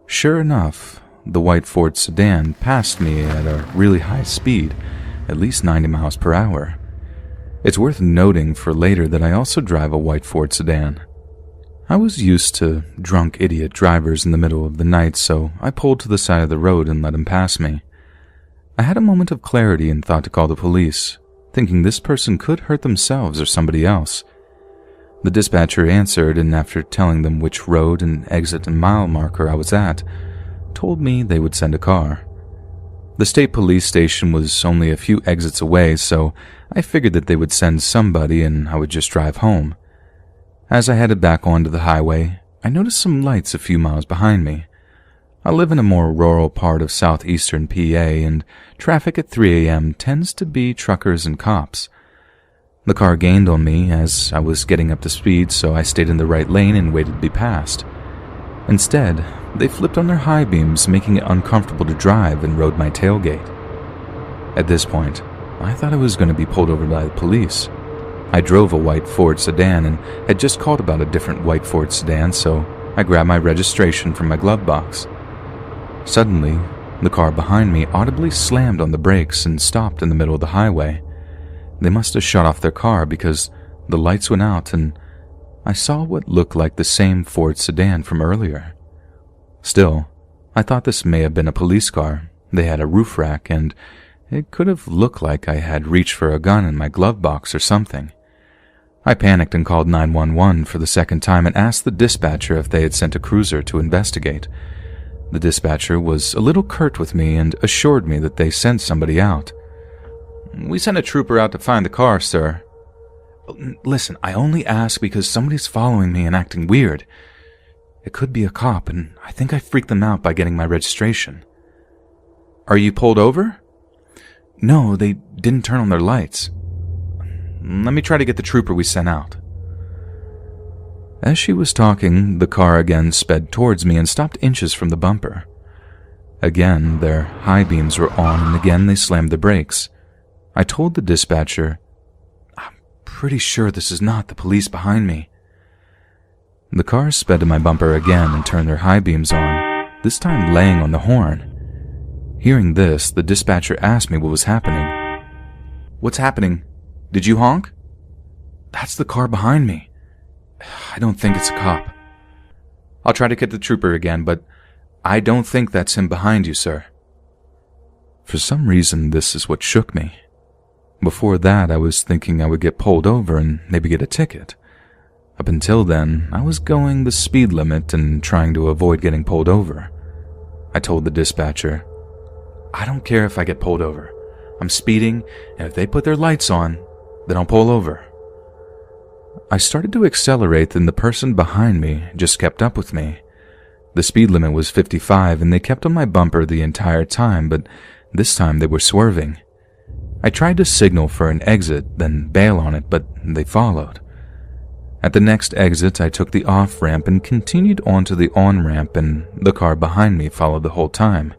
Sure enough, the white Ford sedan passed me at a really high speed, at least 90 miles per hour. It's worth noting for later that I also drive a white Ford sedan. I was used to drunk idiot drivers in the middle of the night, so I pulled to the side of the road and let him pass me. I had a moment of clarity and thought to call the police, thinking this person could hurt themselves or somebody else. The dispatcher answered, and after telling them which road and exit and mile marker I was at, told me they would send a car. The state police station was only a few exits away, so I figured that they would send somebody and I would just drive home. As I headed back onto the highway, I noticed some lights a few miles behind me. I live in a more rural part of southeastern PA, and traffic at 3 a.m. tends to be truckers and cops. The car gained on me as I was getting up to speed, so I stayed in the right lane and waited to be passed. Instead, they flipped on their high beams, making it uncomfortable to drive, and rode my tailgate. At this point, I thought I was going to be pulled over by the police. I drove a white Ford sedan and had just called about a different white Ford sedan, so I grabbed my registration from my glove box. Suddenly, the car behind me audibly slammed on the brakes and stopped in the middle of the highway. They must have shut off their car because the lights went out and I saw what looked like the same Ford sedan from earlier. Still, I thought this may have been a police car. They had a roof rack and it could have looked like I had reached for a gun in my glove box or something. I panicked and called 911 for the second time and asked the dispatcher if they had sent a cruiser to investigate. The dispatcher was a little curt with me and assured me that they sent somebody out. "We sent a trooper out to find the car, sir." "Listen, I only ask because somebody's following me and acting weird. It could be a cop, and I think I freaked them out by getting my registration." "Are you pulled over?" "No, they didn't turn on their lights." "Let me try to get the trooper we sent out." As she was talking, the car again sped towards me and stopped inches from the bumper. Again, their high beams were on, and again they slammed the brakes. I told the dispatcher, "I'm pretty sure this is not the police behind me." The car sped to my bumper again and turned their high beams on, this time laying on the horn. Hearing this, the dispatcher asked me what was happening. "What's happening? Did you honk?" "That's the car behind me. I don't think it's a cop." "I'll try to get the trooper again, but I don't think that's him behind you, sir." For some reason, this is what shook me. Before that, I was thinking I would get pulled over and maybe get a ticket. Up until then, I was going the speed limit and trying to avoid getting pulled over. I told the dispatcher, "I don't care if I get pulled over. I'm speeding, and if they put their lights on, then I'll pull over." I started to accelerate, and the person behind me just kept up with me. The speed limit was 55, and they kept on my bumper the entire time, but This time they were swerving. I tried to signal for an exit, then bail on it, but they followed. At the next exit, I took the off-ramp and continued onto the on-ramp, and the car behind me followed the whole time.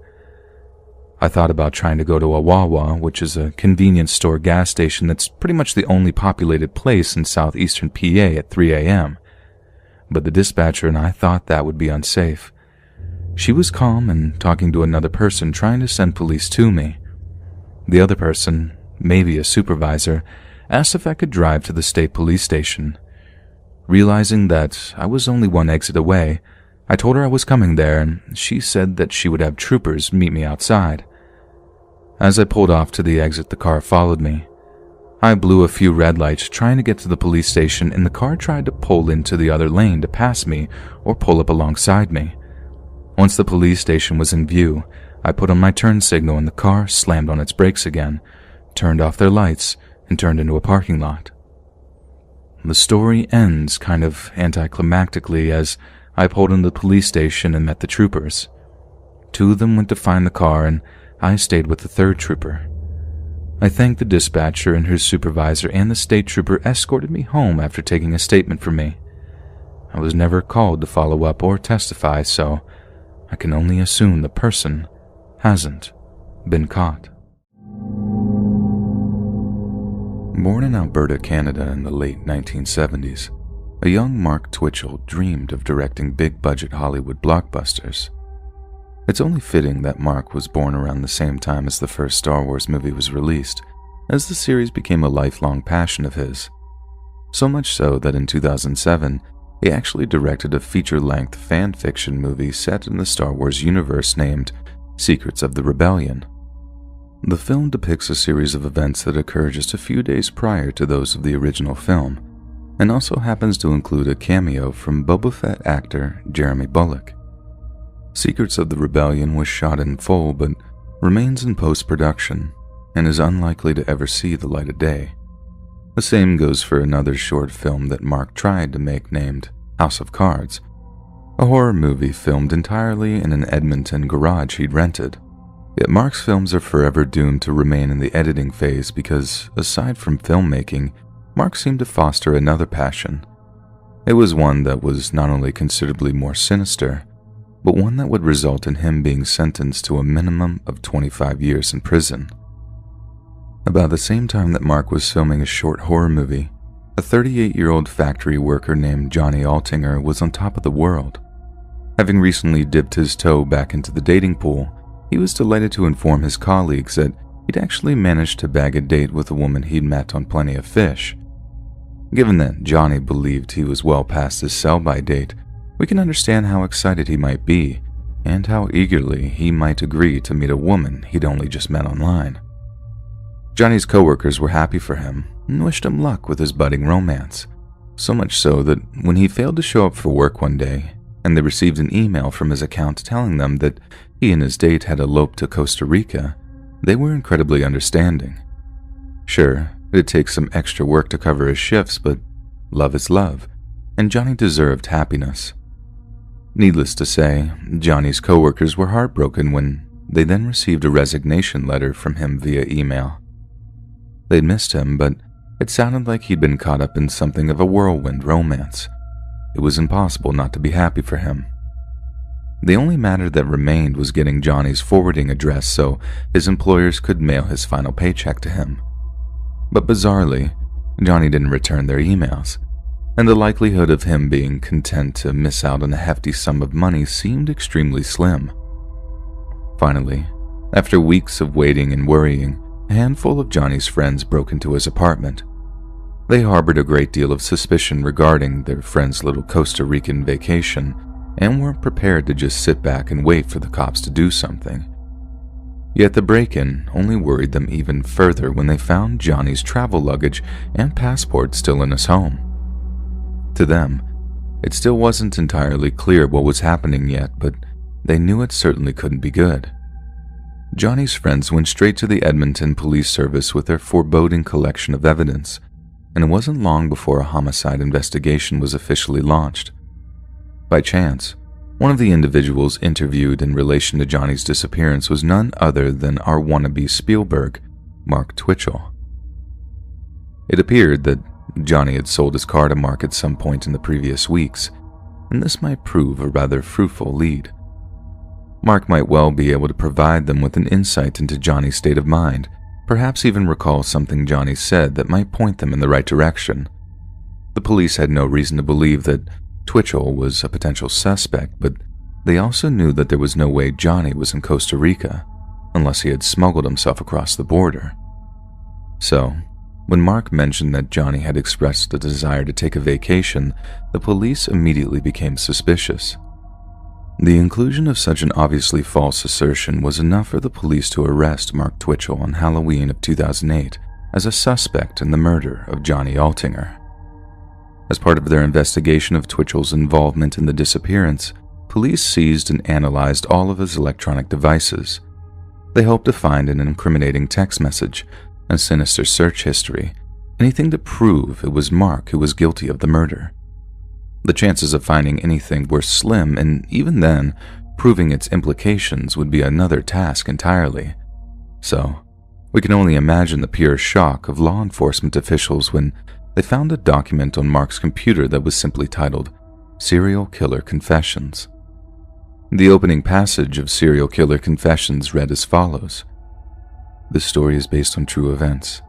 I thought about trying to go to a Wawa, which is a convenience store gas station that's pretty much the only populated place in southeastern PA at 3 a.m. But the dispatcher and I thought that would be unsafe. She was calm and talking to another person trying to send police to me. The other person, maybe a supervisor, asked if I could drive to the state police station. Realizing that I was only one exit away, I told her I was coming there, and she said that she would have troopers meet me outside. As I pulled off to the exit, the car followed me. I blew a few red lights trying to get to the police station, and the car tried to pull into the other lane to pass me or pull up alongside me. Once the police station was in view, I put on my turn signal and the car slammed on its brakes again, turned off their lights, and turned into a parking lot. The story ends kind of anticlimactically as I pulled into the police station and met the troopers. Two of them went to find the car, and I stayed with the third trooper. I thanked the dispatcher and her supervisor, and the state trooper escorted me home after taking a statement from me. I was never called to follow up or testify, so I can only assume the person hasn't been caught. Born in Alberta, Canada in the late 1970s, a young Mark Twitchell dreamed of directing big-budget Hollywood blockbusters. It's only fitting that Mark was born around the same time as the first Star Wars movie was released, as the series became a lifelong passion of his. So much so that in 2007, he actually directed a feature-length fan fiction movie set in the Star Wars universe named Secrets of the Rebellion. The film depicts a series of events that occur just a few days prior to those of the original film, and also happens to include a cameo from Boba Fett actor Jeremy Bulloch. Secrets of the Rebellion was shot in full but remains in post-production and is unlikely to ever see the light of day. The same goes for another short film that Mark tried to make named House of Cards, a horror movie filmed entirely in an Edmonton garage he'd rented. Yet Mark's films are forever doomed to remain in the editing phase because, aside from filmmaking, Mark seemed to foster another passion. It was one that was not only considerably more sinister, but one that would result in him being sentenced to a minimum of 25 years in prison. About the same time that Mark was filming a short horror movie, a 38-year-old factory worker named Johnny Altinger was on top of the world. Having recently dipped his toe back into the dating pool, he was delighted to inform his colleagues that he'd actually managed to bag a date with a woman he'd met on Plenty of Fish. Given that Johnny believed he was well past his sell-by date, we can understand how excited he might be, and how eagerly he might agree to meet a woman he'd only just met online. Johnny's coworkers were happy for him and wished him luck with his budding romance, so much so that when he failed to show up for work one day, and they received an email from his account telling them that he and his date had eloped to Costa Rica, they were incredibly understanding. Sure, it'd take some extra work to cover his shifts, but love is love, and Johnny deserved happiness. Needless to say, Johnny's coworkers were heartbroken when they then received a resignation letter from him via email. They'd missed him, but it sounded like he'd been caught up in something of a whirlwind romance. It was impossible not to be happy for him. The only matter that remained was getting Johnny's forwarding address so his employers could mail his final paycheck to him. But bizarrely, Johnny didn't return their emails, and the likelihood of him being content to miss out on a hefty sum of money seemed extremely slim. Finally, after weeks of waiting and worrying, a handful of Johnny's friends broke into his apartment. They harbored a great deal of suspicion regarding their friend's little Costa Rican vacation and weren't prepared to just sit back and wait for the cops to do something. Yet the break-in only worried them even further when they found Johnny's travel luggage and passport still in his home. To them, it still wasn't entirely clear what was happening yet, but they knew it certainly couldn't be good. Johnny's friends went straight to the Edmonton Police Service with their foreboding collection of evidence, and it wasn't long before a homicide investigation was officially launched. By chance, One of the individuals interviewed in relation to Johnny's disappearance was none other than our wannabe Spielberg, Mark Twitchell. It appeared that Johnny had sold his car to Mark at some point in the previous weeks, and this might prove a rather fruitful lead. Mark might well be able to provide them with an insight into Johnny's state of mind, perhaps even recall something Johnny said that might point them in the right direction. The police had no reason to believe that Twitchell was a potential suspect, but they also knew that there was no way Johnny was in Costa Rica, unless he had smuggled himself across the border. So, when Mark mentioned that Johnny had expressed a desire to take a vacation, the police immediately became suspicious. The inclusion of such an obviously false assertion was enough for the police to arrest Mark Twitchell on Halloween of 2008 as a suspect in the murder of Johnny Altinger. As part of their investigation of Twitchell's involvement in the disappearance, police seized and analyzed all of his electronic devices. They hoped to find an incriminating text message, a sinister search history, anything to prove it was Mark who was guilty of the murder. The chances of finding anything were slim, and even then, proving its implications would be another task entirely. So, we can only imagine the pure shock of law enforcement officials when they found a document on Mark's computer that was simply titled Serial Killer Confessions. The opening passage of Serial Killer Confessions read as follows. This story is based on true events.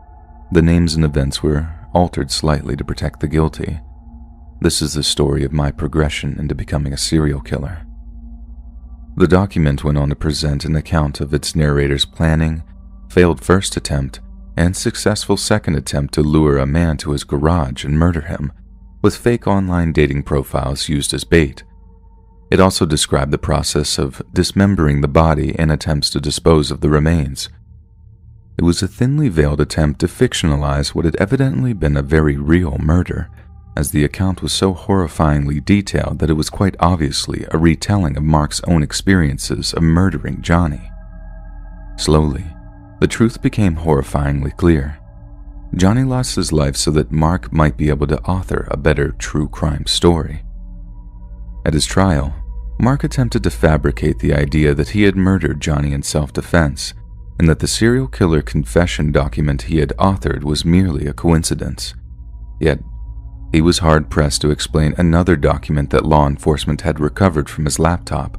The names and events were altered slightly to protect the guilty. This is the story of my progression into becoming a serial killer. The document went on to present an account of its narrator's planning, failed first attempt, and successful second attempt to lure a man to his garage and murder him, with fake online dating profiles used as bait. It also described the process of dismembering the body and attempts to dispose of the remains. It was a thinly veiled attempt to fictionalize what had evidently been a very real murder, as the account was so horrifyingly detailed that it was quite obviously a retelling of Mark's own experiences of murdering Johnny. Slowly, the truth became horrifyingly clear. Johnny lost his life so that Mark might be able to author a better true crime story. At his trial, Mark attempted to fabricate the idea that he had murdered Johnny in self-defense, and that the serial killer confession document he had authored was merely a coincidence. Yet, he was hard-pressed to explain another document that law enforcement had recovered from his laptop,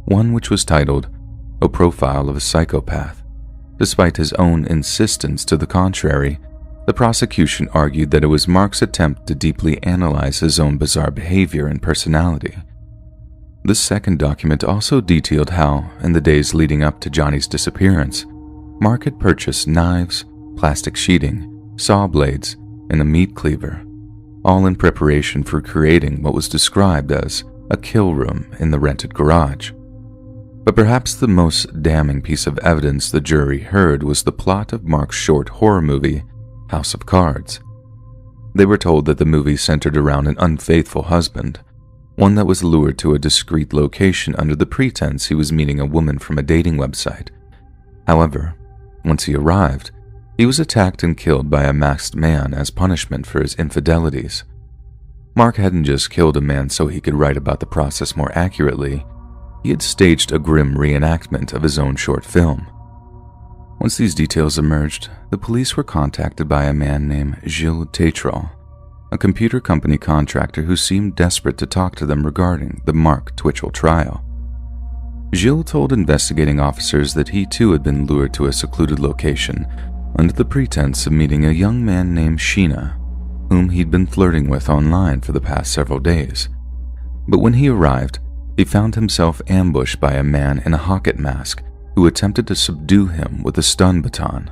one which was titled, A Profile of a Psychopath. Despite his own insistence to the contrary, the prosecution argued that it was Mark's attempt to deeply analyze his own bizarre behavior and personality. This second document also detailed how, in the days leading up to Johnny's disappearance, Mark had purchased knives, plastic sheeting, saw blades, and a meat cleaver, all in preparation for creating what was described as a kill room in the rented garage. But perhaps the most damning piece of evidence the jury heard was the plot of Mark's short horror movie, House of Cards. They were told that the movie centered around an unfaithful husband, one that was lured to a discreet location under the pretense he was meeting a woman from a dating website. However, once he arrived, he was attacked and killed by a masked man as punishment for his infidelities. Mark hadn't just killed a man so he could write about the process more accurately. He had staged a grim reenactment of his own short film. Once these details emerged, the police were contacted by a man named Gilles Tétral, a computer company contractor who seemed desperate to talk to them regarding the Mark Twitchell trial. Gilles told investigating officers that he too had been lured to a secluded location under the pretense of meeting a young man named Sheena, whom he'd been flirting with online for the past several days. But when he arrived, he found himself ambushed by a man in a hocket mask who attempted to subdue him with a stun baton.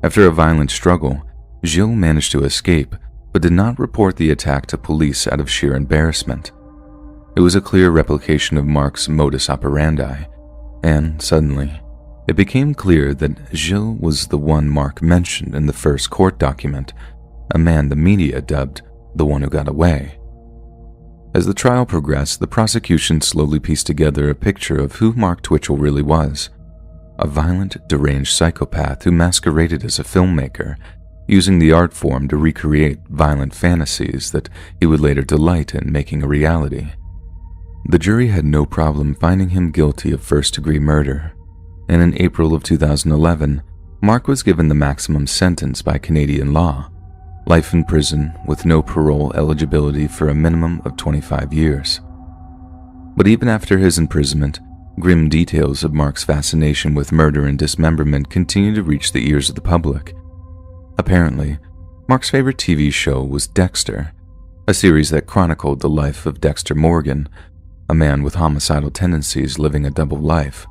After a violent struggle, Gilles managed to escape, but did not report the attack to police out of sheer embarrassment. It was a clear replication of Mark's modus operandi, and suddenly, it became clear that Gilles was the one Mark mentioned in the first court document, a man the media dubbed the one who got away. As the trial progressed, the prosecution slowly pieced together a picture of who Mark Twitchell really was, a violent, deranged psychopath who masqueraded as a filmmaker, using the art form to recreate violent fantasies that he would later delight in making a reality. The jury had no problem finding him guilty of first-degree murder, and in April of 2011, Mark was given the maximum sentence by Canadian law, life in prison with no parole eligibility for a minimum of 25 years. But even after his imprisonment, grim details of Mark's fascination with murder and dismemberment continued to reach the ears of the public. Apparently, Mark's favorite TV show was Dexter, a series that chronicled the life of Dexter Morgan, a man with homicidal tendencies living a double life.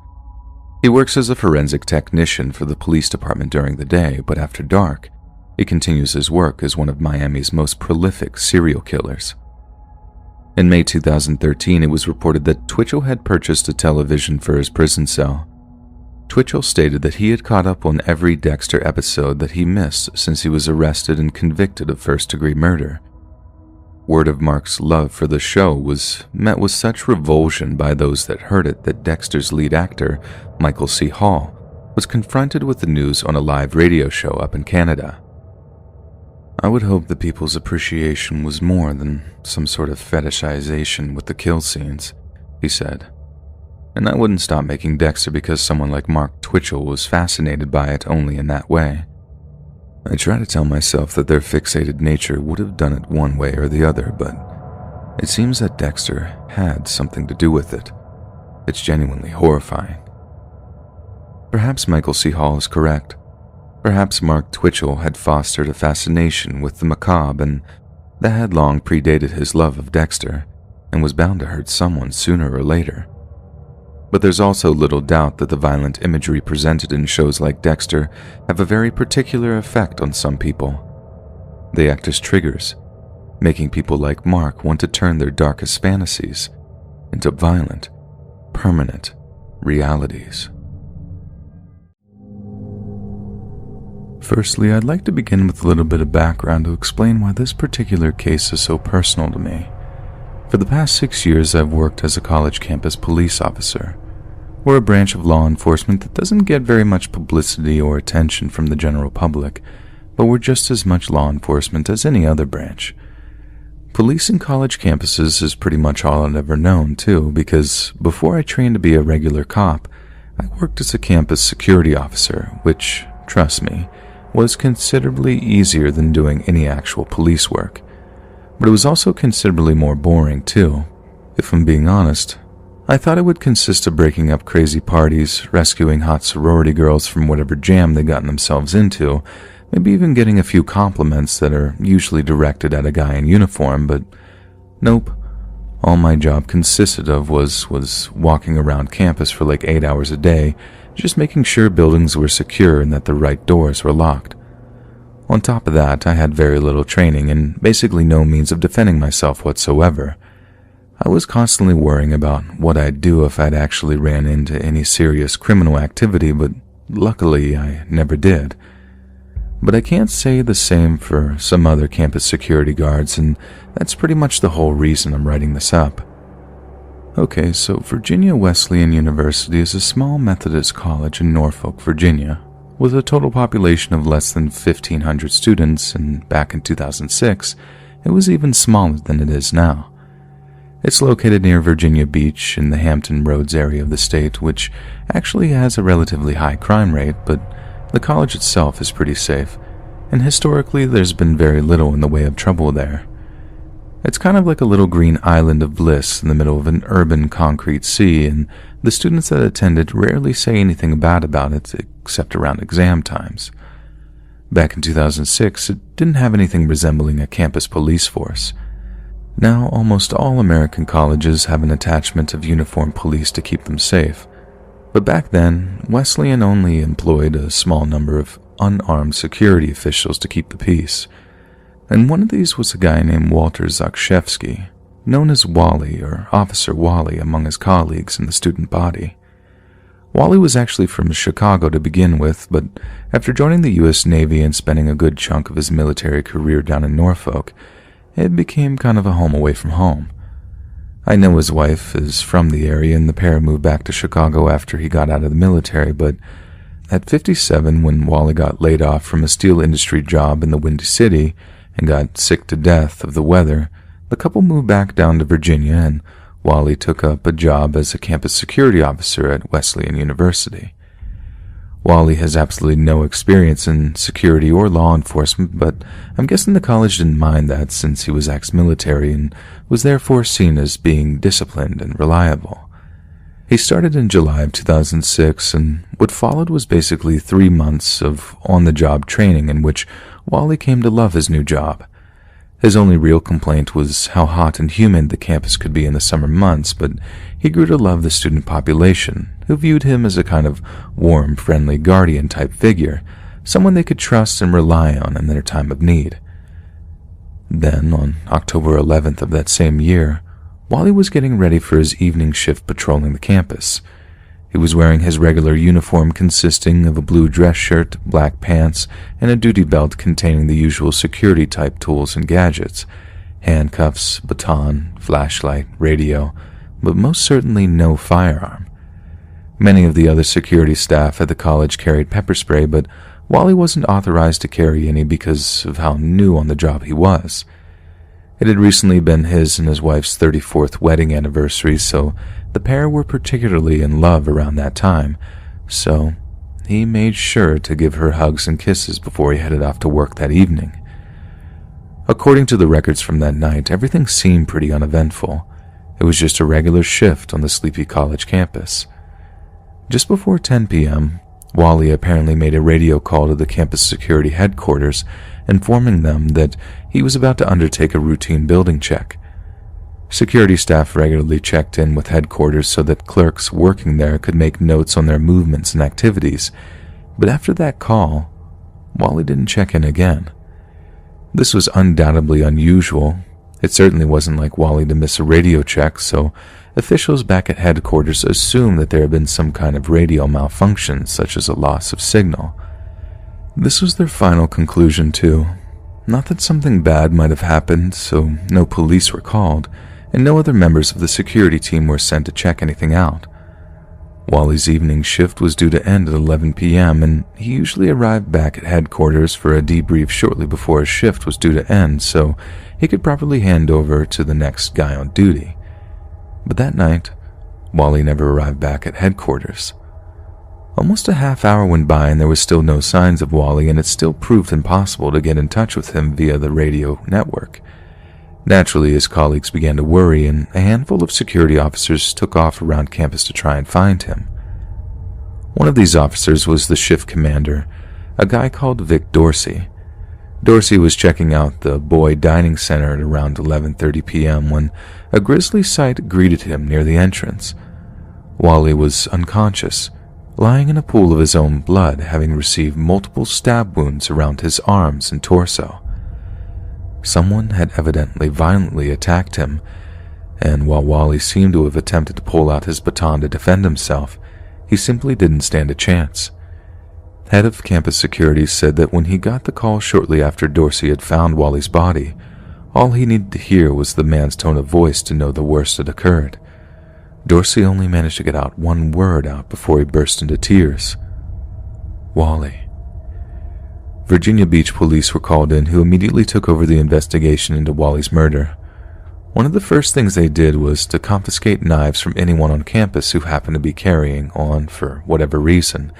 He works as a forensic technician for the police department during the day, but after dark, he continues his work as one of Miami's most prolific serial killers. In May 2013, it was reported that Twitchell had purchased a television for his prison cell. Twitchell stated that he had caught up on every Dexter episode that he missed since he was arrested and convicted of first-degree murder. Word of Mark's love for the show was met with such revulsion by those that heard it that Dexter's lead actor, Michael C. Hall, was confronted with the news on a live radio show up in Canada. "I would hope the people's appreciation was more than some sort of fetishization with the kill scenes," he said. "And I wouldn't stop making Dexter because someone like Mark Twitchell was fascinated by it only in that way. I try to tell myself that their fixated nature would have done it one way or the other, but it seems that Dexter had something to do with it. It's genuinely horrifying." Perhaps Michael C. Hall is correct. Perhaps Mark Twitchell had fostered a fascination with the macabre, and that had long predated his love of Dexter and was bound to hurt someone sooner or later. But there's also little doubt that the violent imagery presented in shows like Dexter have a very particular effect on some people. They act as triggers, making people like Mark want to turn their darkest fantasies into violent, permanent realities. Firstly, I'd like to begin with a little bit of background to explain why this particular case is so personal to me. For the past 6 years, I've worked as a college campus police officer. We're a branch of law enforcement that doesn't get very much publicity or attention from the general public, but we're just as much law enforcement as any other branch. Policing college campuses is pretty much all I've ever known, too, because before I trained to be a regular cop, I worked as a campus security officer, which, trust me, was considerably easier than doing any actual police work. But it was also considerably more boring, too. If I'm being honest, I thought it would consist of breaking up crazy parties, rescuing hot sorority girls from whatever jam they'd gotten themselves into, maybe even getting a few compliments that are usually directed at a guy in uniform, but nope. All my job consisted of was walking around campus for like 8 hours a day, just making sure buildings were secure and that the right doors were locked. On top of that, I had very little training and basically no means of defending myself whatsoever. I was constantly worrying about what I'd do if I'd actually ran into any serious criminal activity, but luckily I never did. But I can't say the same for some other campus security guards, and that's pretty much the whole reason I'm writing this up. Okay, so Virginia Wesleyan University is a small Methodist college in Norfolk, Virginia, with a total population of less than 1,500 students, and back in 2006, it was even smaller than it is now. It's located near Virginia Beach in the Hampton Roads area of the state, which actually has a relatively high crime rate, but the college itself is pretty safe, and historically there's been very little in the way of trouble there. It's kind of like a little green island of bliss in the middle of an urban concrete sea, and the students that attend it rarely say anything bad about it except around exam times. Back in 2006, it didn't have anything resembling a campus police force. Now, almost all American colleges have an attachment of uniformed police to keep them safe, but back then, Wesleyan only employed a small number of unarmed security officials to keep the peace. And one of these was a guy named Walter Zakshevsky, known as Wally or Officer Wally among his colleagues in the student body. Wally was actually from Chicago to begin with, but after joining the U.S. Navy and spending a good chunk of his military career down in Norfolk, it became kind of a home away from home. I know his wife is from the area and the pair moved back to Chicago after he got out of the military, but at 57, when Wally got laid off from a steel industry job in the Windy City and got sick to death of the weather, the couple moved back down to Virginia, and Wally took up a job as a campus security officer at Wesleyan University. Wally has absolutely no experience in security or law enforcement, but I'm guessing the college didn't mind that since he was ex-military and was therefore seen as being disciplined and reliable. He started in July of 2006, and what followed was basically 3 months of on-the-job training in which Wally came to love his new job. His only real complaint was how hot and humid the campus could be in the summer months, but he grew to love the student population, who viewed him as a kind of warm, friendly guardian-type figure, someone they could trust and rely on in their time of need. Then, on October 11th of that same year, Wally was getting ready for his evening shift patrolling the campus. He was wearing his regular uniform consisting of a blue dress shirt, black pants, and a duty belt containing the usual security-type tools and gadgets, handcuffs, baton, flashlight, radio, but most certainly no firearm. Many of the other security staff at the college carried pepper spray, but Wally wasn't authorized to carry any because of how new on the job he was. It had recently been his and his wife's 34th wedding anniversary, so the pair were particularly in love around that time, so he made sure to give her hugs and kisses before he headed off to work that evening. According to the records from that night, everything seemed pretty uneventful. It was just a regular shift on the sleepy college campus. Just before 10 p.m., Wally apparently made a radio call to the campus security headquarters, informing them that he was about to undertake a routine building check. Security staff regularly checked in with headquarters so that clerks working there could make notes on their movements and activities, but after that call, Wally didn't check in again. This was undoubtedly unusual. It certainly wasn't like Wally to miss a radio check, so officials back at headquarters assumed that there had been some kind of radio malfunction, such as a loss of signal. This was their final conclusion, too. Not that something bad might have happened, so no police were called, and no other members of the security team were sent to check anything out. Wally's evening shift was due to end at 11 p.m., and he usually arrived back at headquarters for a debrief shortly before his shift was due to end so he could properly hand over to the next guy on duty. But that night, Wally never arrived back at headquarters. Almost a half hour went by and there was still no signs of Wally, and it still proved impossible to get in touch with him via the radio network. Naturally, his colleagues began to worry, and a handful of security officers took off around campus to try and find him. One of these officers was the shift commander, a guy called Vic Dorsey. Dorsey was checking out the Boy Dining Center at around 11:30 p.m. when a grisly sight greeted him near the entrance. Wally was unconscious, lying in a pool of his own blood, having received multiple stab wounds around his arms and torso. Someone had evidently violently attacked him, and while Wally seemed to have attempted to pull out his baton to defend himself, he simply didn't stand a chance. Head of campus security said that when he got the call shortly after Dorsey had found Wally's body, all he needed to hear was the man's tone of voice to know the worst had occurred. Dorsey only managed to get out one word out before he burst into tears. Wally. Virginia Beach police were called in, who immediately took over the investigation into Wally's murder. One of the first things they did was to confiscate knives from anyone on campus who happened to be carrying on for whatever reason.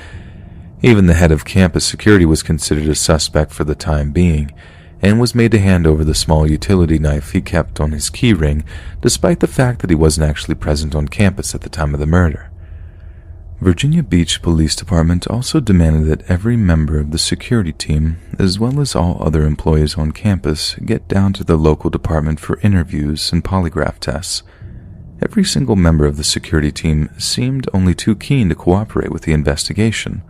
Even the head of campus security was considered a suspect for the time being, and was made to hand over the small utility knife he kept on his keyring, despite the fact that he wasn't actually present on campus at the time of the murder. Virginia Beach Police Department also demanded that every member of the security team, as well as all other employees on campus, get down to the local department for interviews and polygraph tests. Every single member of the security team seemed only too keen to cooperate with the investigation,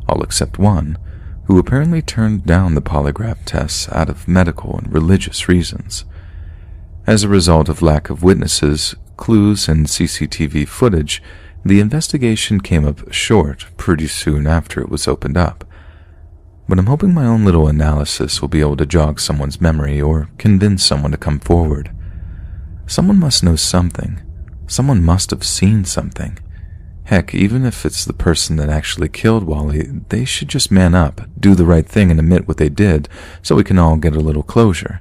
all except one, who apparently turned down the polygraph tests out of medical and religious reasons. As a result of lack of witnesses, clues, and CCTV footage, the investigation came up short pretty soon after it was opened up. But I'm hoping my own little analysis will be able to jog someone's memory or convince someone to come forward. Someone must know something. Someone must have seen something. Heck, even if it's the person that actually killed Wally, they should just man up, do the right thing, and admit what they did so we can all get a little closure.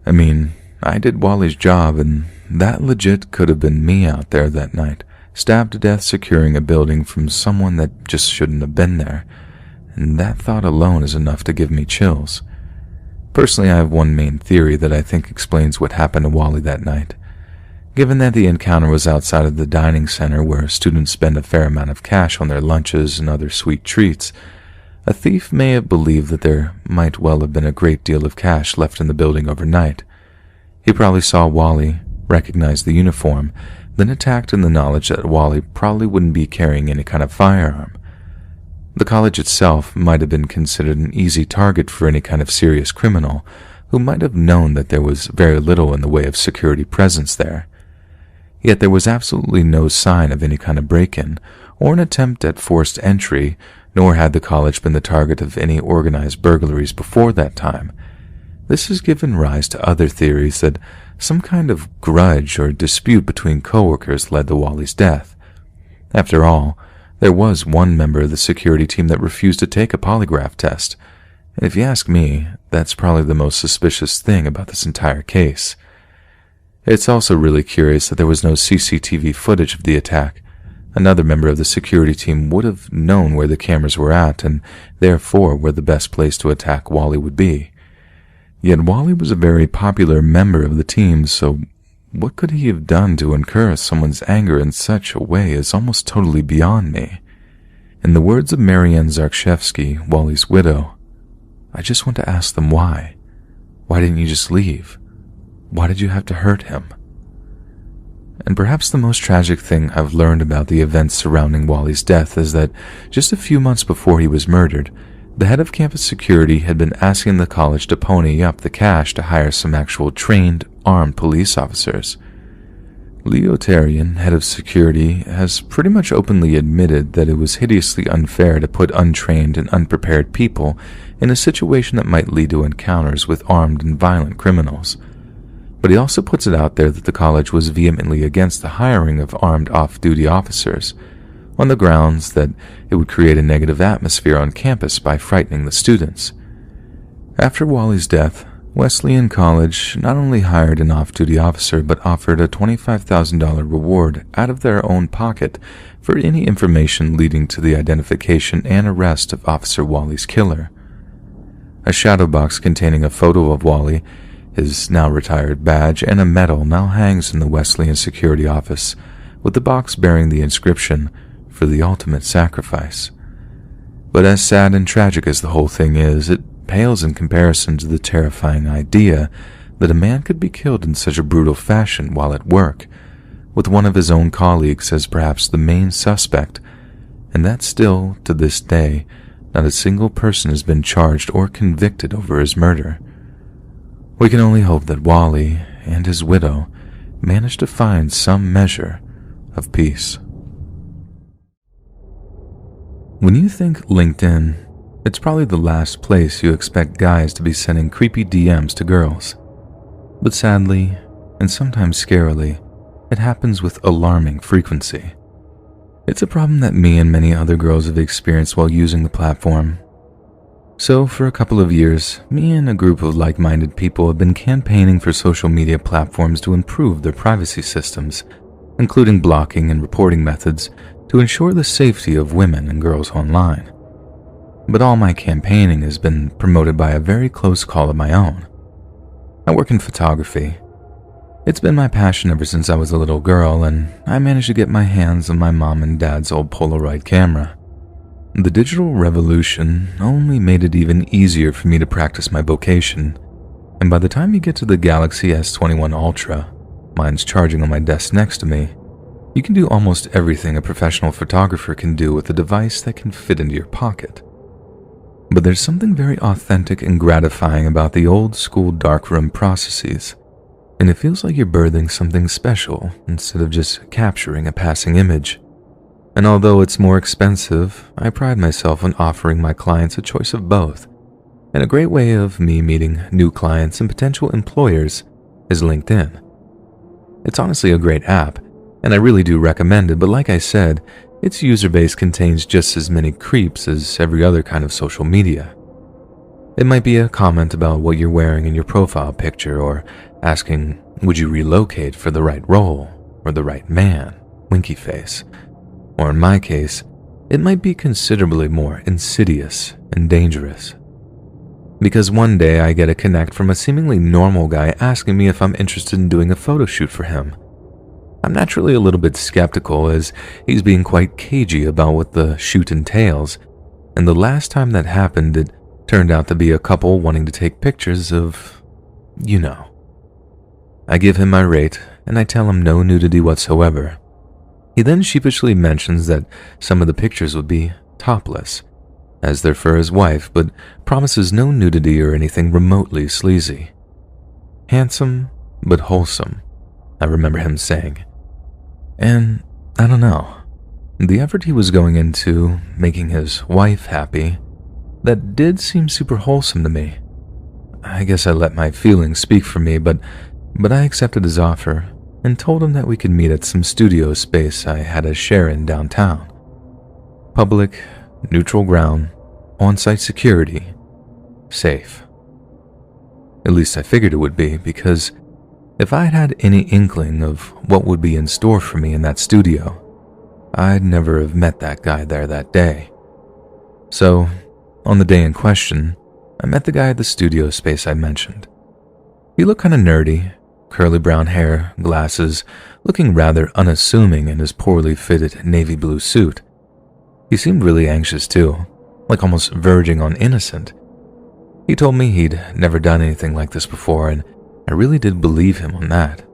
I mean, I did Wally's job, and that legit could have been me out there that night, stabbed to death securing a building from someone that just shouldn't have been there, and that thought alone is enough to give me chills. Personally, I have one main theory that I think explains what happened to Wally that night. Given that the encounter was outside of the dining center where students spend a fair amount of cash on their lunches and other sweet treats, a thief may have believed that there might well have been a great deal of cash left in the building overnight. He probably saw Wally, recognized the uniform, then attacked in the knowledge that Wally probably wouldn't be carrying any kind of firearm. The college itself might have been considered an easy target for any kind of serious criminal who might have known that there was very little in the way of security presence there. Yet there was absolutely no sign of any kind of break-in or an attempt at forced entry, nor had the college been the target of any organized burglaries before that time. This has given rise to other theories that some kind of grudge or dispute between coworkers led to Wally's death. After all, there was one member of the security team that refused to take a polygraph test, and if you ask me, that's probably the most suspicious thing about this entire case. It's also really curious that there was no CCTV footage of the attack. Another member of the security team would have known where the cameras were at, and therefore where the best place to attack Wally would be. Yet Wally was a very popular member of the team, so what could he have done to incur someone's anger in such a way is almost totally beyond me. In the words of Marianne Zarkshevsky, Wally's widow, I just want to ask them why. Why didn't you just leave? Why did you have to hurt him? And perhaps the most tragic thing I've learned about the events surrounding Wally's death is that just a few months before he was murdered, the head of campus security had been asking the college to pony up the cash to hire some actual trained, armed police officers. Leo Tarian, head of security, has pretty much openly admitted that it was hideously unfair to put untrained and unprepared people in a situation that might lead to encounters with armed and violent criminals. But he also puts it out there that the college was vehemently against the hiring of armed off-duty officers, on the grounds that it would create a negative atmosphere on campus by frightening the students. After Wally's death, Wesleyan College not only hired an off-duty officer but offered a $25,000 reward out of their own pocket for any information leading to the identification and arrest of Officer Wally's killer. A shadow box containing a photo of Wally, his now retired badge, and a medal now hangs in the Wesleyan security office, with the box bearing the inscription, "For the ultimate sacrifice." But as sad and tragic as the whole thing is, it pales in comparison to the terrifying idea that a man could be killed in such a brutal fashion while at work, with one of his own colleagues as perhaps the main suspect, and that still, to this day, not a single person has been charged or convicted over his murder. We can only hope that Wally and his widow managed to find some measure of peace. When you think LinkedIn, it's probably the last place you expect guys to be sending creepy DMs to girls. But sadly, and sometimes scarily, it happens with alarming frequency. It's a problem that me and many other girls have experienced while using the platform. So for a couple of years, me and a group of like-minded people have been campaigning for social media platforms to improve their privacy systems, including blocking and reporting methods to ensure the safety of women and girls online. But all my campaigning has been promoted by a very close call of my own. I work in photography. It's been my passion ever since I was a little girl, and I managed to get my hands on my mom and dad's old Polaroid camera. The digital revolution only made it even easier for me to practice my vocation, and by the time you get to the Galaxy S21 Ultra, mine's charging on my desk next to me, you can do almost everything a professional photographer can do with a device that can fit into your pocket. But there's something very authentic and gratifying about the old-school darkroom processes, and it feels like you're birthing something special instead of just capturing a passing image. And although it's more expensive, I pride myself on offering my clients a choice of both, and a great way of me meeting new clients and potential employers is LinkedIn. It's honestly a great app, and I really do recommend it, but like I said, its user base contains just as many creeps as every other kind of social media. It might be a comment about what you're wearing in your profile picture, or asking Would you relocate for the right role or the right man? Winky face. Or in my case, it might be considerably more insidious and dangerous. Because one day I get a connect from a seemingly normal guy asking me if I'm interested in doing a photo shoot for him. I'm naturally a little bit skeptical as he's being quite cagey about what the shoot entails, and the last time that happened it turned out to be a couple wanting to take pictures of, you know. I give him my rate and I tell him no nudity whatsoever. He then sheepishly mentions that some of the pictures would be topless, as they're for his wife, but promises no nudity or anything remotely sleazy. Handsome, but wholesome, I remember him saying. And I don't know, the effort he was going into making his wife happy, that did seem super wholesome to me. I guess I let my feelings speak for me, but I accepted his offer and told him that we could meet at some studio space I had a share in downtown. Public, neutral ground, on-site security, safe. At least I figured it would be, because if I'd had any inkling of what would be in store for me in that studio, I'd never have met that guy there that day. So, on the day in question, I met the guy at the studio space I mentioned. He looked kind of nerdy, curly brown hair, glasses, looking rather unassuming in his poorly fitted navy blue suit. He seemed really anxious too, like almost verging on innocent. He told me he'd never done anything like this before, and I really did believe him on that.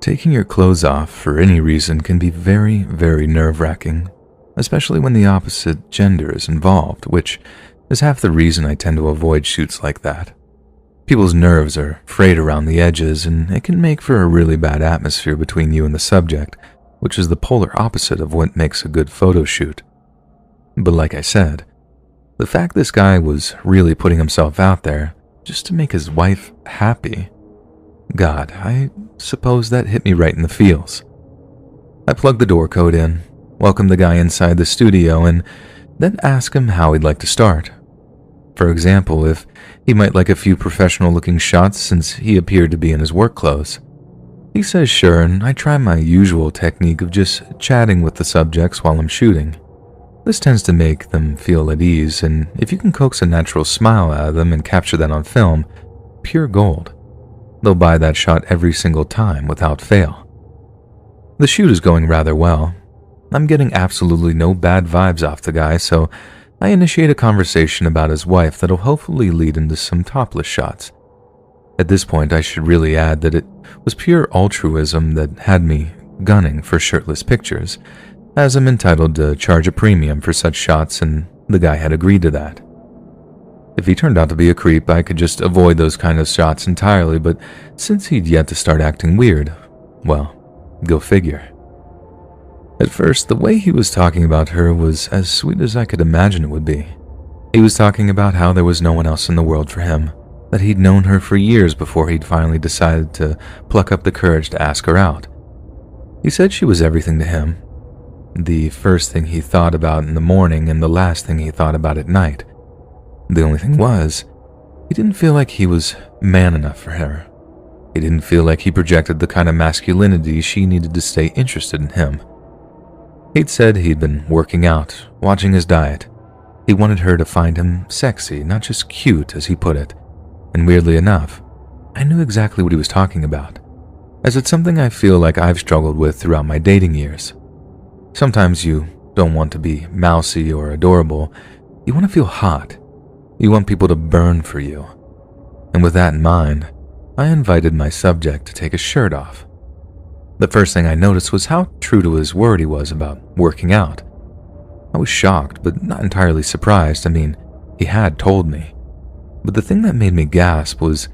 Taking your clothes off for any reason can be very, very nerve-wracking, especially when the opposite gender is involved, which is half the reason I tend to avoid shoots like that. People's nerves are frayed around the edges, and it can make for a really bad atmosphere between you and the subject, which is the polar opposite of what makes a good photo shoot. But like I said, the fact this guy was really putting himself out there just to make his wife happy, God, I suppose that hit me right in the feels. I plugged the door code in, welcomed the guy inside the studio, and then asked him how he'd like to start. For example, if he might like a few professional-looking shots since he appeared to be in his work clothes. He says sure, and I try my usual technique of just chatting with the subjects while I'm shooting. This tends to make them feel at ease, and if you can coax a natural smile out of them and capture that on film, pure gold. They'll buy that shot every single time without fail. The shoot is going rather well. I'm getting absolutely no bad vibes off the guy, so I initiate a conversation about his wife that'll hopefully lead into some topless shots. At this point, I should really add that it was pure altruism that had me gunning for shirtless pictures, as I'm entitled to charge a premium for such shots, and the guy had agreed to that. If he turned out to be a creep, I could just avoid those kind of shots entirely, but since he'd yet to start acting weird, well, go figure. At first, the way he was talking about her was as sweet as I could imagine it would be. He was talking about how there was no one else in the world for him, that he'd known her for years before he'd finally decided to pluck up the courage to ask her out. He said she was everything to him, the first thing he thought about in the morning and the last thing he thought about at night. The only thing was, he didn't feel like he was man enough for her. He didn't feel like he projected the kind of masculinity she needed to stay interested in him. He'd said he'd been working out, watching his diet. He wanted her to find him sexy, not just cute, as he put it. And weirdly enough, I knew exactly what he was talking about, as it's something I feel like I've struggled with throughout my dating years. Sometimes you don't want to be mousy or adorable. You want to feel hot. You want people to burn for you. And with that in mind, I invited my subject to take his shirt off. The first thing I noticed was how true to his word he was about working out. I was shocked, but not entirely surprised. I mean, he had told me. But the thing that made me gasp was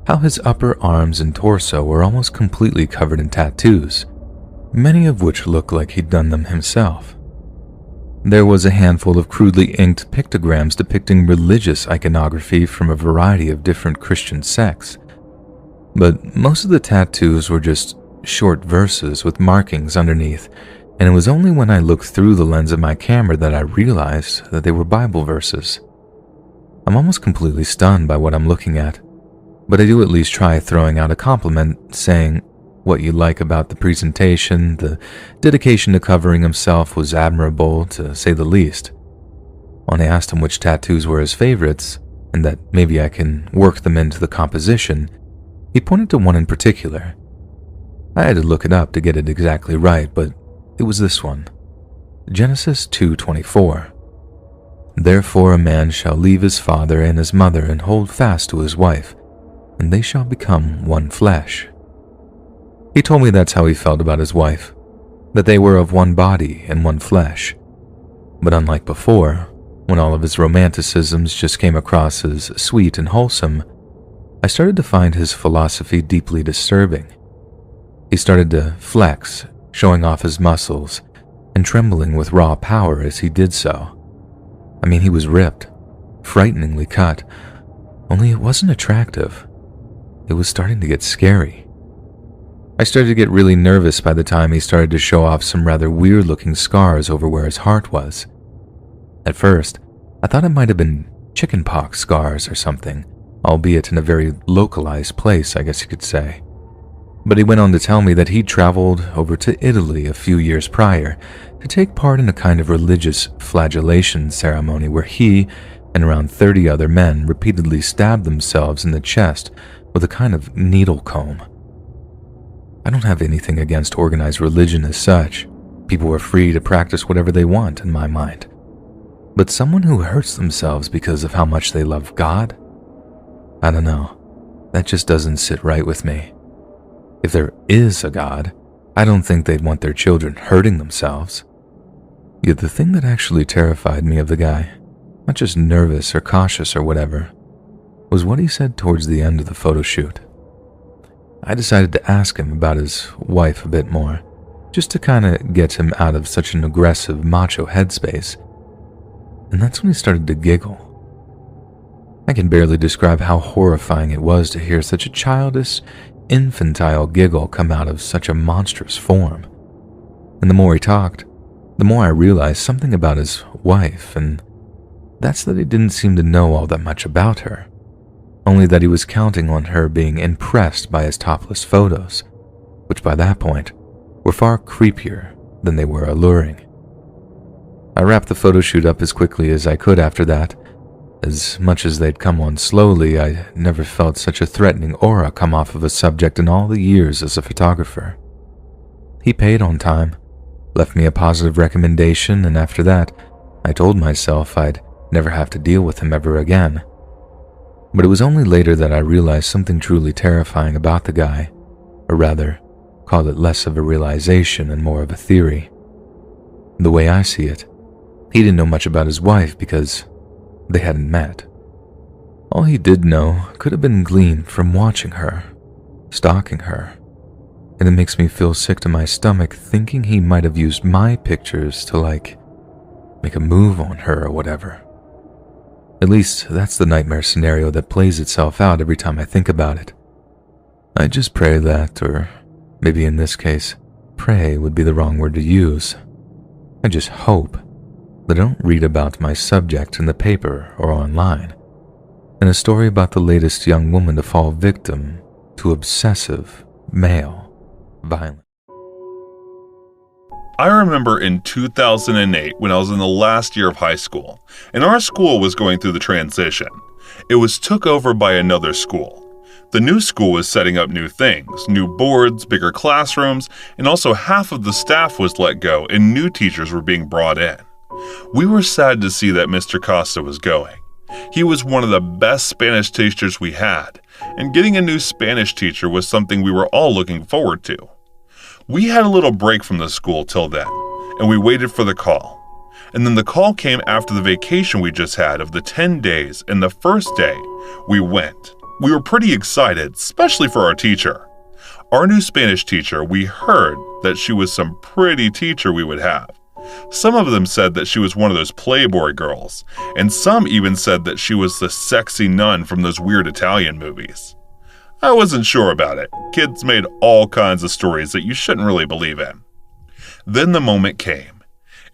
how his upper arms and torso were almost completely covered in tattoos, many of which looked like he'd done them himself. There was a handful of crudely inked pictograms depicting religious iconography from a variety of different Christian sects. But most of the tattoos were just short verses with markings underneath, and it was only when I looked through the lens of my camera that I realized that they were Bible verses. I'm almost completely stunned by what I'm looking at. but I do at least try throwing out a compliment, saying what you like about the presentation. The dedication to covering himself was admirable, to say the least. When I asked him which tattoos were his favorites, and that maybe I can work them into the composition, he pointed to one in particular. I had to look it up to get it exactly right, but it was this one. Genesis 2:24. Therefore a man shall leave his father and his mother and hold fast to his wife, and they shall become one flesh. He told me that's how he felt about his wife, that they were of one body and one flesh. But unlike before, when all of his romanticisms just came across as sweet and wholesome, I started to find his philosophy deeply disturbing. He started to flex, showing off his muscles, and trembling with raw power as he did so. I mean, he was ripped, frighteningly cut, only it wasn't attractive. It was starting to get scary. I started to get really nervous by the time he started to show off some rather weird-looking scars over where his heart was. At first, I thought it might have been chickenpox scars or something, albeit in a very localized place, I guess you could say. But he went on to tell me that he'd traveled over to Italy a few years prior to take part in a kind of religious flagellation ceremony where he and around 30 other men repeatedly stabbed themselves in the chest with a kind of needle comb. I don't have anything against organized religion as such. People are free to practice whatever they want in my mind. But someone who hurts themselves because of how much they love God? I don't know. That just doesn't sit right with me. If there is a God, I don't think they'd want their children hurting themselves. Yet the thing that actually terrified me of the guy, not just nervous or cautious or whatever, was what he said towards the end of the photo shoot. I decided to ask him about his wife a bit more, just to kind of get him out of such an aggressive macho headspace. And that's when he started to giggle. I can barely describe how horrifying it was to hear such a childish, infantile giggle come out of such a monstrous form. And the more he talked, the more I realized something about his wife, and that's that he didn't seem to know all that much about her, only that he was counting on her being impressed by his topless photos, which by that point were far creepier than they were alluring. I wrapped the photo shoot up as quickly as I could after that. As much as they'd come on slowly, I never felt such a threatening aura come off of a subject in all the years as a photographer. He paid on time, left me a positive recommendation, and after that, I told myself I'd never have to deal with him ever again. But it was only later that I realized something truly terrifying about the guy, or rather, call it less of a realization and more of a theory. The way I see it, he didn't know much about his wife because they hadn't met. All he did know could have been gleaned from watching her, stalking her, and it makes me feel sick to my stomach thinking he might have used my pictures to, make a move on her or whatever. At least that's the nightmare scenario that plays itself out every time I think about it. I just pray that, or maybe in this case, pray would be the wrong word to use. I just hope that I don't read about my subject in the paper or online, and a story about the latest young woman to fall victim to obsessive male violence. I remember in 2008 when I was in the last year of high school, and our school was going through the transition. It was took over by another school. The new school was setting up new things, new boards, bigger classrooms, and also half of the staff was let go and new teachers were being brought in. We were sad to see that Mr. Costa was going. He was one of the best Spanish teachers we had, and getting a new Spanish teacher was something we were all looking forward to. We had a little break from the school till then, and we waited for the call. And then the call came after the vacation we just had of the 10 days, and the first day, we went. We were pretty excited, especially for our teacher. Our new Spanish teacher, we heard that she was some pretty teacher we would have. Some of them said that she was one of those Playboy girls, and some even said that she was the sexy nun from those weird Italian movies. I wasn't sure about it. Kids made all kinds of stories that you shouldn't really believe in. Then the moment came.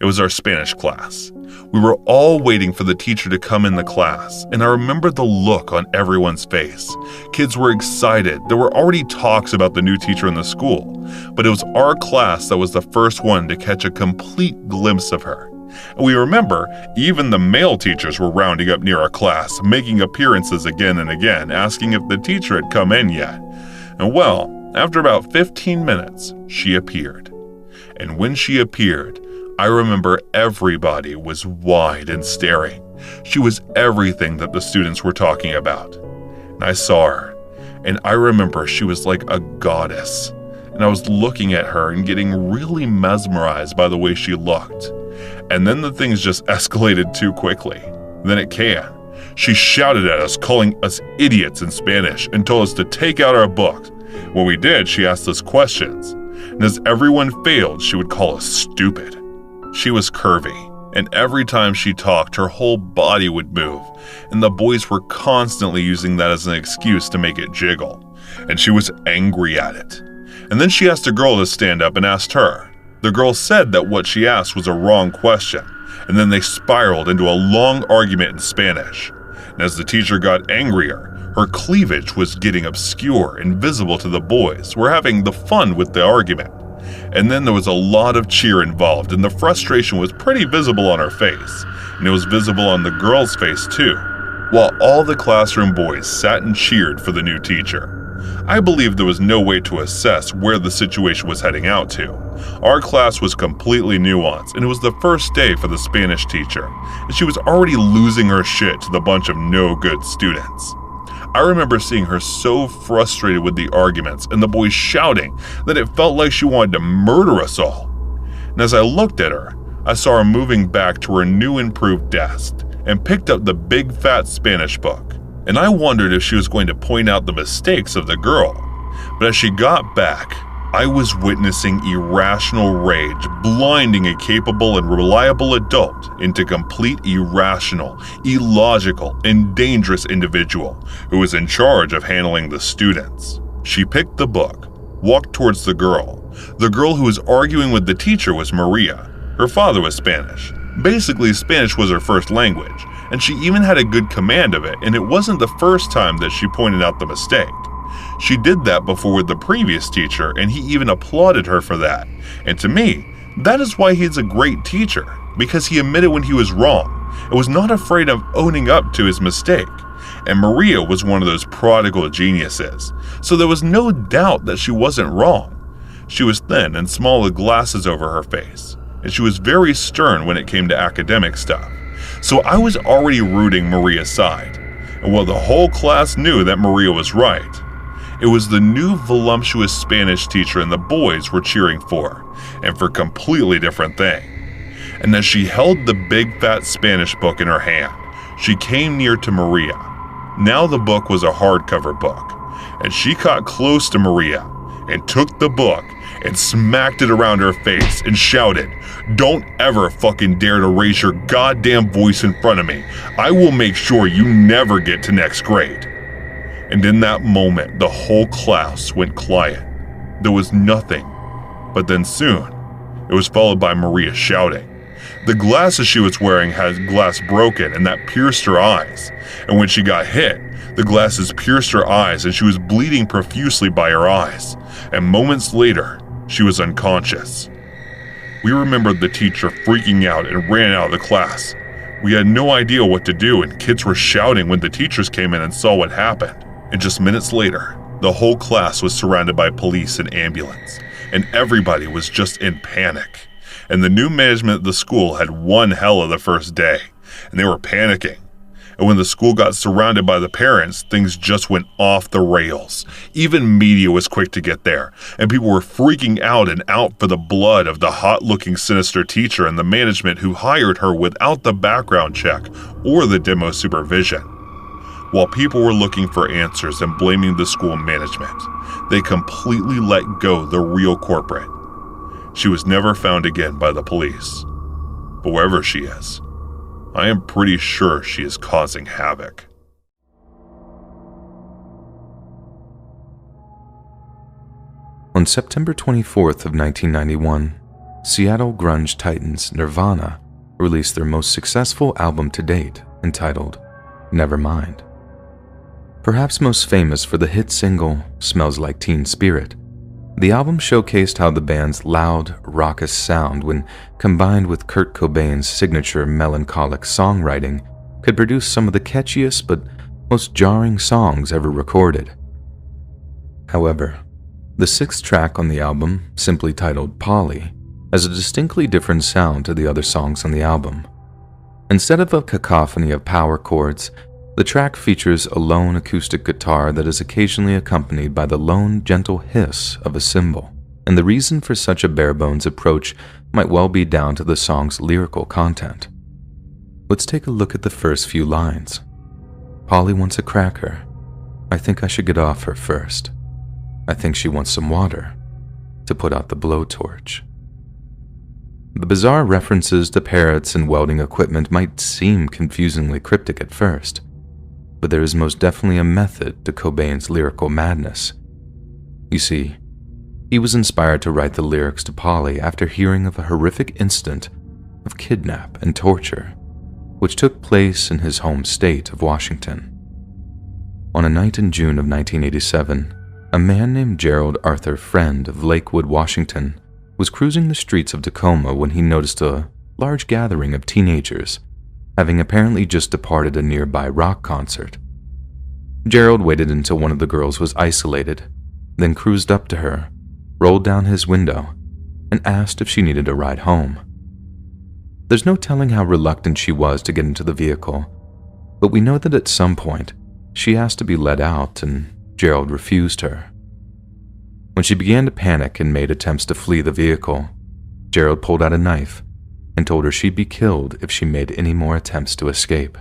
It was our Spanish class. We were all waiting for the teacher to come in the class, and I remember the look on everyone's face. Kids were excited. There were already talks about the new teacher in the school, but it was our class that was the first one to catch a complete glimpse of her. And we remember even the male teachers were rounding up near our class, making appearances again and again, asking if the teacher had come in yet. And well, after about 15 minutes, she appeared. And when she appeared, I remember everybody was wide and staring. She was everything that the students were talking about. And I saw her, and I remember she was like a goddess. And I was looking at her and getting really mesmerized by the way she looked. And then the things just escalated too quickly. Then it can. She shouted at us, calling us idiots in Spanish, and told us to take out our books. When we did, she asked us questions. And as everyone failed, she would call us stupid. She was curvy, and every time she talked, her whole body would move, and the boys were constantly using that as an excuse to make it jiggle. And she was angry at it. And then she asked a girl to stand up and asked her. The girl said that what she asked was a wrong question, and then they spiraled into a long argument in Spanish. And as the teacher got angrier, her cleavage was getting obscure and visible to the boys who were having the fun with the argument. And then there was a lot of cheer involved, and the frustration was pretty visible on her face, and it was visible on the girl's face too, while all the classroom boys sat and cheered for the new teacher. I believe there was no way to assess where the situation was heading out to. Our class was completely nuanced, and it was the first day for the Spanish teacher, and she was already losing her shit to the bunch of no-good students. I remember seeing her so frustrated with the arguments and the boys shouting that it felt like she wanted to murder us all. And as I looked at her, I saw her moving back to her new improved desk and picked up the big fat Spanish book. And I wondered if she was going to point out the mistakes of the girl. But as she got back, I was witnessing irrational rage, blinding a capable and reliable adult into complete irrational, illogical, and dangerous individual who was in charge of handling the students. She picked the book, walked towards the girl. The girl who was arguing with the teacher was Maria. Her father was Spanish. Basically, Spanish was her first language, and she even had a good command of it, and it wasn't the first time that she pointed out the mistake. She did that before with the previous teacher, and he even applauded her for that. And to me, that is why he's a great teacher, because he admitted when he was wrong and was not afraid of owning up to his mistake. And Maria was one of those prodigal geniuses, so there was no doubt that she wasn't wrong. She was thin and small with glasses over her face, and she was very stern when it came to academic stuff. So I was already rooting Maria's side, and while the whole class knew that Maria was right, it was the new voluptuous Spanish teacher and the boys were cheering for, and for a completely different thing. And as she held the big fat Spanish book in her hand, she came near to Maria. Now the book was a hardcover book, and she caught close to Maria and took the book and smacked it around her face and shouted, "Don't ever fucking dare to raise your goddamn voice in front of me. I will make sure you never get to next grade." And in that moment, the whole class went quiet. There was nothing. But then soon, it was followed by Maria shouting. The glasses she was wearing had glass broken, and that pierced her eyes. And when she got hit, the glasses pierced her eyes, and she was bleeding profusely by her eyes. And moments later, she was unconscious. We remembered the teacher freaking out and ran out of the class. We had no idea what to do, and kids were shouting when the teachers came in and saw what happened. And just minutes later, the whole class was surrounded by police and ambulance, and everybody was just in panic. And the new management of the school had one hell of the first day, and they were panicking. And when the school got surrounded by the parents, things just went off the rails. Even media was quick to get there, and people were freaking out and out for the blood of the hot-looking sinister teacher and the management who hired her without the background check or the demo supervision. While people were looking for answers and blaming the school management, they completely let go the real culprit. She was never found again by the police. But wherever she is, I am pretty sure she is causing havoc. On September 24th of 1991, Seattle grunge titans Nirvana released their most successful album to date, entitled Nevermind. Perhaps most famous for the hit single Smells Like Teen Spirit, the album showcased how the band's loud, raucous sound, when combined with Kurt Cobain's signature melancholic songwriting, could produce some of the catchiest but most jarring songs ever recorded. However, the sixth track on the album, simply titled Polly, has a distinctly different sound to the other songs on the album. Instead of a cacophony of power chords, the track features a lone acoustic guitar that is occasionally accompanied by the lone, gentle hiss of a cymbal, and the reason for such a bare-bones approach might well be down to the song's lyrical content. Let's take a look at the first few lines. Polly wants a cracker. I think I should get off her first. I think she wants some water to put out the blowtorch. The bizarre references to parrots and welding equipment might seem confusingly cryptic at first, but there is most definitely a method to Cobain's lyrical madness. You see, he was inspired to write the lyrics to Polly after hearing of a horrific incident of kidnap and torture, which took place in his home state of Washington. On a night in June of 1987, a man named Gerald Arthur Friend of Lakewood, Washington, was cruising the streets of Tacoma when he noticed a large gathering of teenagers, having apparently just departed a nearby rock concert. Gerald waited until one of the girls was isolated, then cruised up to her, rolled down his window, and asked if she needed a ride home. There's no telling how reluctant she was to get into the vehicle, but we know that at some point she asked to be let out and Gerald refused her. When she began to panic and made attempts to flee the vehicle, Gerald pulled out a knife and told her she'd be killed if she made any more attempts to escape.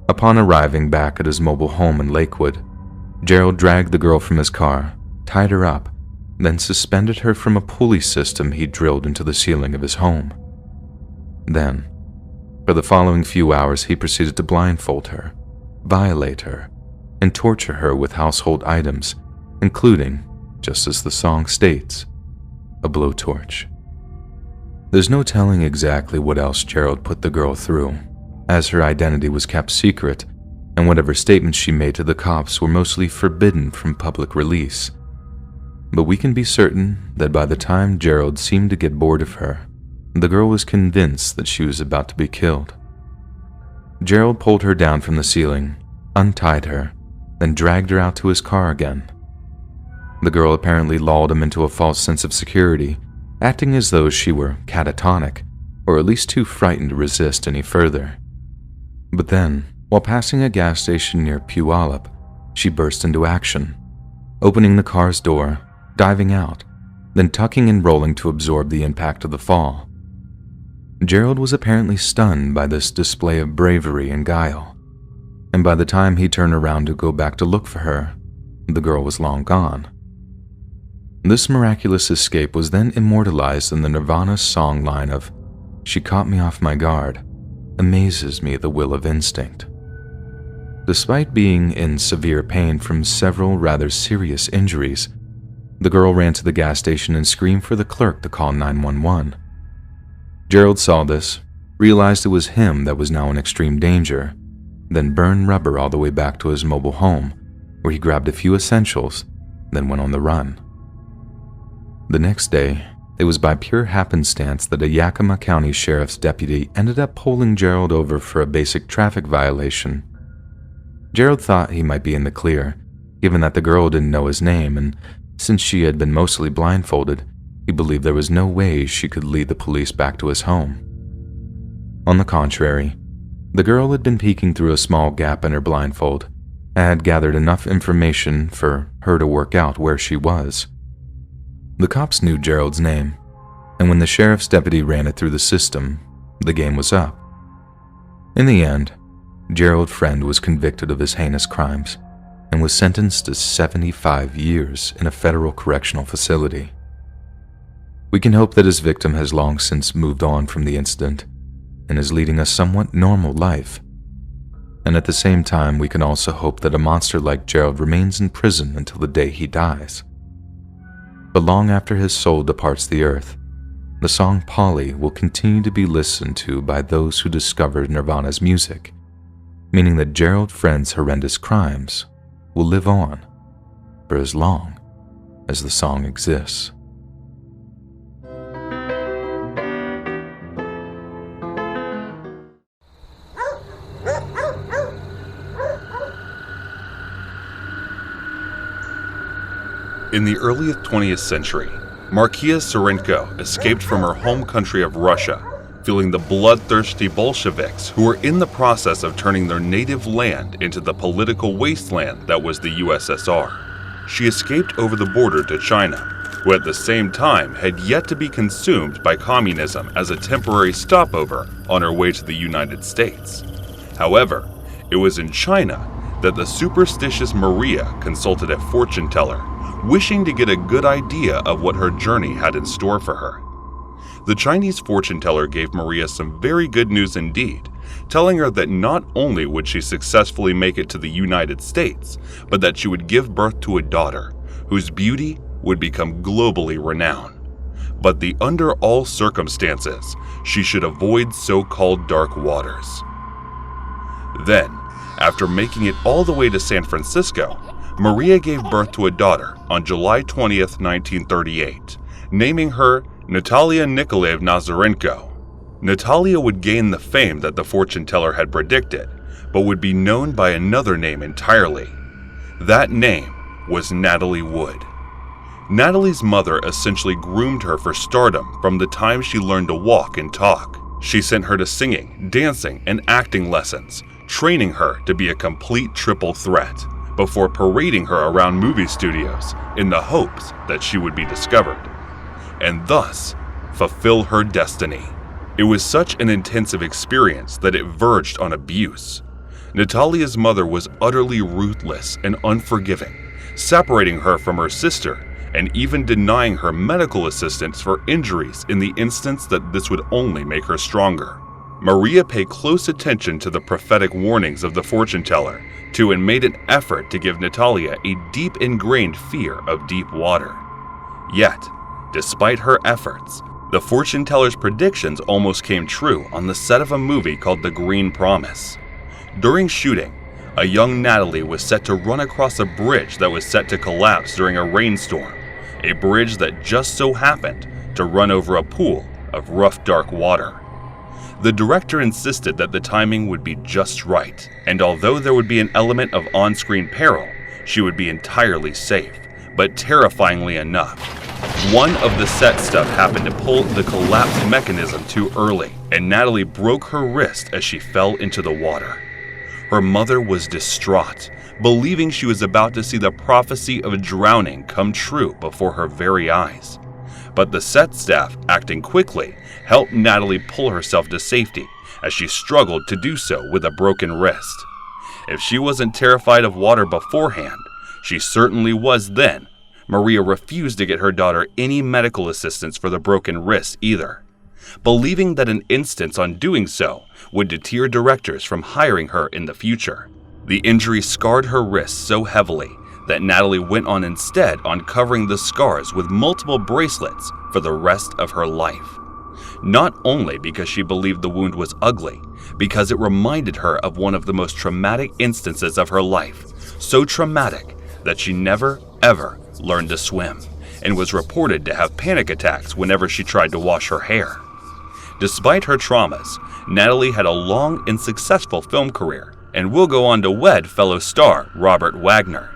Upon arriving back at his mobile home in Lakewood, Gerald dragged the girl from his car, tied her up, then suspended her from a pulley system he drilled into the ceiling of his home. Then, for the following few hours, he proceeded to blindfold her, violate her, and torture her with household items, including, just as the song states, a blowtorch. There's no telling exactly what else Gerald put the girl through, as her identity was kept secret, and whatever statements she made to the cops were mostly forbidden from public release. But we can be certain that by the time Gerald seemed to get bored of her, the girl was convinced that she was about to be killed. Gerald pulled her down from the ceiling, untied her, then dragged her out to his car again. The girl apparently lulled him into a false sense of security, acting as though she were catatonic, or at least too frightened to resist any further. But then, while passing a gas station near Puyallup, she burst into action, opening the car's door, diving out, then tucking and rolling to absorb the impact of the fall. Gerald was apparently stunned by this display of bravery and guile, and by the time he turned around to go back to look for her, the girl was long gone. This miraculous escape was then immortalized in the Nirvana songline of "She caught me off my guard, amazes me the will of instinct." Despite being in severe pain from several rather serious injuries, the girl ran to the gas station and screamed for the clerk to call 911. Gerald saw this, realized it was him that was now in extreme danger, then burned rubber all the way back to his mobile home, where he grabbed a few essentials, then went on the run. The next day, it was by pure happenstance that a Yakima County Sheriff's deputy ended up pulling Gerald over for a basic traffic violation. Gerald thought he might be in the clear, given that the girl didn't know his name, and since she had been mostly blindfolded, he believed there was no way she could lead the police back to his home. On the contrary, the girl had been peeking through a small gap in her blindfold and had gathered enough information for her to work out where she was. The cops knew Gerald's name, and when the sheriff's deputy ran it through the system, the game was up. In the end, Gerald Friend was convicted of his heinous crimes and was sentenced to 75 years in a federal correctional facility. We can hope that his victim has long since moved on from the incident and is leading a somewhat normal life. And at the same time, we can also hope that a monster like Gerald remains in prison until the day he dies. But long after his soul departs the earth, the song Polly will continue to be listened to by those who discovered Nirvana's music, meaning that Gerald Friend's horrendous crimes will live on for as long as the song exists. In the early 20th century, Markia Sarenko escaped from her home country of Russia, feeling the bloodthirsty Bolsheviks who were in the process of turning their native land into the political wasteland that was the USSR. She escaped over the border to China, who at the same time had yet to be consumed by communism as a temporary stopover on her way to the United States. However, it was in China that the superstitious Maria consulted a fortune teller, wishing to get a good idea of what her journey had in store for her. The Chinese fortune teller gave Maria some very good news indeed, telling her that not only would she successfully make it to the United States, but that she would give birth to a daughter, whose beauty would become globally renowned. But that under all circumstances, she should avoid so-called dark waters. Then, after making it all the way to San Francisco, Maria gave birth to a daughter on July 20th, 1938, naming her Natalia Nikolaevna Zarenko. Natalia would gain the fame that the fortune teller had predicted, but would be known by another name entirely. That name was Natalie Wood. Natalie's mother essentially groomed her for stardom from the time she learned to walk and talk. She sent her to singing, dancing, and acting lessons, training her to be a complete triple threat, before parading her around movie studios in the hopes that she would be discovered, and thus fulfill her destiny. It was such an intensive experience that it verged on abuse. Natalia's mother was utterly ruthless and unforgiving, separating her from her sister and even denying her medical assistance for injuries in the instance that this would only make her stronger. Maria paid close attention to the prophetic warnings of the fortune teller and made an effort to give Natalia a deep ingrained fear of deep water. Yet, despite her efforts, the fortune teller's predictions almost came true on the set of a movie called The Green Promise. During shooting, a young Natalie was set to run across a bridge that was set to collapse during a rainstorm, a bridge that just so happened to run over a pool of rough, dark water. The director insisted that the timing would be just right, and although there would be an element of on-screen peril, she would be entirely safe, but terrifyingly enough, one of the set stuff happened to pull the collapse mechanism too early, and Natalie broke her wrist as she fell into the water. Her mother was distraught, believing she was about to see the prophecy of drowning come true before her very eyes. But the set staff, acting quickly, helped Natalie pull herself to safety as she struggled to do so with a broken wrist. If she wasn't terrified of water beforehand, she certainly was then. Maria refused to get her daughter any medical assistance for the broken wrist either, believing that an instance on doing so would deter directors from hiring her in the future. The injury scarred her wrist so heavily that Natalie went on instead on covering the scars with multiple bracelets for the rest of her life. Not only because she believed the wound was ugly, because it reminded her of one of the most traumatic instances of her life, so traumatic that she never, ever learned to swim, and was reported to have panic attacks whenever she tried to wash her hair. Despite her traumas, Natalie had a long and successful film career, and will go on to wed fellow star Robert Wagner.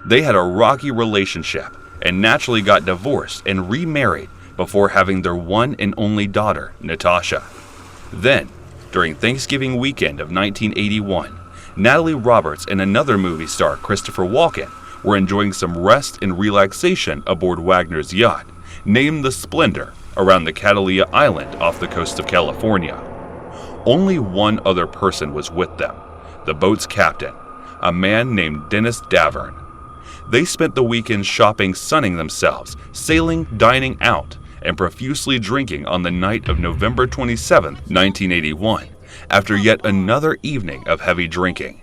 They had a rocky relationship, and naturally got divorced and remarried before having their one and only daughter, Natasha. Then, during Thanksgiving weekend of 1981, Natalie Roberts and another movie star, Christopher Walken, were enjoying some rest and relaxation aboard Wagner's yacht, named the Splendor, around the Catalina Island off the coast of California. Only one other person was with them, the boat's captain, a man named Dennis Davern. They spent the weekend shopping, sunning themselves, sailing, dining out, and profusely drinking on the night of November 27, 1981, after yet another evening of heavy drinking.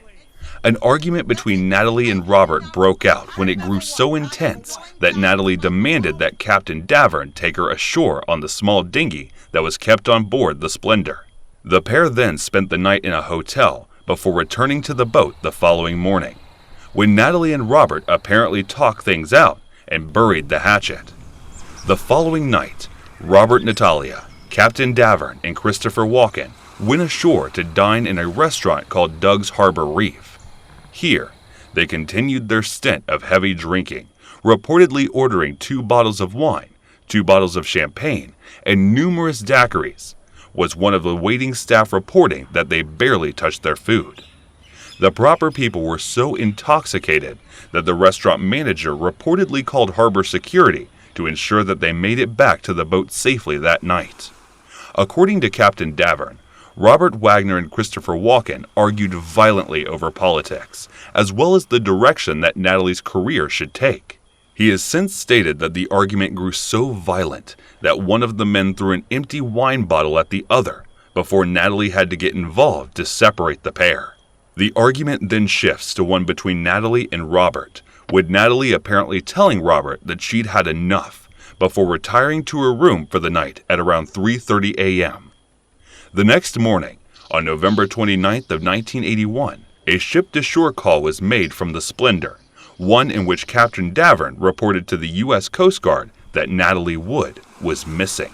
An argument between Natalie and Robert broke out when it grew so intense that Natalie demanded that Captain Davern take her ashore on the small dinghy that was kept on board the Splendor. The pair then spent the night in a hotel before returning to the boat the following morning, when Natalie and Robert apparently talked things out and buried the hatchet. The following night, Robert, Natalia, Captain Davern, and Christopher Walken went ashore to dine in a restaurant called Doug's Harbor Reef. Here, they continued their stint of heavy drinking, reportedly ordering 2 bottles of wine, 2 bottles of champagne, and numerous daiquiris, with one of the waiting staff reporting that they barely touched their food. The proper people were so intoxicated that the restaurant manager reportedly called harbor security to ensure that they made it back to the boat safely that night. According to Captain Davern, Robert Wagner and Christopher Walken argued violently over politics, as well as the direction that Natalie's career should take. He has since stated that the argument grew so violent that one of the men threw an empty wine bottle at the other before Natalie had to get involved to separate the pair. The argument then shifts to one between Natalie and Robert, with Natalie apparently telling Robert that she'd had enough before retiring to her room for the night at around 3:30 a.m. The next morning, on November 29th of 1981, a ship-to-shore call was made from the Splendor, one in which Captain Davern reported to the U.S. Coast Guard that Natalie Wood was missing.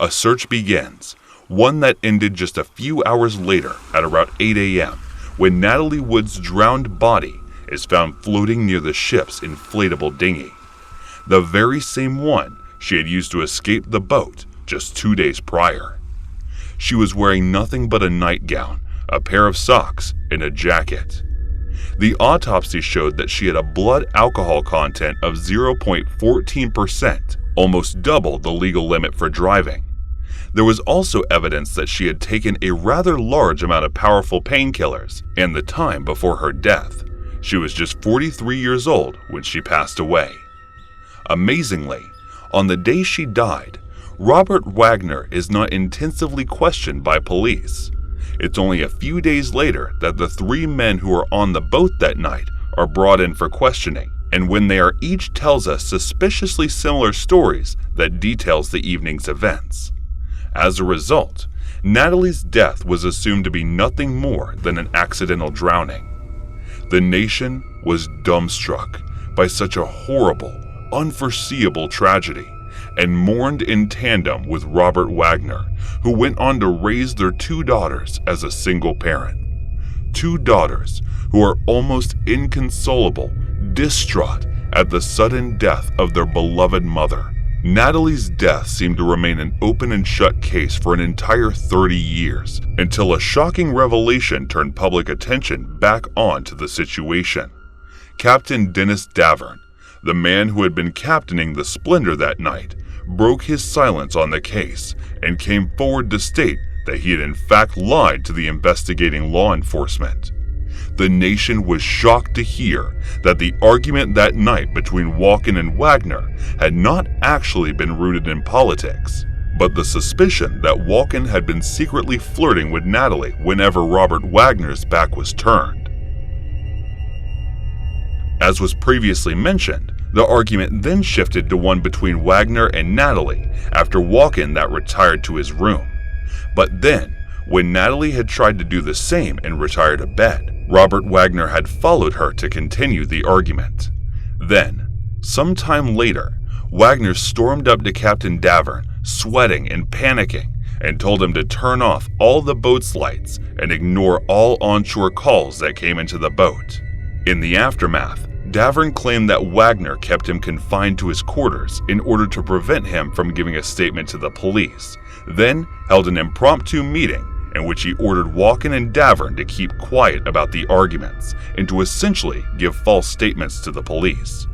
A search begins, one that ended just a few hours later at around 8 a.m., when Natalie Wood's drowned body is found floating near the ship's inflatable dinghy, the very same one she had used to escape the boat just 2 days prior. She was wearing nothing but a nightgown, a pair of socks, and a jacket. The autopsy showed that she had a blood alcohol content of 0.14%, almost double the legal limit for driving. There was also evidence that she had taken a rather large amount of powerful painkillers, and the time before her death. She was just 43 years old when she passed away. Amazingly, on the day she died, Robert Wagner is not intensively questioned by police. It's only a few days later that the 3 men who were on the boat that night are brought in for questioning, and when they are each tells us suspiciously similar stories that details the evening's events. As a result, Natalie's death was assumed to be nothing more than an accidental drowning. The nation was dumbstruck by such a horrible, unforeseeable tragedy, and mourned in tandem with Robert Wagner, who went on to raise their 2 daughters as a single parent. 2 daughters who are almost inconsolable, distraught at the sudden death of their beloved mother. Natalie's death seemed to remain an open and shut case for an entire 30 years, until a shocking revelation turned public attention back onto the situation. Captain Dennis Davern, the man who had been captaining the Splendor that night, broke his silence on the case and came forward to state that he had in fact lied to the investigating law enforcement. The nation was shocked to hear that the argument that night between Walken and Wagner had not actually been rooted in politics, but the suspicion that Walken had been secretly flirting with Natalie whenever Robert Wagner's back was turned. As was previously mentioned, the argument then shifted to one between Wagner and Natalie after Walken that retired to his room. But then, when Natalie had tried to do the same and retire to bed, Robert Wagner had followed her to continue the argument. Then, sometime later, Wagner stormed up to Captain Davern, sweating and panicking, and told him to turn off all the boat's lights and ignore all onshore calls that came into the boat. In the aftermath, Davern claimed that Wagner kept him confined to his quarters in order to prevent him from giving a statement to the police, then held an impromptu meeting in which he ordered Walken and Davern to keep quiet about the arguments and to essentially give false statements to the police.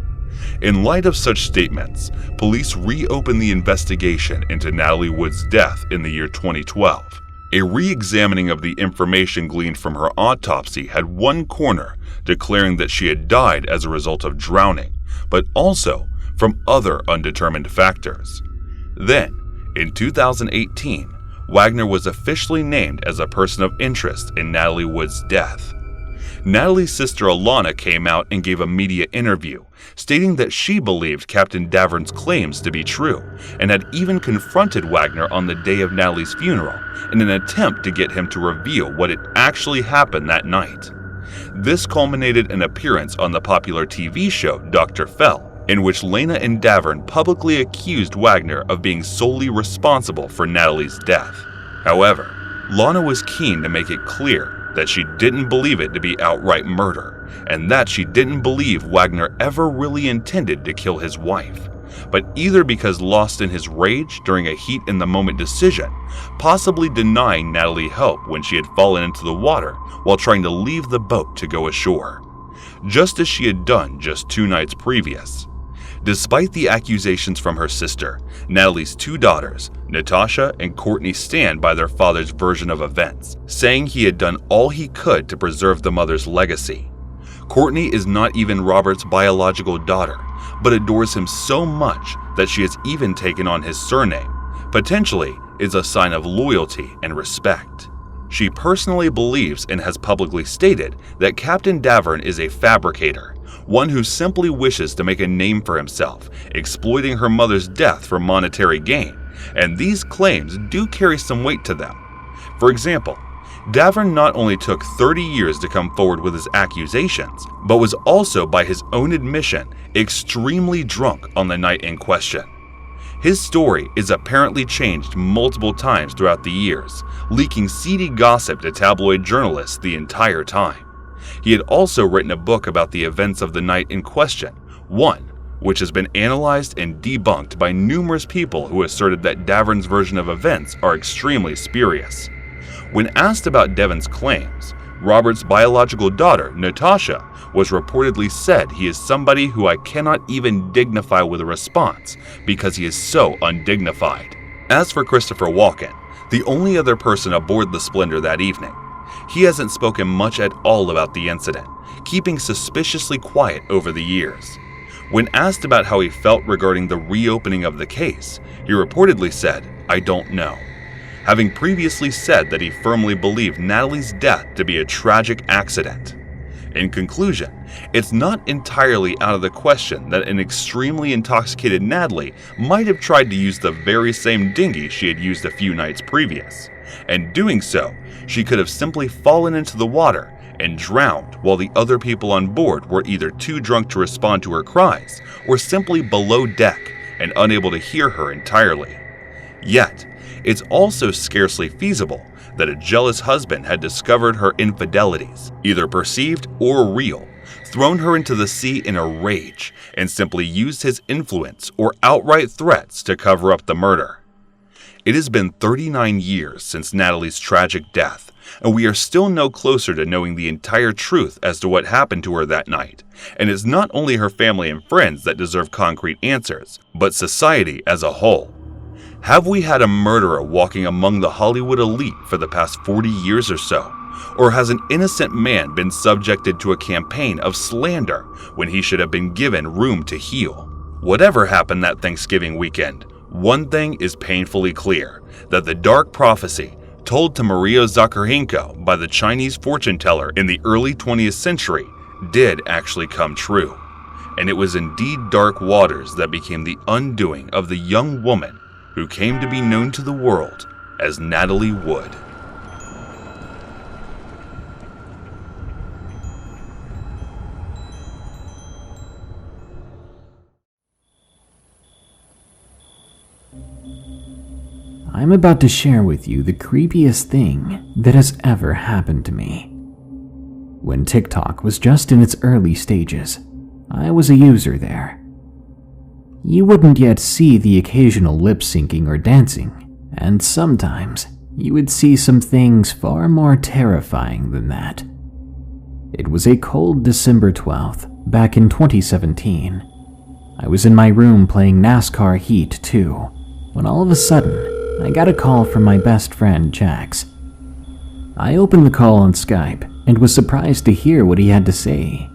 In light of such statements, police reopened the investigation into Natalie Wood's death in the year 2012. A re-examining of the information gleaned from her autopsy had one corner declaring that she had died as a result of drowning, but also from other undetermined factors. Then, in 2018, Wagner was officially named as a person of interest in Natalie Wood's death. Natalie's sister Alana came out and gave a media interview, stating that she believed Captain Davern's claims to be true, and had even confronted Wagner on the day of Natalie's funeral in an attempt to get him to reveal what had actually happened that night. This culminated an appearance on the popular TV show Dr. Fell, in which Lena and Davern publicly accused Wagner of being solely responsible for Natalie's death. However, Lana was keen to make it clear that she didn't believe it to be outright murder, and that she didn't believe Wagner ever really intended to kill his wife, but either because lost in his rage during a heat-in-the-moment decision, possibly denying Natalie help when she had fallen into the water while trying to leave the boat to go ashore, just as she had done just 2 nights previous. Despite the accusations from her sister, Natalie's 2 daughters, Natasha and Courtney, stand by their father's version of events, saying he had done all he could to preserve the mother's legacy. Courtney is not even Robert's biological daughter, but adores him so much that she has even taken on his surname, potentially is a sign of loyalty and respect. She personally believes and has publicly stated that Captain Davern is a fabricator, one who simply wishes to make a name for himself, exploiting her mother's death for monetary gain, and these claims do carry some weight to them. For example, Davern not only took 30 years to come forward with his accusations, but was also, by his own admission, extremely drunk on the night in question. His story is apparently changed multiple times throughout the years, leaking seedy gossip to tabloid journalists the entire time. He had also written a book about the events of the night in question, one which has been analyzed and debunked by numerous people who asserted that Davern's version of events are extremely spurious. When asked about Devon's claims, Robert's biological daughter, Natasha, was reportedly said he is somebody who I cannot even dignify with a response because he is so undignified. As for Christopher Walken, the only other person aboard the Splendor that evening, he hasn't spoken much at all about the incident, keeping suspiciously quiet over the years. When asked about how he felt regarding the reopening of the case, he reportedly said, "I don't know," having previously said that he firmly believed Natalie's death to be a tragic accident. In conclusion, it's not entirely out of the question that an extremely intoxicated Natalie might have tried to use the very same dinghy she had used a few nights previous, and doing so, she could have simply fallen into the water and drowned while the other people on board were either too drunk to respond to her cries or simply below deck and unable to hear her entirely. Yet, it's also scarcely feasible that a jealous husband had discovered her infidelities, either perceived or real, thrown her into the sea in a rage, and simply used his influence or outright threats to cover up the murder. It has been 39 years since Natalie's tragic death, and we are still no closer to knowing the entire truth as to what happened to her that night. And it's not only her family and friends that deserve concrete answers, but society as a whole. Have we had a murderer walking among the Hollywood elite for the past 40 years or so? Or has an innocent man been subjected to a campaign of slander when he should have been given room to heal? Whatever happened that Thanksgiving weekend, one thing is painfully clear, that the dark prophecy told to Maria Zakharhenko by the Chinese fortune teller in the early 20th century did actually come true. And it was indeed dark waters that became the undoing of the young woman who came to be known to the world as Natalie Wood. I'm about to share with you the creepiest thing that has ever happened to me. When TikTok was just in its early stages, I was a user there. You wouldn't yet see the occasional lip-syncing or dancing, and sometimes you would see some things far more terrifying than that. It was a cold December 12th, back in 2017. I was in my room playing NASCAR Heat 2, when all of a sudden, I got a call from my best friend, Jax. I opened the call on Skype and was surprised to hear what he had to say.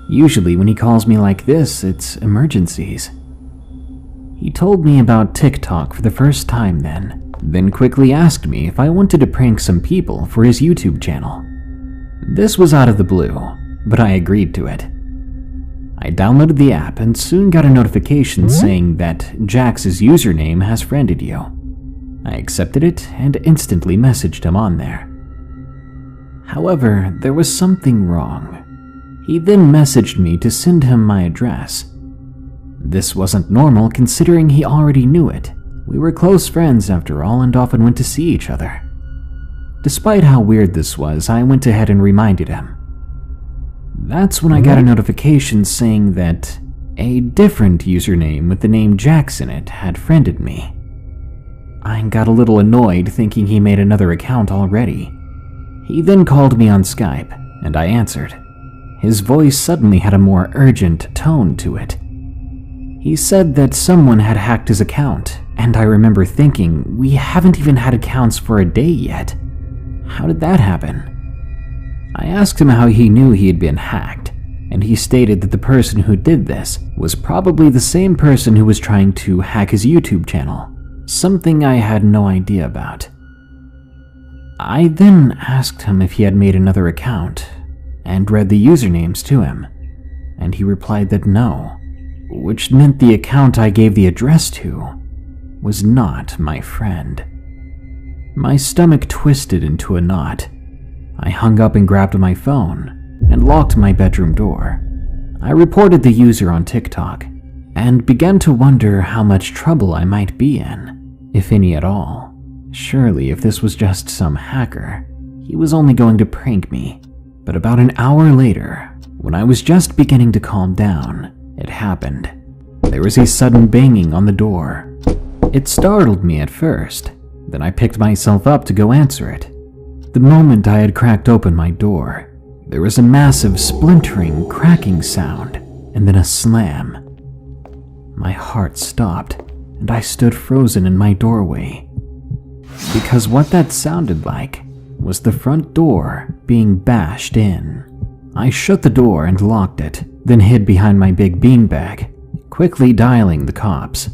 Usually when he calls me like this, it's emergencies. He told me about TikTok for the first time then quickly asked me if I wanted to prank some people for his YouTube channel. This was out of the blue, but I agreed to it. I downloaded the app and soon got a notification saying that Jax's username has friended you. I accepted it and instantly messaged him on there. However, there was something wrong. He then messaged me to send him my address. This wasn't normal considering he already knew it. We were close friends after all and often went to see each other. Despite how weird this was, I went ahead and reminded him. That's when I got a notification saying that a different username with the name Jax in it had friended me. I got a little annoyed thinking he made another account already. He then called me on Skype, and I answered. His voice suddenly had a more urgent tone to it. He said that someone had hacked his account, and I remember thinking, we haven't even had accounts for a day yet. How did that happen? I asked him how he knew he had been hacked, and he stated that the person who did this was probably the same person who was trying to hack his YouTube channel, something I had no idea about. I then asked him if he had made another account, and read the usernames to him, and he replied that no, which meant the account I gave the address to was not my friend. My stomach twisted into a knot. I hung up and grabbed my phone and locked my bedroom door. I reported the user on TikTok and began to wonder how much trouble I might be in, if any at all. Surely if this was just some hacker, he was only going to prank me. But about an hour later, when I was just beginning to calm down, it happened. There was a sudden banging on the door. It startled me at first, then I picked myself up to go answer it. The moment I had cracked open my door, there was a massive splintering, cracking sound, and then a slam. My heart stopped, and I stood frozen in my doorway. Because what that sounded like was the front door being bashed in. I shut the door and locked it, then hid behind my big beanbag, quickly dialing the cops.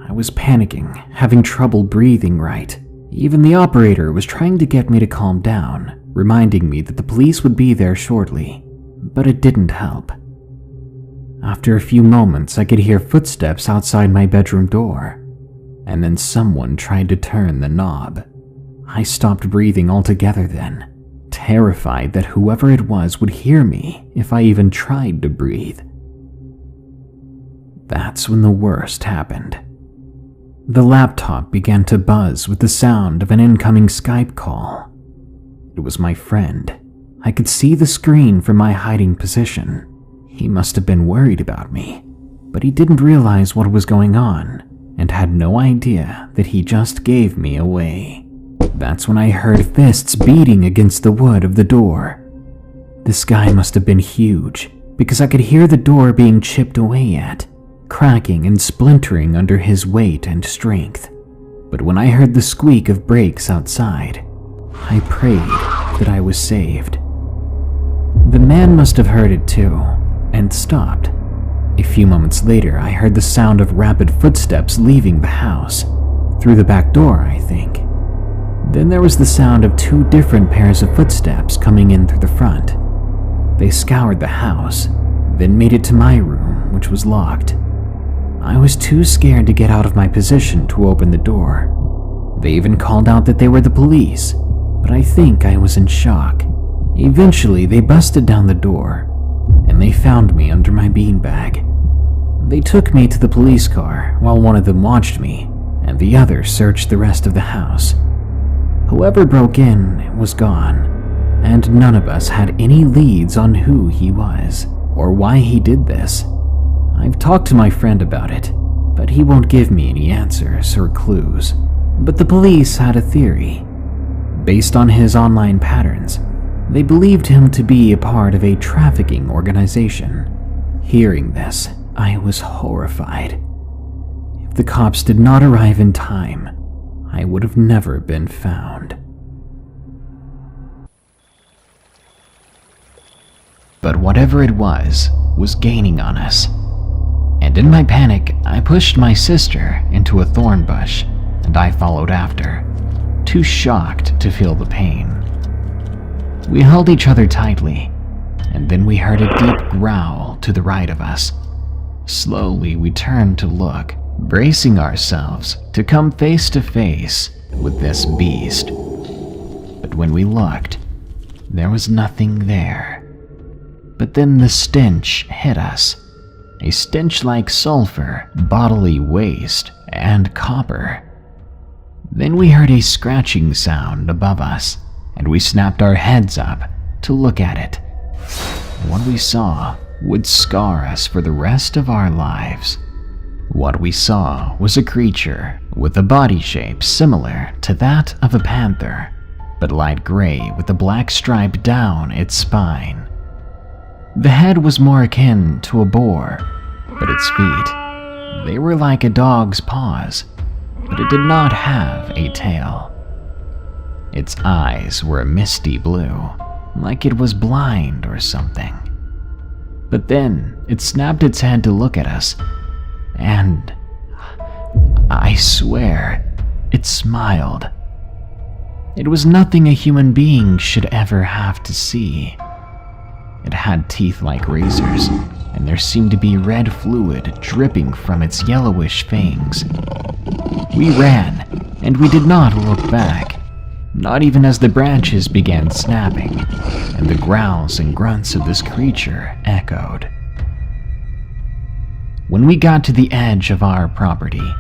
I was panicking, having trouble breathing right. Even the operator was trying to get me to calm down, reminding me that the police would be there shortly, but it didn't help. After a few moments, I could hear footsteps outside my bedroom door, and then someone tried to turn the knob. I stopped breathing altogether then, terrified that whoever it was would hear me if I even tried to breathe. That's when the worst happened. The laptop began to buzz with the sound of an incoming Skype call. It was my friend. I could see the screen from my hiding position. He must have been worried about me, but he didn't realize what was going on and had no idea that he just gave me away. That's when I heard fists beating against the wood of the door. This guy must have been huge, because I could hear the door being chipped away at, cracking and splintering under his weight and strength. But when I heard the squeak of brakes outside, I prayed that I was saved. The man must have heard it too, and stopped. A few moments later, I heard the sound of rapid footsteps leaving the house, through the back door, I think. Then there was the sound of two different pairs of footsteps coming in through the front. They scoured the house, then made it to my room, which was locked. I was too scared to get out of my position to open the door. They even called out that they were the police, but I think I was in shock. Eventually, they busted down the door, and they found me under my beanbag. They took me to the police car while one of them watched me, and the other searched the rest of the house. Whoever broke in was gone, and none of us had any leads on who he was or why he did this. I've talked to my friend about it, but he won't give me any answers or clues. But the police had a theory. Based on his online patterns, they believed him to be a part of a trafficking organization. Hearing this, I was horrified. If the cops did not arrive in time, I would have never been found. But whatever it was gaining on us. And in my panic, I pushed my sister into a thorn bush, and I followed after, too shocked to feel the pain. We held each other tightly, and then we heard a deep growl to the right of us. Slowly, we turned to look, bracing ourselves to come face to face with this beast. But when we looked, there was nothing there. But then the stench hit us. A stench like sulfur, bodily waste, and copper. Then we heard a scratching sound above us, and we snapped our heads up to look at it. What we saw would scar us for the rest of our lives. What we saw was a creature with a body shape similar to that of a panther, but light gray with a black stripe down its spine. The head was more akin to a boar, but its feet, they were like a dog's paws, but it did not have a tail. Its eyes were a misty blue, like it was blind or something. But then it snapped its head to look at us, and I swear, it smiled. It was nothing a human being should ever have to see. It had teeth like razors, and there seemed to be red fluid dripping from its yellowish fangs. We ran, and we did not look back, not even as the branches began snapping, and the growls and grunts of this creature echoed. When we got to the edge of our property,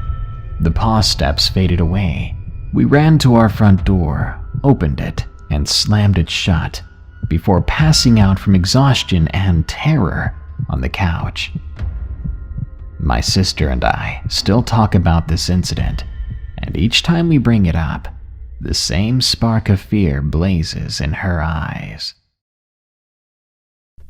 the paw steps faded away. We ran to our front door, opened it, and slammed it shut, before passing out from exhaustion and terror on the couch. My sister and I still talk about this incident, and each time we bring it up, the same spark of fear blazes in her eyes.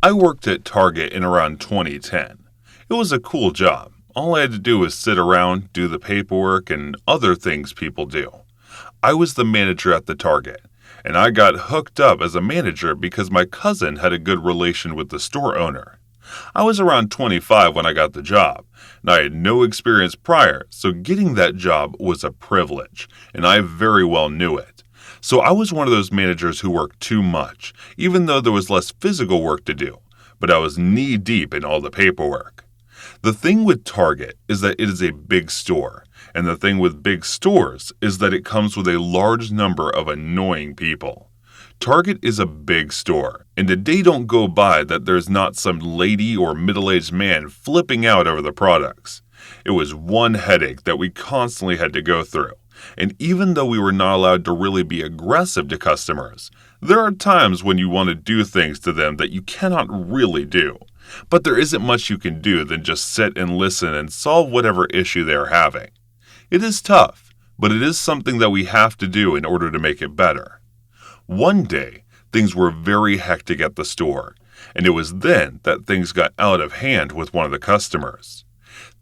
I worked at Target in around 2010. It was a cool job. All I had to do was sit around, do the paperwork, and other things people do. I was the manager at the Target, and I got hooked up as a manager because my cousin had a good relation with the store owner. I was around 25 when I got the job, and I had no experience prior, so getting that job was a privilege, and I very well knew it. So I was one of those managers who worked too much, even though there was less physical work to do, but I was knee-deep in all the paperwork. The thing with Target is that it is a big store, and the thing with big stores is that it comes with a large number of annoying people. Target is a big store, and a day don't go by that there's not some lady or middle-aged man flipping out over the products. It was one headache that we constantly had to go through, and even though we were not allowed to really be aggressive to customers, there are times when you want to do things to them that you cannot really do. But there isn't much you can do than just sit and listen and solve whatever issue they are having. It is tough, but it is something that we have to do in order to make it better. One day, things were very hectic at the store, and it was then that things got out of hand with one of the customers.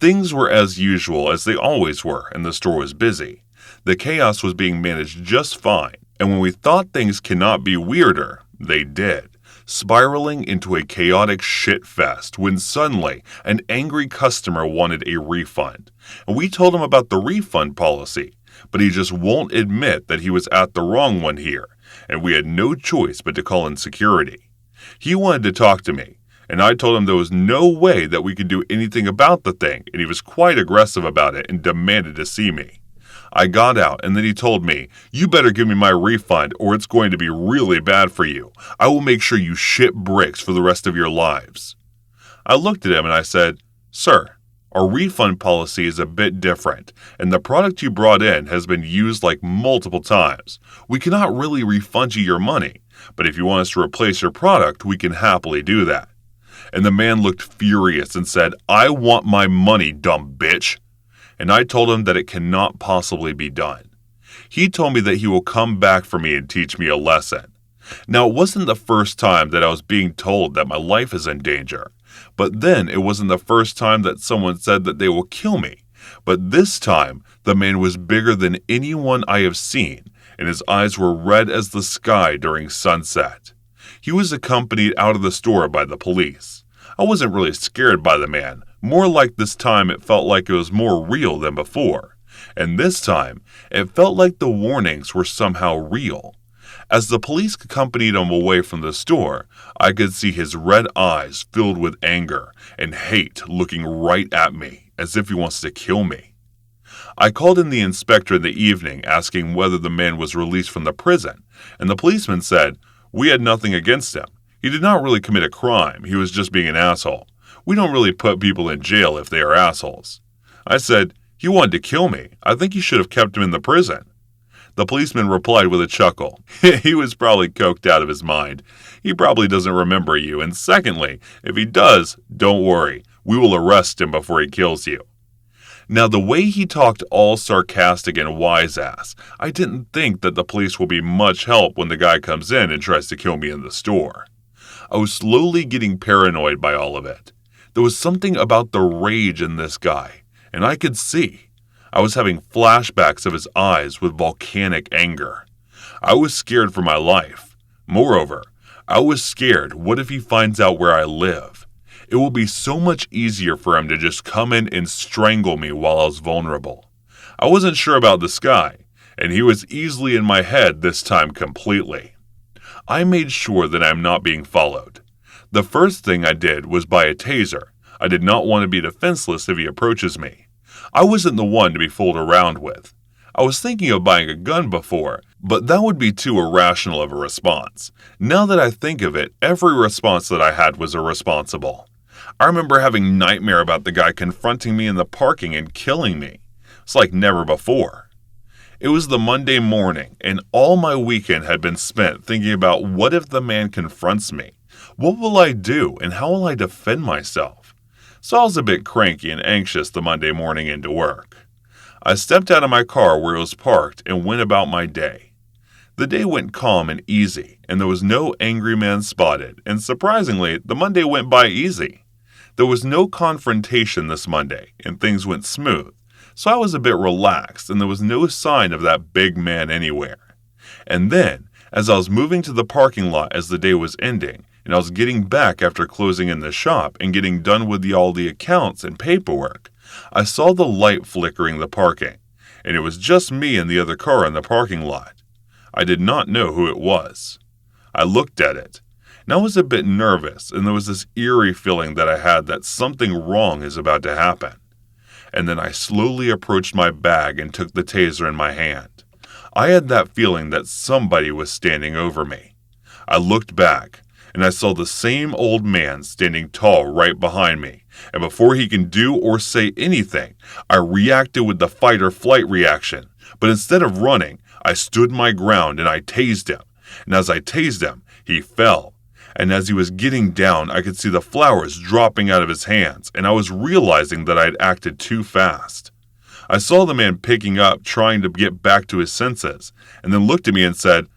Things were as usual as they always were, and the store was busy. The chaos was being managed just fine, and when we thought things cannot be weirder, they did, spiraling into a chaotic shitfest when suddenly an angry customer wanted a refund. And we told him about the refund policy, but he just won't admit that he was at the wrong one here, and we had no choice but to call in security. He wanted to talk to me, and I told him there was no way that we could do anything about the thing, and he was quite aggressive about it and demanded to see me. I got out, and then he told me, "You better give me my refund or it's going to be really bad for you. I will make sure you shit bricks for the rest of your lives." I looked at him and I said, "Sir, our refund policy is a bit different, and the product you brought in has been used like multiple times. We cannot really refund you your money, but if you want us to replace your product, we can happily do that." And the man looked furious and said, "I want my money, dumb bitch." And I told him that it cannot possibly be done. He told me that he will come back for me and teach me a lesson. Now, it wasn't the first time that I was being told that my life is in danger, but then it wasn't the first time that someone said that they will kill me. But this time, the man was bigger than anyone I have seen, and his eyes were red as the sky during sunset. He was accompanied out of the store by the police. I wasn't really scared by the man. More like this time it felt like it was more real than before. And this time, it felt like the warnings were somehow real. As the police accompanied him away from the store, I could see his red eyes filled with anger and hate looking right at me as if he wants to kill me. I called in the inspector in the evening asking whether the man was released from the prison, and the policeman said, "We had nothing against him. He did not really commit a crime, he was just being an asshole. We don't really put people in jail if they are assholes." I said, "He wanted to kill me. I think you should have kept him in the prison." The policeman replied with a chuckle. "He was probably coked out of his mind. He probably doesn't remember you, and secondly, if he does, don't worry. We will arrest him before he kills you." Now, the way he talked all sarcastic and wise-ass, I didn't think that the police will be much help when the guy comes in and tries to kill me in the store. I was slowly getting paranoid by all of it. There was something about the rage in this guy, and I could see. I was having flashbacks of his eyes with volcanic anger. I was scared for my life. Moreover, I was scared, what if he finds out where I live? It will be so much easier for him to just come in and strangle me while I was vulnerable. I wasn't sure about this guy, and he was easily in my head this time completely. I made sure that I'm not being followed. The first thing I did was buy a taser. I did not want to be defenseless if he approaches me. I wasn't the one to be fooled around with. I was thinking of buying a gun before, but that would be too irrational of a response. Now that I think of it, every response that I had was irresponsible. I remember having nightmare about the guy confronting me in the parking and killing me. It's like never before. It was the Monday morning, and all my weekend had been spent thinking about what if the man confronts me? What will I do, and how will I defend myself? So I was a bit cranky and anxious the Monday morning into work. I stepped out of my car where it was parked and went about my day. The day went calm and easy, and there was no angry man spotted, and surprisingly, the Monday went by easy. There was no confrontation this Monday, and things went smooth, so I was a bit relaxed, and there was no sign of that big man anywhere. And then, as I was moving to the parking lot as the day was ending, and I was getting back after closing in the shop and getting done with all the accounts and paperwork, I saw the light flickering the parking, and it was just me and the other car in the parking lot. I did not know who it was. I looked at it, and I was a bit nervous, and there was this eerie feeling that I had that something wrong is about to happen. And then I slowly approached my bag and took the taser in my hand. I had that feeling that somebody was standing over me. I looked back, and I saw the same old man standing tall right behind me, and before he can do or say anything, I reacted with the fight or flight reaction, but instead of running, I stood my ground and I tased him, and as I tased him, he fell, and as he was getting down, I could see the flowers dropping out of his hands, and I was realizing that I had acted too fast. I saw the man picking up, trying to get back to his senses, and then looked at me and said,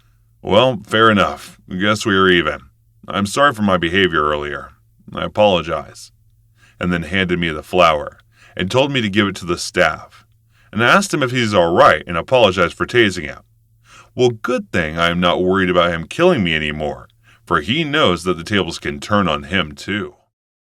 "Well, fair enough, I guess we are even. I'm sorry for my behavior earlier. I apologize." And then handed me the flower and told me to give it to the staff. And I asked him if he's all right and apologized for tasing him. Well, good thing I am not worried about him killing me anymore, for he knows that the tables can turn on him too.